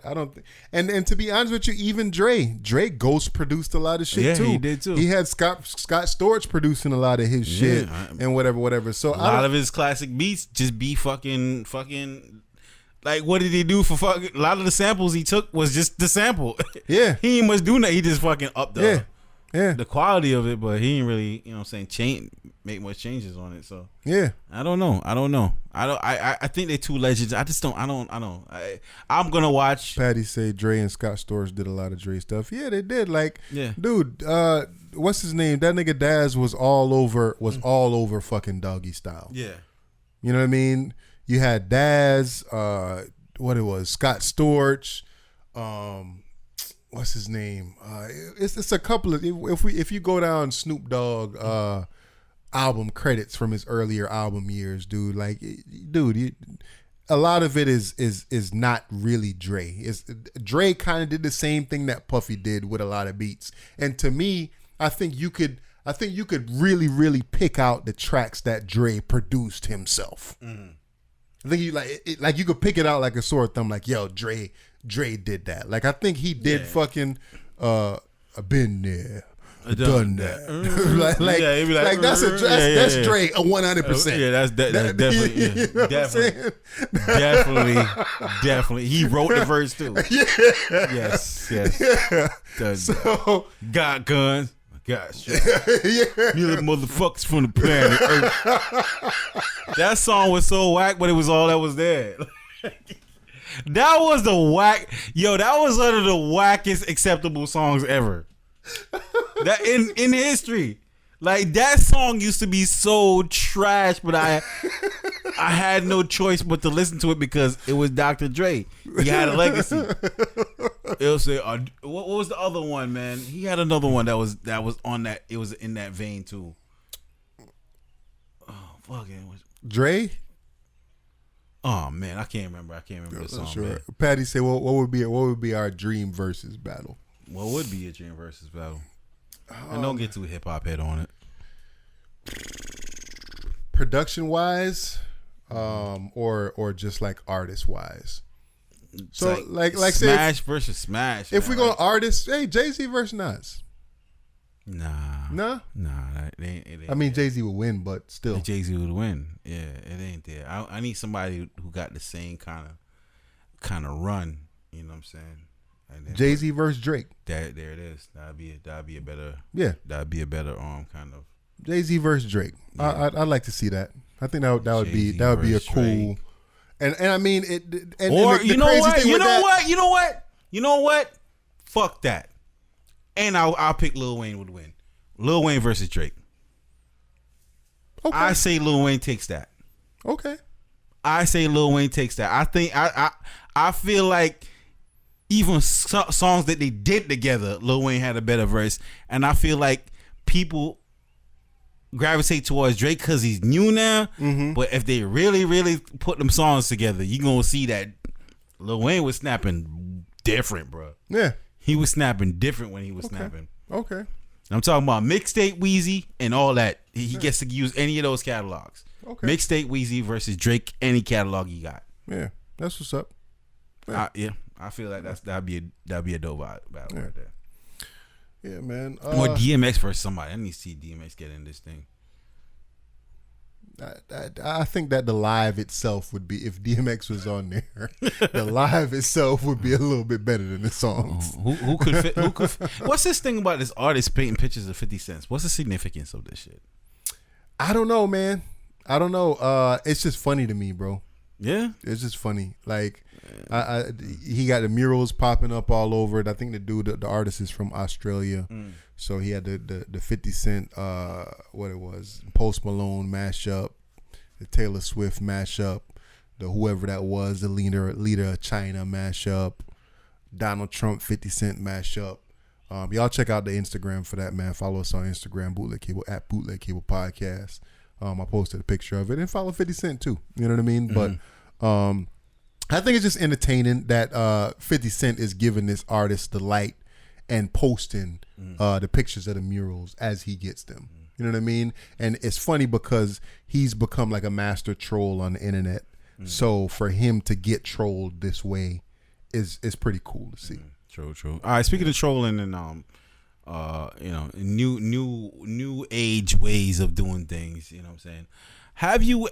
[SPEAKER 2] And to be honest with you, even Dre ghost produced a lot of shit too.
[SPEAKER 3] Yeah, he did too.
[SPEAKER 2] He had Scott Storch producing a lot of his shit and whatever. So
[SPEAKER 3] a lot of his classic beats just be fucking. Like, what did he do for fucking? A lot of the samples he took was just the sample.
[SPEAKER 2] Yeah,
[SPEAKER 3] he ain't much do that. He just fucking up the quality of it, but he ain't really, make much changes on it. So
[SPEAKER 2] yeah,
[SPEAKER 3] I don't know. I think they're two legends. I just don't. I'm gonna watch.
[SPEAKER 2] Patty say Dre and Scott Storch did a lot of Dre stuff. Yeah, they did. Like, dude, what's his name? That nigga Daz was all over fucking Doggy Style.
[SPEAKER 3] Yeah,
[SPEAKER 2] you know what I mean. You had Daz, Scott Storch, what's his name? It's a couple of, if you go down Snoop Dogg album credits from his earlier album years, dude, a lot of it is not really Dre. Dre kind of did the same thing that Puffy did with a lot of beats, and to me, I think you could really, really pick out the tracks that Dre produced himself. I think you could pick it out like a sore thumb, like, yo, Dre did that. Like, I think he did fucking I've been there. done that. like that's Drake 100%.
[SPEAKER 3] Yeah, that's definitely,
[SPEAKER 2] You know what I'm saying?
[SPEAKER 3] definitely. He wrote the verse too.
[SPEAKER 2] Yeah.
[SPEAKER 3] Yes.
[SPEAKER 2] So
[SPEAKER 3] got guns. Gosh,
[SPEAKER 2] yeah.
[SPEAKER 3] you little motherfuckers from the planet Earth. That song was so whack, but it was all that was there. That was the whack. Yo, that was one of the wackest acceptable songs ever. That in history. Like, that song used to be so trash, but I had no choice but to listen to it because it was Dr. Dre. He had a legacy. It'll say, what was the other one, man? He had another one that was on that. It was in that vein too. Oh, fucking
[SPEAKER 2] Dre.
[SPEAKER 3] Oh man, I can't remember the song. Sure. Man.
[SPEAKER 2] Patty said, "Well, what would be our dream versus battle?
[SPEAKER 3] What would be a dream versus battle? And don't get too hip hop head on it.
[SPEAKER 2] Production wise, or just like artist wise. So like
[SPEAKER 3] Smash versus Smash.
[SPEAKER 2] If we go artists, hey, Jay-Z versus Nas.
[SPEAKER 3] Nah. It ain't
[SPEAKER 2] I mean, Jay-Z would win, but still,
[SPEAKER 3] Jay-Z would win. Yeah, it ain't there. I need somebody who got the same kind of run. You know what I'm saying?
[SPEAKER 2] Jay-Z versus Drake.
[SPEAKER 3] There it is. That'd be a better.
[SPEAKER 2] Yeah.
[SPEAKER 3] That'd be a better kind of.
[SPEAKER 2] Jay-Z versus Drake. Yeah. I'd like to see that. I think that would be a cool.
[SPEAKER 3] Drake.
[SPEAKER 2] And I mean it. And
[SPEAKER 3] or
[SPEAKER 2] the
[SPEAKER 3] you know
[SPEAKER 2] crazy
[SPEAKER 3] what?
[SPEAKER 2] thing
[SPEAKER 3] You know what? Fuck that. And I'll pick Lil Wayne would win. Lil Wayne versus Drake.
[SPEAKER 2] Okay.
[SPEAKER 3] I say Lil Wayne takes that.
[SPEAKER 2] Okay.
[SPEAKER 3] I say Lil Wayne takes that. I think I feel like even songs that they did together, Lil Wayne had a better verse, and I feel like people gravitate towards Drake because he's new now. Mm-hmm. But if they really, really put them songs together, you gonna see that Lil Wayne was snapping different, bro.
[SPEAKER 2] Yeah,
[SPEAKER 3] he was snapping different when he was snapping.
[SPEAKER 2] Okay.
[SPEAKER 3] I'm talking about mixtape Weezy and all that. He gets to use any of those catalogs. Okay. Mixtape Weezy versus Drake, any catalog he got.
[SPEAKER 2] Yeah, that's what's up.
[SPEAKER 3] Yeah. I feel like that'd be a dope battle right there.
[SPEAKER 2] Yeah, man.
[SPEAKER 3] Or DMX versus somebody. I need to see DMX get in this thing.
[SPEAKER 2] I think that the live itself would be, if DMX was on there, the live itself would be a little bit better than the songs.
[SPEAKER 3] Who could fit? What's this thing about this artist painting pictures of 50 cents? What's the significance of this shit?
[SPEAKER 2] I don't know, man. I don't know. It's just funny to me, bro.
[SPEAKER 3] Yeah,
[SPEAKER 2] it's just funny. Like, he got the murals popping up all over it. I think the artist is from Australia, so he had the 50 Cent, what it was, Post Malone mashup, the Taylor Swift mashup, the whoever that was, the leader of China mashup, Donald Trump 50 Cent mashup. Y'all check out the Instagram for that, man. Follow us on Instagram, Bootleg Cable Podcast. I posted a picture of it, and follow 50 Cent too. You know what I mean? Mm-hmm. But I think it's just entertaining that 50 Cent is giving this artist the light and posting the pictures of the murals as he gets them. You know what I mean? And it's funny because he's become like a master troll on the internet. So for him to get trolled this way is pretty cool to see.
[SPEAKER 3] True. All right, speaking of trolling and new age ways of doing things, you know what I'm saying? Have you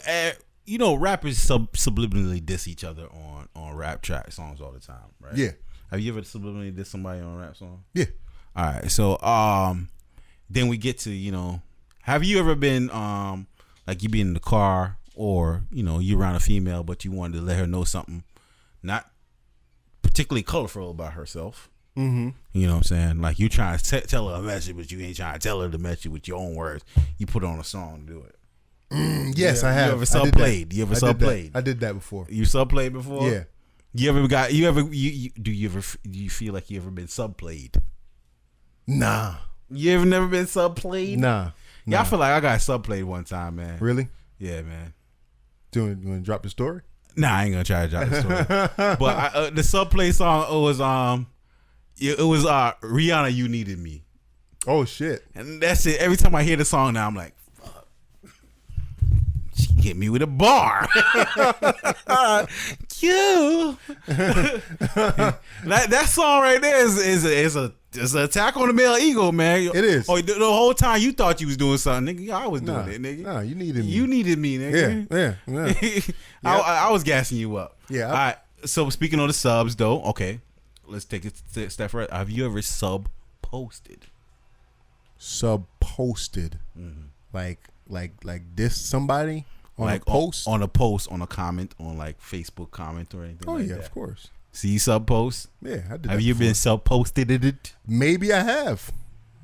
[SPEAKER 3] rappers subliminally diss each other on rap track songs all the time, right?
[SPEAKER 2] Yeah.
[SPEAKER 3] Have you ever subliminally dissed somebody on a rap song?
[SPEAKER 2] Yeah.
[SPEAKER 3] All right. So then we get to, have you ever been like you be in the car or, you around a female but you wanted to let her know something not particularly colorful about herself?
[SPEAKER 2] Mm-hmm.
[SPEAKER 3] You know what I'm saying? Like, you trying to tell her a message, but you ain't trying to tell her the message with your own words. You put on a song to do it.
[SPEAKER 2] Yes, I have.
[SPEAKER 3] You ever sub-played?
[SPEAKER 2] I did that before.
[SPEAKER 3] You sub-played before?
[SPEAKER 2] Yeah.
[SPEAKER 3] Do you feel like you ever been sub-played?
[SPEAKER 2] Nah.
[SPEAKER 3] You ever never been sub-played?
[SPEAKER 2] Nah.
[SPEAKER 3] Yeah, I feel like I got sub-played one time, man.
[SPEAKER 2] Really?
[SPEAKER 3] Yeah, man.
[SPEAKER 2] You want to drop the story?
[SPEAKER 3] Nah, I ain't gonna try to drop the story. But the sub-play song was Rihanna, You Needed Me.
[SPEAKER 2] Oh shit.
[SPEAKER 3] And that's it. Every time I hear the song now, I'm like, fuck. She hit me with a bar. You. that song right there is a It's an attack on the male ego, man.
[SPEAKER 2] It is.
[SPEAKER 3] Oh, the whole time you thought you was doing something, nigga. I was doing it, nigga.
[SPEAKER 2] Nah, you needed me.
[SPEAKER 3] You needed me, nigga.
[SPEAKER 2] Yeah.
[SPEAKER 3] I was gassing you up.
[SPEAKER 2] Yeah.
[SPEAKER 3] All right. So speaking of the subs, though, okay, let's take it a step further. Have you ever sub-posted?
[SPEAKER 2] Sub-posted, like this somebody on
[SPEAKER 3] like
[SPEAKER 2] a post,
[SPEAKER 3] on a post, on a comment, on like Facebook comment or anything.
[SPEAKER 2] Oh
[SPEAKER 3] like
[SPEAKER 2] yeah,
[SPEAKER 3] that.
[SPEAKER 2] of course.
[SPEAKER 3] See sub-post?
[SPEAKER 2] Yeah, I did.
[SPEAKER 3] Have you been sub-posted it?
[SPEAKER 2] Maybe I have.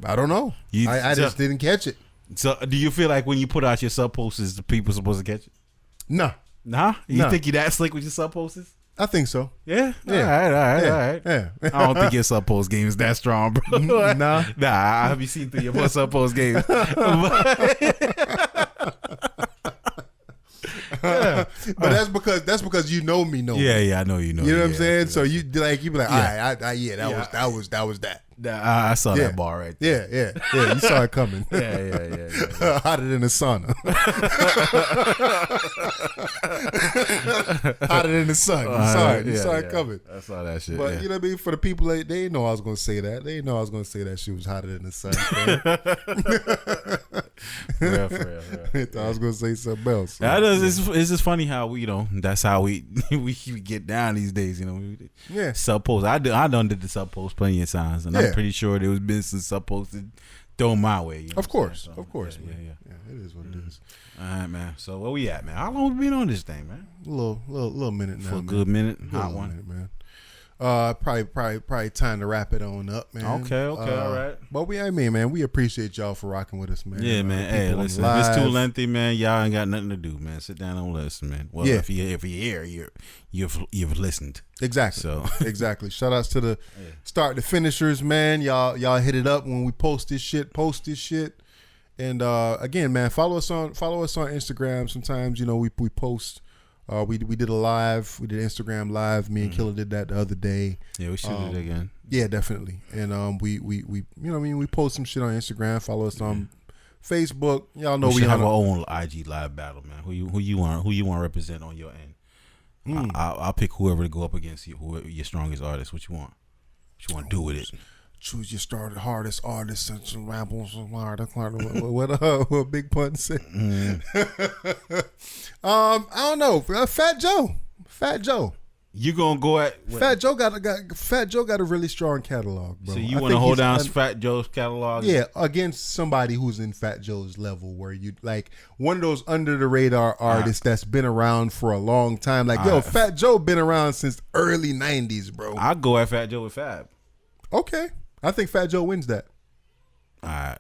[SPEAKER 2] I don't know. I just didn't catch it.
[SPEAKER 3] So, do you feel like when you put out your sub-posts, is the people supposed to catch it?
[SPEAKER 2] Nah.
[SPEAKER 3] You think you that slick with your sub-posts?
[SPEAKER 2] I think so.
[SPEAKER 3] Yeah.
[SPEAKER 2] Yeah.
[SPEAKER 3] All right.
[SPEAKER 2] Yeah.
[SPEAKER 3] I don't think your sub-post game is that strong, bro.
[SPEAKER 2] Nah.
[SPEAKER 3] I have you seen through your sub-post game.
[SPEAKER 2] But that's because you know me.
[SPEAKER 3] Yeah, I know you know.
[SPEAKER 2] You know what I'm saying? So you be like, all right, that was that.
[SPEAKER 3] I saw that bar right there.
[SPEAKER 2] Yeah. You saw it coming.
[SPEAKER 3] Yeah.
[SPEAKER 2] Hotter than a sauna. Hotter than the sun. You saw it coming.
[SPEAKER 3] I saw that shit.
[SPEAKER 2] But you know what I mean? For the people, they didn't know I was going to say that. They didn't know I was going to say that shit was hotter than the sun.
[SPEAKER 3] For real.
[SPEAKER 2] I thought I was going to say something else. So,
[SPEAKER 3] it's just funny how that's how we get down these days.
[SPEAKER 2] Yeah.
[SPEAKER 3] Sub post. I done did the sub post plenty of times, and I'm pretty sure there was been some sub posts thrown my way.
[SPEAKER 2] Of course, man. Yeah, it is what it is.
[SPEAKER 3] All right, man. So where we at, man? How long we been on this thing, man?
[SPEAKER 2] A little minute now.
[SPEAKER 3] For a good minute. Hot
[SPEAKER 2] one,
[SPEAKER 3] one,
[SPEAKER 2] minute, man. Probably time to wrap it on up, man.
[SPEAKER 3] Okay, all right.
[SPEAKER 2] But we appreciate y'all for rocking with us, man.
[SPEAKER 3] Yeah, man. Hey, listen, if it's too lengthy, man, y'all ain't got nothing to do, man. Sit down and listen, man. Well, if you're here, you've listened.
[SPEAKER 2] Exactly.
[SPEAKER 3] So
[SPEAKER 2] exactly. Shout outs to the start to finishers, man. Y'all hit it up when we post this shit. And again, man, follow us on Instagram. Sometimes we post. We did a live. We did Instagram live. Me and Killer did that the other day.
[SPEAKER 3] Yeah, we should do it again.
[SPEAKER 2] Yeah, definitely. And we we post some shit on Instagram. Follow us on Facebook. Y'all know we
[SPEAKER 3] have our own IG live battle, man. Who you want to represent on your end? I'll pick whoever to go up against you. Whoever your strongest artist. What you want? What you want to do with it?
[SPEAKER 2] Choose your hardest artist and some rambles. What Big Pun said. I don't know. Fat Joe.
[SPEAKER 3] You gonna go at what?
[SPEAKER 2] Fat Joe got a really strong catalog, bro.
[SPEAKER 3] So you want to hold down Fat Joe's catalog?
[SPEAKER 2] Yeah, against somebody who's in Fat Joe's level, where you like one of those under the radar artists that's been around for a long time. Like Fat Joe been around since early '90s, bro.
[SPEAKER 3] I'll go at Fat Joe with Fab.
[SPEAKER 2] Okay, I think Fat Joe wins that.
[SPEAKER 3] All right.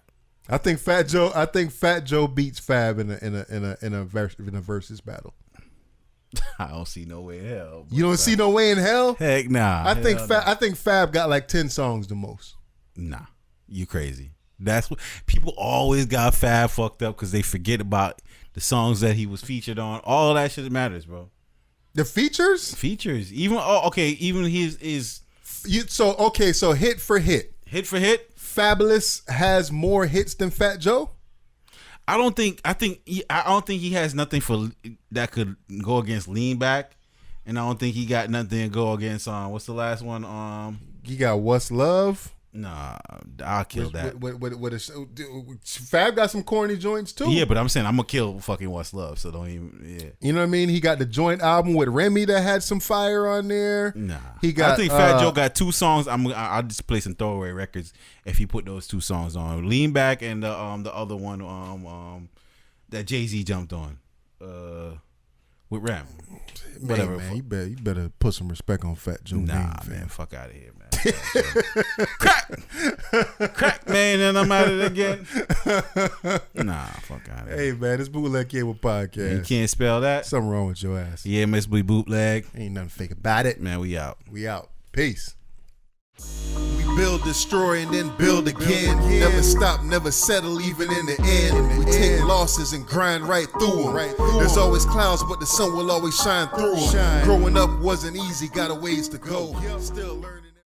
[SPEAKER 2] I think Fat Joe beats Fab in a versus battle.
[SPEAKER 3] I don't see no way in hell.
[SPEAKER 2] You don't see no way in hell?
[SPEAKER 3] Heck nah.
[SPEAKER 2] I think Fab got like 10 songs the most.
[SPEAKER 3] Nah, you crazy. That's what people always got Fab fucked up because they forget about the songs that he was featured on. All that shit matters, bro.
[SPEAKER 2] The features,
[SPEAKER 3] even his.
[SPEAKER 2] So hit for hit, Fabulous has more hits than Fat Joe.
[SPEAKER 3] I don't think he has nothing for that could go against Lean Back, and I don't think he got nothing to go against what's the last one?
[SPEAKER 2] He got What's Love.
[SPEAKER 3] Nah, I'll kill that.
[SPEAKER 2] Fab got some corny joints too.
[SPEAKER 3] Yeah, but I'm saying I'm gonna kill fucking What's Love, so don't even. Yeah,
[SPEAKER 2] you know what I mean. He got the joint album with Remy that had some fire on there.
[SPEAKER 3] Nah,
[SPEAKER 2] I think
[SPEAKER 3] Fat Joe got 2 songs. I'll just play some throwaway records if he put those 2 songs on. Lean Back and the other one that Jay-Z jumped on with Ram. Whatever,
[SPEAKER 2] man. You better put some respect on Fat Joe.
[SPEAKER 3] Nah, man, fuck out of here, man. Crack, man, and I'm at it again. Nah, fuck out of here.
[SPEAKER 2] Hey, man, this Bootleg Cable Podcast.
[SPEAKER 3] You can't spell that.
[SPEAKER 2] Something wrong with your ass.
[SPEAKER 3] Yeah, Miss B Bootleg.
[SPEAKER 2] Ain't nothing fake about it.
[SPEAKER 3] Man, we out.
[SPEAKER 2] Peace. We build, destroy, and then build again. Never stop, never settle, even in the end. We take losses and grind right through them. There's always clouds, but the sun will always shine through them. Growing up wasn't easy, got a ways to go. Still learning.